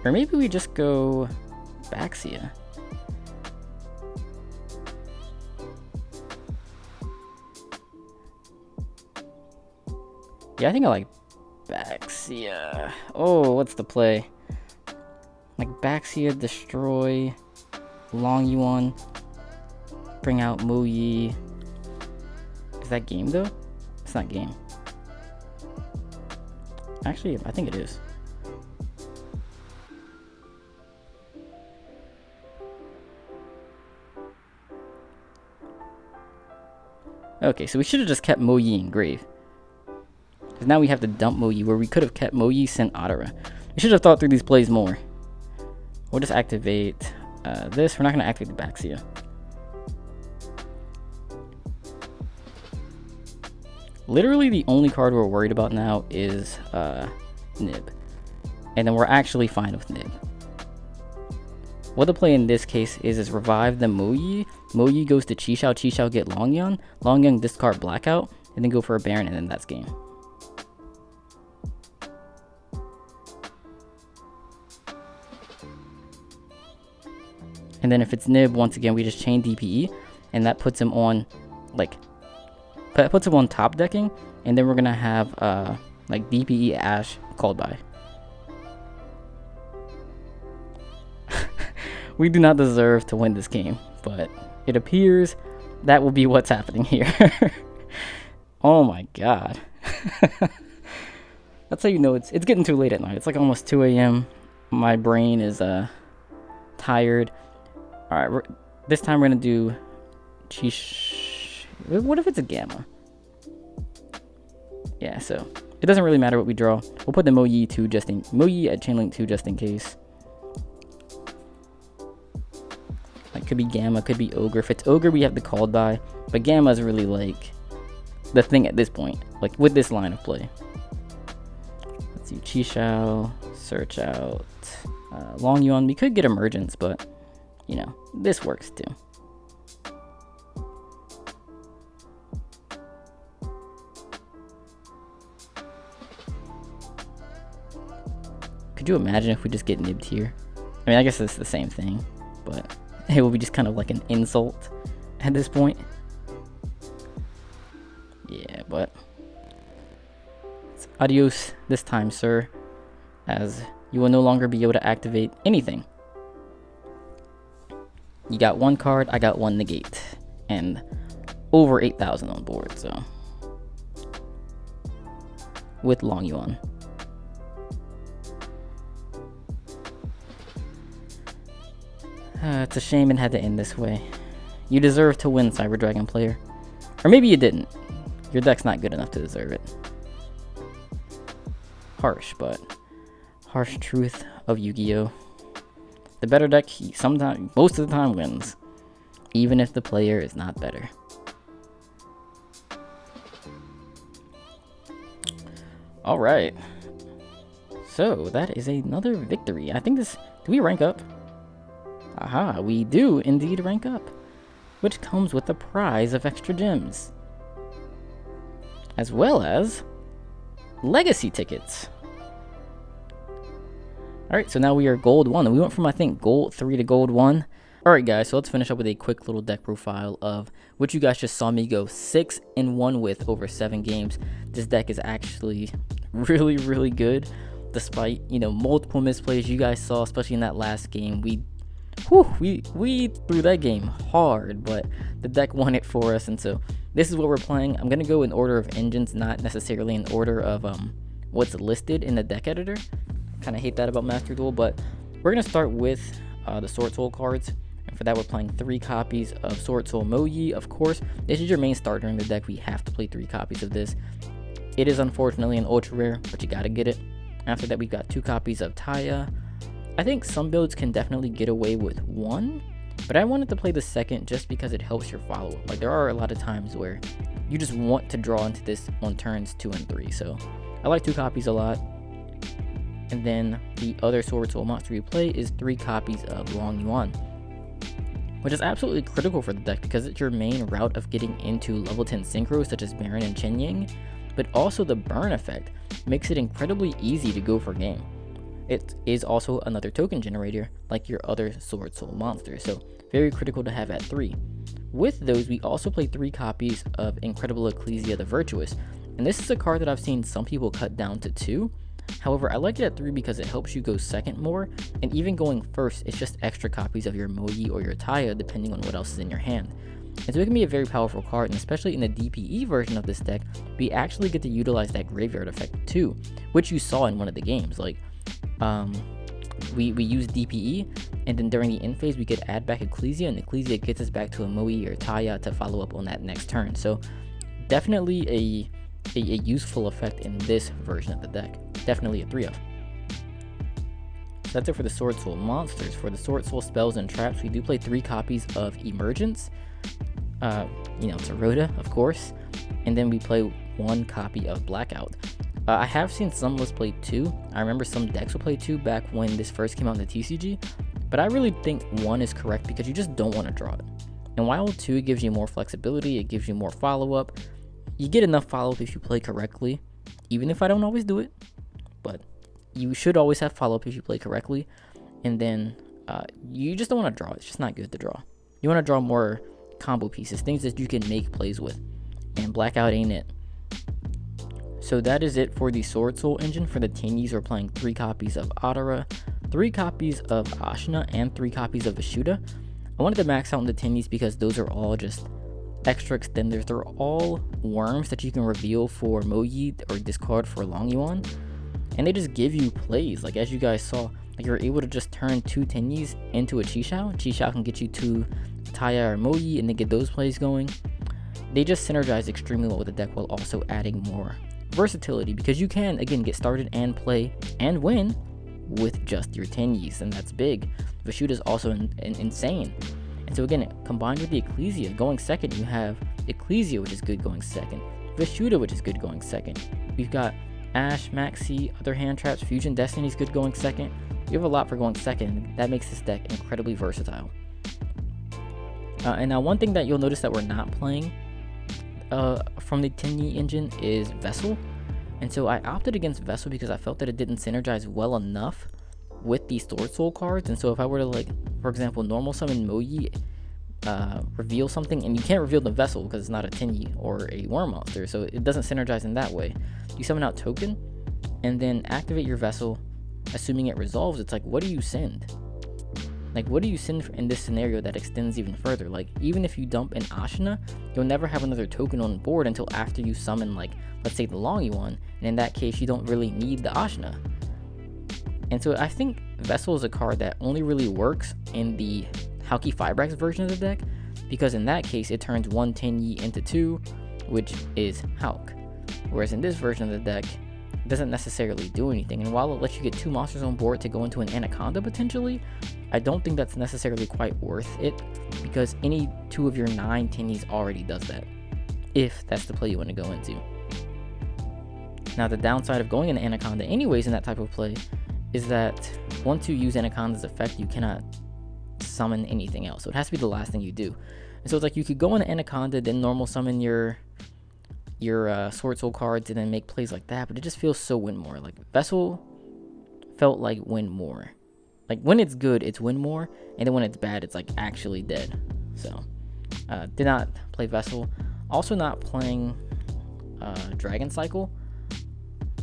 Or maybe we just go Baxia. Yeah, I think I like Baxia. Oh, what's the play? Like Baxia, destroy Long Yuan, bring out Moyi. Is that game though? It's not game. Actually, I think it is. Okay, so we should have just kept Moyi in grave. Because now we have to dump Moyi, where we could have kept Moyi, sent Adara. We should have thought through these plays more. We'll just activate this. We're not going to activate the Baxia. Literally the only card we're worried about now is Nib. And then we're actually fine with Nib. What the play in this case is revive the Moyi. Moyi goes to Chisao. Chisao get Longyang. Longyang discard Blackout. And then go for a Baron, and then that's game. And then if it's Nib, once again, we just chain DPE. And that puts him on, like, puts him on top decking. And then we're going to have, like, DPE Ash called by. We do not deserve to win this game, but it appears that will be what's happening here. Oh my god. That's how you know it's getting too late at night. It's like almost 2 a.m. My brain is tired. Alright, this time we're gonna do what if it's a Gamma? Yeah, so it doesn't really matter what we draw. We'll put the Moyi at Chainlink 2 just in case. Like, could be Gamma, could be Ogre. If it's Ogre, we have the called by. But Gamma is really, like, the thing at this point. Like, with this line of play. Let's see. Chisao, Search Out, Long Yuan. We could get Emergence, but, you know, this works too. Could you imagine if we just get nibbed here? I mean, I guess it's the same thing, but it will be just kind of like an insult at this point. Yeah, but it's adios this time, sir, as you will no longer be able to activate anything. You got one card, I got one negate, and over 8,000 on board, so. With Long Yuan. It's a shame it had to end this way. You deserve to win, Cyber Dragon player. Or maybe you didn't. Your deck's not good enough to deserve it. Harsh, but harsh truth of Yu-Gi-Oh! The better deck, sometimes, most of the time, wins, even if the player is not better. All right. So that is another victory. I think this. Do we rank up? Aha, we do indeed rank up, which comes with the prize of extra gems, as well as legacy tickets. Alright, so now we are gold 1, and we went from, I think, gold 3 to gold 1. Alright guys, so let's finish up with a quick little deck profile of what you guys just saw me go 6-1 with over 7 games. This deck is actually really good, despite, you know, multiple misplays you guys saw, especially in that last game. We threw that game hard, but the deck won it for us, and so this is what we're playing. I'm gonna go in order of engines, not necessarily in order of what's listed in the deck editor. Kind of hate that about Master Duel, but we're gonna start with the Swordsoul cards, and for that we're playing 3 copies of Swordsoul Moyi. Of course, this is your main starter in the deck. We have to play 3 copies of this. It is unfortunately an ultra rare, but you gotta get it. After that, we've got 2 copies of Taya. I think some builds can definitely get away with 1, but I wanted to play the second just because it helps your follow-up. Like, there are a lot of times where you just want to draw into this on turns 2 and 3, so I like 2 copies a lot. And then the other Swordsoul monster we play is 3 copies of Long Yuan, which is absolutely critical for the deck because it's your main route of getting into level 10 synchros such as Baron and Chen-Yang, but also the burn effect makes it incredibly easy to go for game. It is also another token generator like your other Swordsoul monsters, so very critical to have at 3. With those, we also play 3 copies of Incredible Ecclesia the Virtuous, and this is a card that I've seen some people cut down to 2. However, I like it at 3 because it helps you go second more, and even going first, it's just extra copies of your Moyi or your Taya depending on what else is in your hand. And so it can be a very powerful card, and especially in the DPE version of this deck, we actually get to utilize that graveyard effect too, which you saw in one of the games. Like, we use DPE, and then during the end phase we could add back Ecclesia, and Ecclesia gets us back to a Moyi or Taya to follow up on that next turn. So definitely a useful effect in this version of the deck. Definitely a 3 of. So that's it for the Swordsoul monsters. For the Swordsoul spells and traps, we do play 3 copies of Emergence. You know, Taroda, of course, and then we play 1 copy of Blackout. I have seen some lists play 2. I remember some decks will play 2 back when this first came out in the TCG, but I really think 1 is correct because you just don't want to draw it. And while 2 gives you more flexibility, it gives you more follow-up. You get enough follow-up if you play correctly, even if I don't always do it, but you should always have follow-up if you play correctly. And then you just don't want to draw. It's just not good to draw. You want to draw more combo pieces, things that you can make plays with, and Blackout ain't it. So that is it for the Swordsoul engine. For the Tenyis, we're playing 3 copies of Adara, 3 copies of Ashina, and 3 copies of Vishuddha. I wanted to max out on the Tenyis because those are all just extra extenders. They're all worms that you can reveal for Moyi or discard for Long Yuan, and they just give you plays. Like, as you guys saw, like, you're able to just turn 2 Tenyis into a Chi-Xiao. Chi-Xiao can get you 2 Taya or Moyi and then get those plays going. They just synergize extremely well with the deck while also adding more versatility, because you can again get started and play and win with just your Tenyis, and that's big. Vishuddha is also insane. And so again, combined with the Ecclesia going second, you have Ecclesia, which is good going second, Vishuddha, which is good going second. We've got Ash, Maxi, other hand traps, Fusion Destiny is good going second. You have a lot for going second. That makes this deck incredibly versatile. And now one thing that you'll notice that we're not playing from the Tenyi engine is Vessel. And so I opted against Vessel because I felt that it didn't synergize well enough with the Swordsoul cards. And so if I were to, like, for example, normal summon Moyi, reveal something, and you can't reveal the Vessel because it's not a Tenyi or a Worm monster, so it doesn't synergize in that way. You summon out Token, and then activate your Vessel, assuming it resolves. It's like, what do you send? Like, what do you send in this scenario that extends even further? Like, even if you dump an Ashina, you'll never have another token on board until after you summon, like, let's say the Longy one, and in that case, you don't really need the Ashina. And so I think Vessel is a card that only really works in the Halq Cyberdarks version of the deck, because in that case, it turns 1 10-yi into 2, which is Halq. Whereas in this version of the deck, it doesn't necessarily do anything. And while it lets you get 2 monsters on board to go into an Anaconda potentially, I don't think that's necessarily quite worth it, because any 2 of your 9 10-yis already does that, if that's the play you want to go into. Now, the downside of going into Anaconda anyways in that type of play is that once you use Anaconda's effect, you cannot summon anything else. So it has to be the last thing you do. And so it's like you could go into Anaconda, then normal summon your Swordsoul cards, and then make plays like that, but it just feels so win more. Like, Vessel felt like win more. Like, when it's good, it's win more, and then when it's bad, it's like actually dead. So, did not play Vessel. Also not playing Dragon Cycle,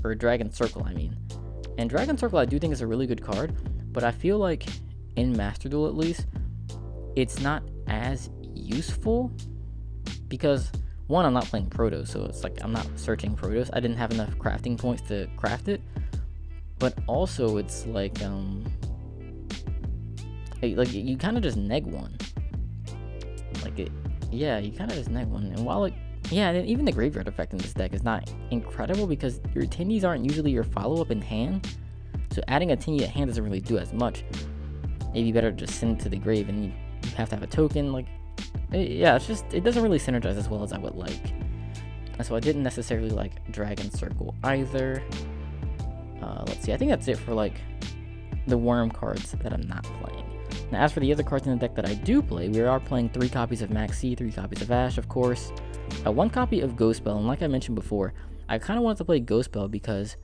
or Dragon Circle, I mean. And Dragon Circle I do think is a really good card, but I feel like in Master Duel at least, it's not as useful, because one, I'm not playing Protos, so it's like I'm not searching Protos. I didn't have enough crafting points to craft it, but also it's like you kind of just neg one. You kind of just neg one. And while and even the graveyard effect in this deck is not incredible, because your 10-yis aren't usually your follow-up in hand, so adding a 10-yi at hand doesn't really do as much. Maybe better to just send it to the grave, and you have to have a token. It's just, it doesn't really synergize as well as I would like. And so I didn't necessarily like Dragon Circle either. Let's see, I think that's it for like the worm cards that I'm not playing. Now, as for the other cards in the deck that I do play, we are playing 3 copies of Maxi, 3 copies of Ash, of course, 1 copy of Ghost Bell, and like I mentioned before, I kind of wanted to play Ghost Bell because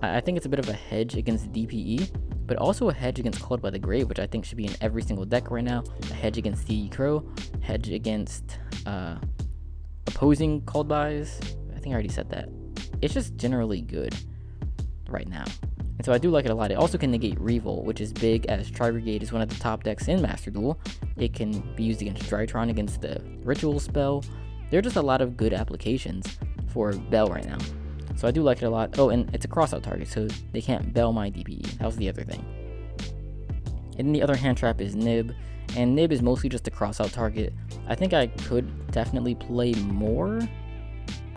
I think it's a bit of a hedge against DPE, but also a hedge against Called by the Grave, which I think should be in every single deck right now. A hedge against DE Crow, hedge against opposing Called bys. I think I already said that. It's just generally good right now. And so I do like it a lot. It also can negate Revolt, which is big, as Tri-Brigade is one of the top decks in Master Duel. It can be used against Drytron, against the Ritual spell. There are just a lot of good applications for Bell right now. So I do like it a lot. Oh, and it's a crossout target, so they can't Bell my DPE. That was the other thing. And then the other hand trap is Nib. And Nib is mostly just a crossout target. I think I could definitely play more,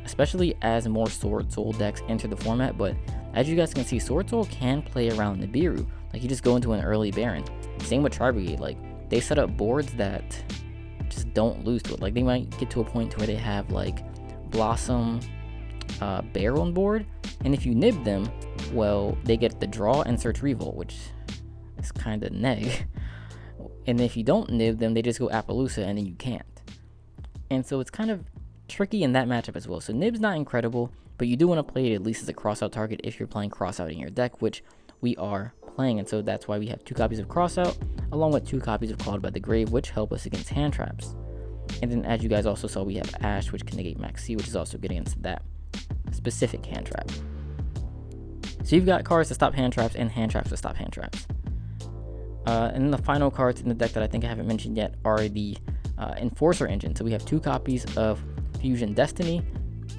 especially as more Swordsoul decks enter the format, but as you guys can see, Swordsoul can play around Nibiru. Like, you just go into an early Baron. Same with Tri-Brigade. Like, they set up boards that just don't lose to it. Like, they might get to a point where they have like Blossom Bear on board, and if you nib them, well, they get the draw and search Revolt, which is kind of neg. And if you don't nib them, they just go Appaloosa, and then you can't. And so it's kind of tricky in that matchup as well. So nib's not incredible, but you do want to play it at least as a crossout target if you're playing crossout in your deck, which we are playing. And so that's why we have 2 copies of crossout, along with 2 copies of Called by the Grave, which help us against hand traps. And then, as you guys also saw, we have Ash, which can negate Maxi, which is also good against that specific hand trap. So you've got cards to stop hand traps and hand traps to stop hand traps. And then the final cards in the deck that I think I haven't mentioned yet are the Enforcer Engine. So we have 2 copies of Fusion Destiny,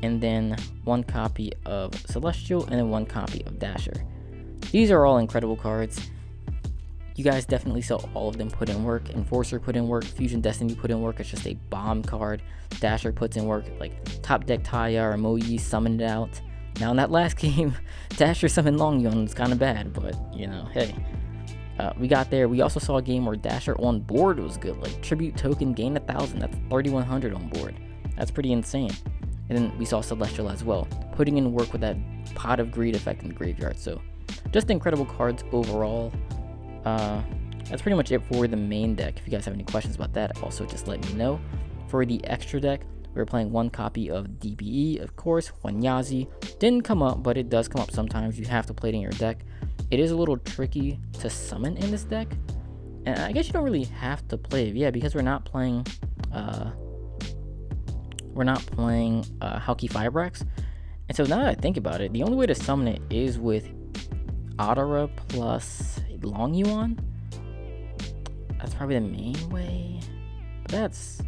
and then 1 copy of Celestial, and then 1 copy of Dasher. These are all incredible cards. You guys definitely saw all of them put in work. Enforcer put in work, Fusion Destiny put in work. It's just a bomb card. Dasher puts in work. Like, top deck Taya or Moyi summoned it out. Now in that last game, Dasher summoned Longyun. It's kind of bad, but you know, hey. We got there. We also saw a game where Dasher on board was good. Like, tribute token, gain 1,000. That's 3,100 on board. That's pretty insane. And then we saw Celestial as well, putting in work with that Pot of Greed effect in the graveyard. So just incredible cards overall. That's pretty much it for the main deck. If you guys have any questions about that, also just let me know. For the extra deck, we're playing 1 copy of DPE, of course. Wanyazi didn't come up, but it does come up sometimes. You have to play it in your deck. It is a little tricky to summon in this deck, and I guess you don't really have to play it. Yeah, because we're not playing Halq Cyberdarks. And so now that I think about it, the only way to summon it is with Adara plus Longyuan. That's probably the main way. But that's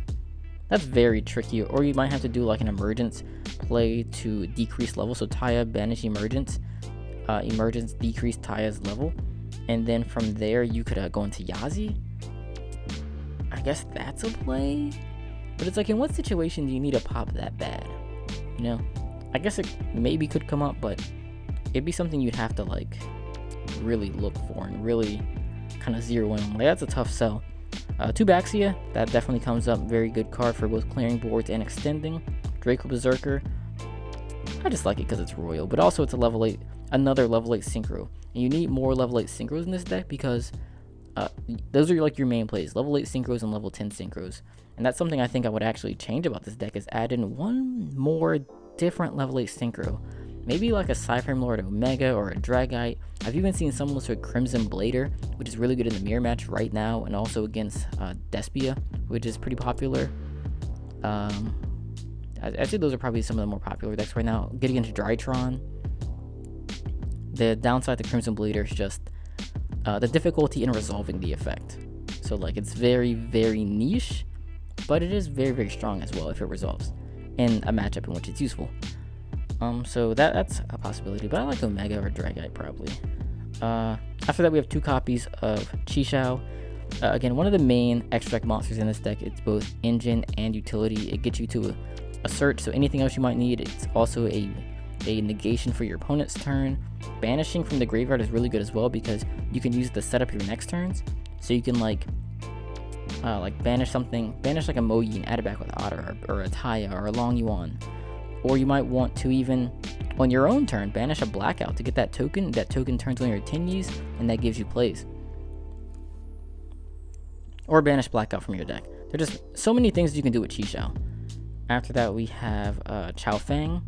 very tricky. Or you might have to do like an emergence play to decrease level. So Taya, banish emergence. Emergence, decrease Taya's level. And then from there, you could go into Yazi. I guess that's a play. But it's like, in what situation do you need to pop that bad? You know? I guess it maybe could come up, but it'd be something you'd have to like really look for and really kind of zero in on. Like, that's a tough sell. Tubaxia, that definitely comes up. Very good card for both clearing boards and extending. Draco Berserker, I just like it because it's royal, but also it's a level 8, another level 8 synchro. And you need more level 8 synchros in this deck because those are like your main plays, level 8 synchros and level 10 synchros. And that's something I think I would actually change about this deck, is add in one more different level 8 synchro. Maybe like a Cyframe Lord Omega or a Dragite. I've even seen someone with Crimson Blader, which is really good in the mirror match right now, and also against Despia, which is pretty popular. I'd say those are probably some of the more popular decks right now. Getting into Drytron. The downside to Crimson Blader is just the difficulty in resolving the effect. So like, it's very, very niche, but it is very, very strong as well if it resolves in a matchup in which it's useful. So that's a possibility, but I like Omega or Dragite probably. After that, we have 2 copies of Chixiao. Again, one of the main extract monsters in this deck. It's both engine and utility. It gets you to a search, so anything else you might need. It's also a negation for your opponent's turn. Banishing from the graveyard is really good as well because you can use it to set up your next turns. So you can like banish something, banish like a Moyi and add it back with Otter or a Taya or a Long Yuan. Or you might want to even, on your own turn, banish a Blackout to get that token. That token turns on your Tinyis, and that gives you plays. Or banish Blackout from your deck. There are just so many things you can do with Chixiao. After that, we have Chao Feng.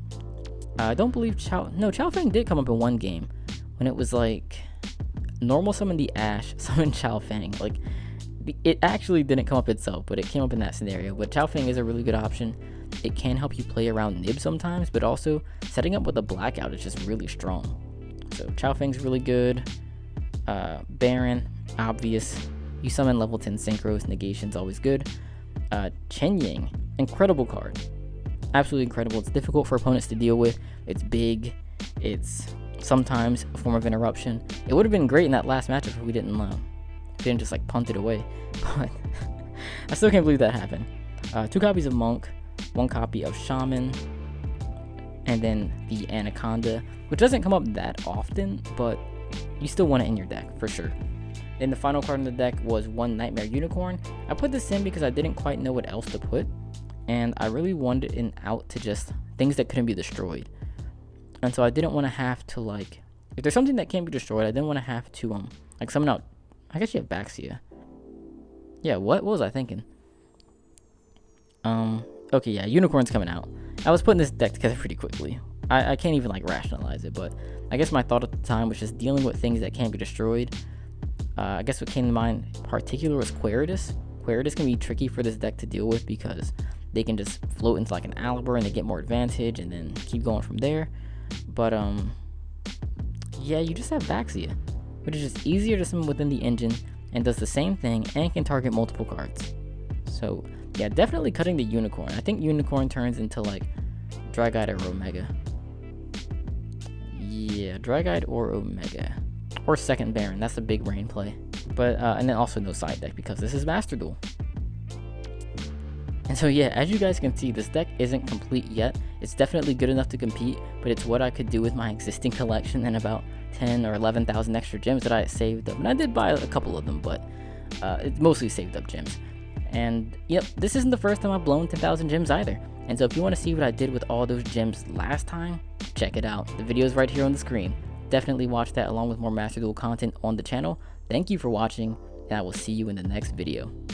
I don't believe Chao Feng did come up in one game when it was like normal summon the Ash, summon Chao Feng. Like, it actually didn't come up itself, but it came up in that scenario. But Chao Feng is a really good option. It can help you play around Nib sometimes, but also setting up with a Blackout is just really strong. So Chao Feng's really good. Baron, obvious. You summon level 10 synchros, negation's always good. Chen Yang, incredible card. Absolutely incredible. It's difficult for opponents to deal with. It's big. It's sometimes a form of interruption. It would have been great in that last matchup if we didn't just like punt it away. But I still can't believe that happened. 2 copies of Monk, 1 copy of Shaman, and then the Anaconda, which doesn't come up that often, but you still want it in your deck for sure. Then the final card in the deck was 1 Nightmare Unicorn. I put this in because I didn't quite know what else to put, and I really wanted an out to just things that couldn't be destroyed. And so I didn't want to have to like, if there's something that can't be destroyed, I didn't want to have to like summon out. I guess you have Baxia. Yeah, what was I thinking? Okay, yeah, Unicorn's coming out. I was putting this deck together pretty quickly. I can't even like rationalize it, but I guess my thought at the time was just dealing with things that can't be destroyed. I guess what came to mind in particular was Queritus. Queritus can be tricky for this deck to deal with because they can just float into like an Alibur and they get more advantage and then keep going from there. But yeah, you just have Baxia, which is just easier to summon within the engine and does the same thing and can target multiple cards. So yeah, definitely cutting the Unicorn. I think Unicorn turns into like Dragite or Omega. Yeah, Dragite or Omega. Or second Baron, that's a big rain play. But and then also no side deck because this is Master Duel. And so yeah, as you guys can see, this deck isn't complete yet. It's definitely good enough to compete, but it's what I could do with my existing collection and about 10 or 11,000 extra gems that I saved up. And I did buy a couple of them, but it's mostly saved up gems. And yep, this isn't the first time I've blown 10,000 gems either. And so if you want to see what I did with all those gems last time, check it out. The video is right here on the screen. Definitely watch that along with more Master Duel content on the channel. Thank you for watching, and I will see you in the next video.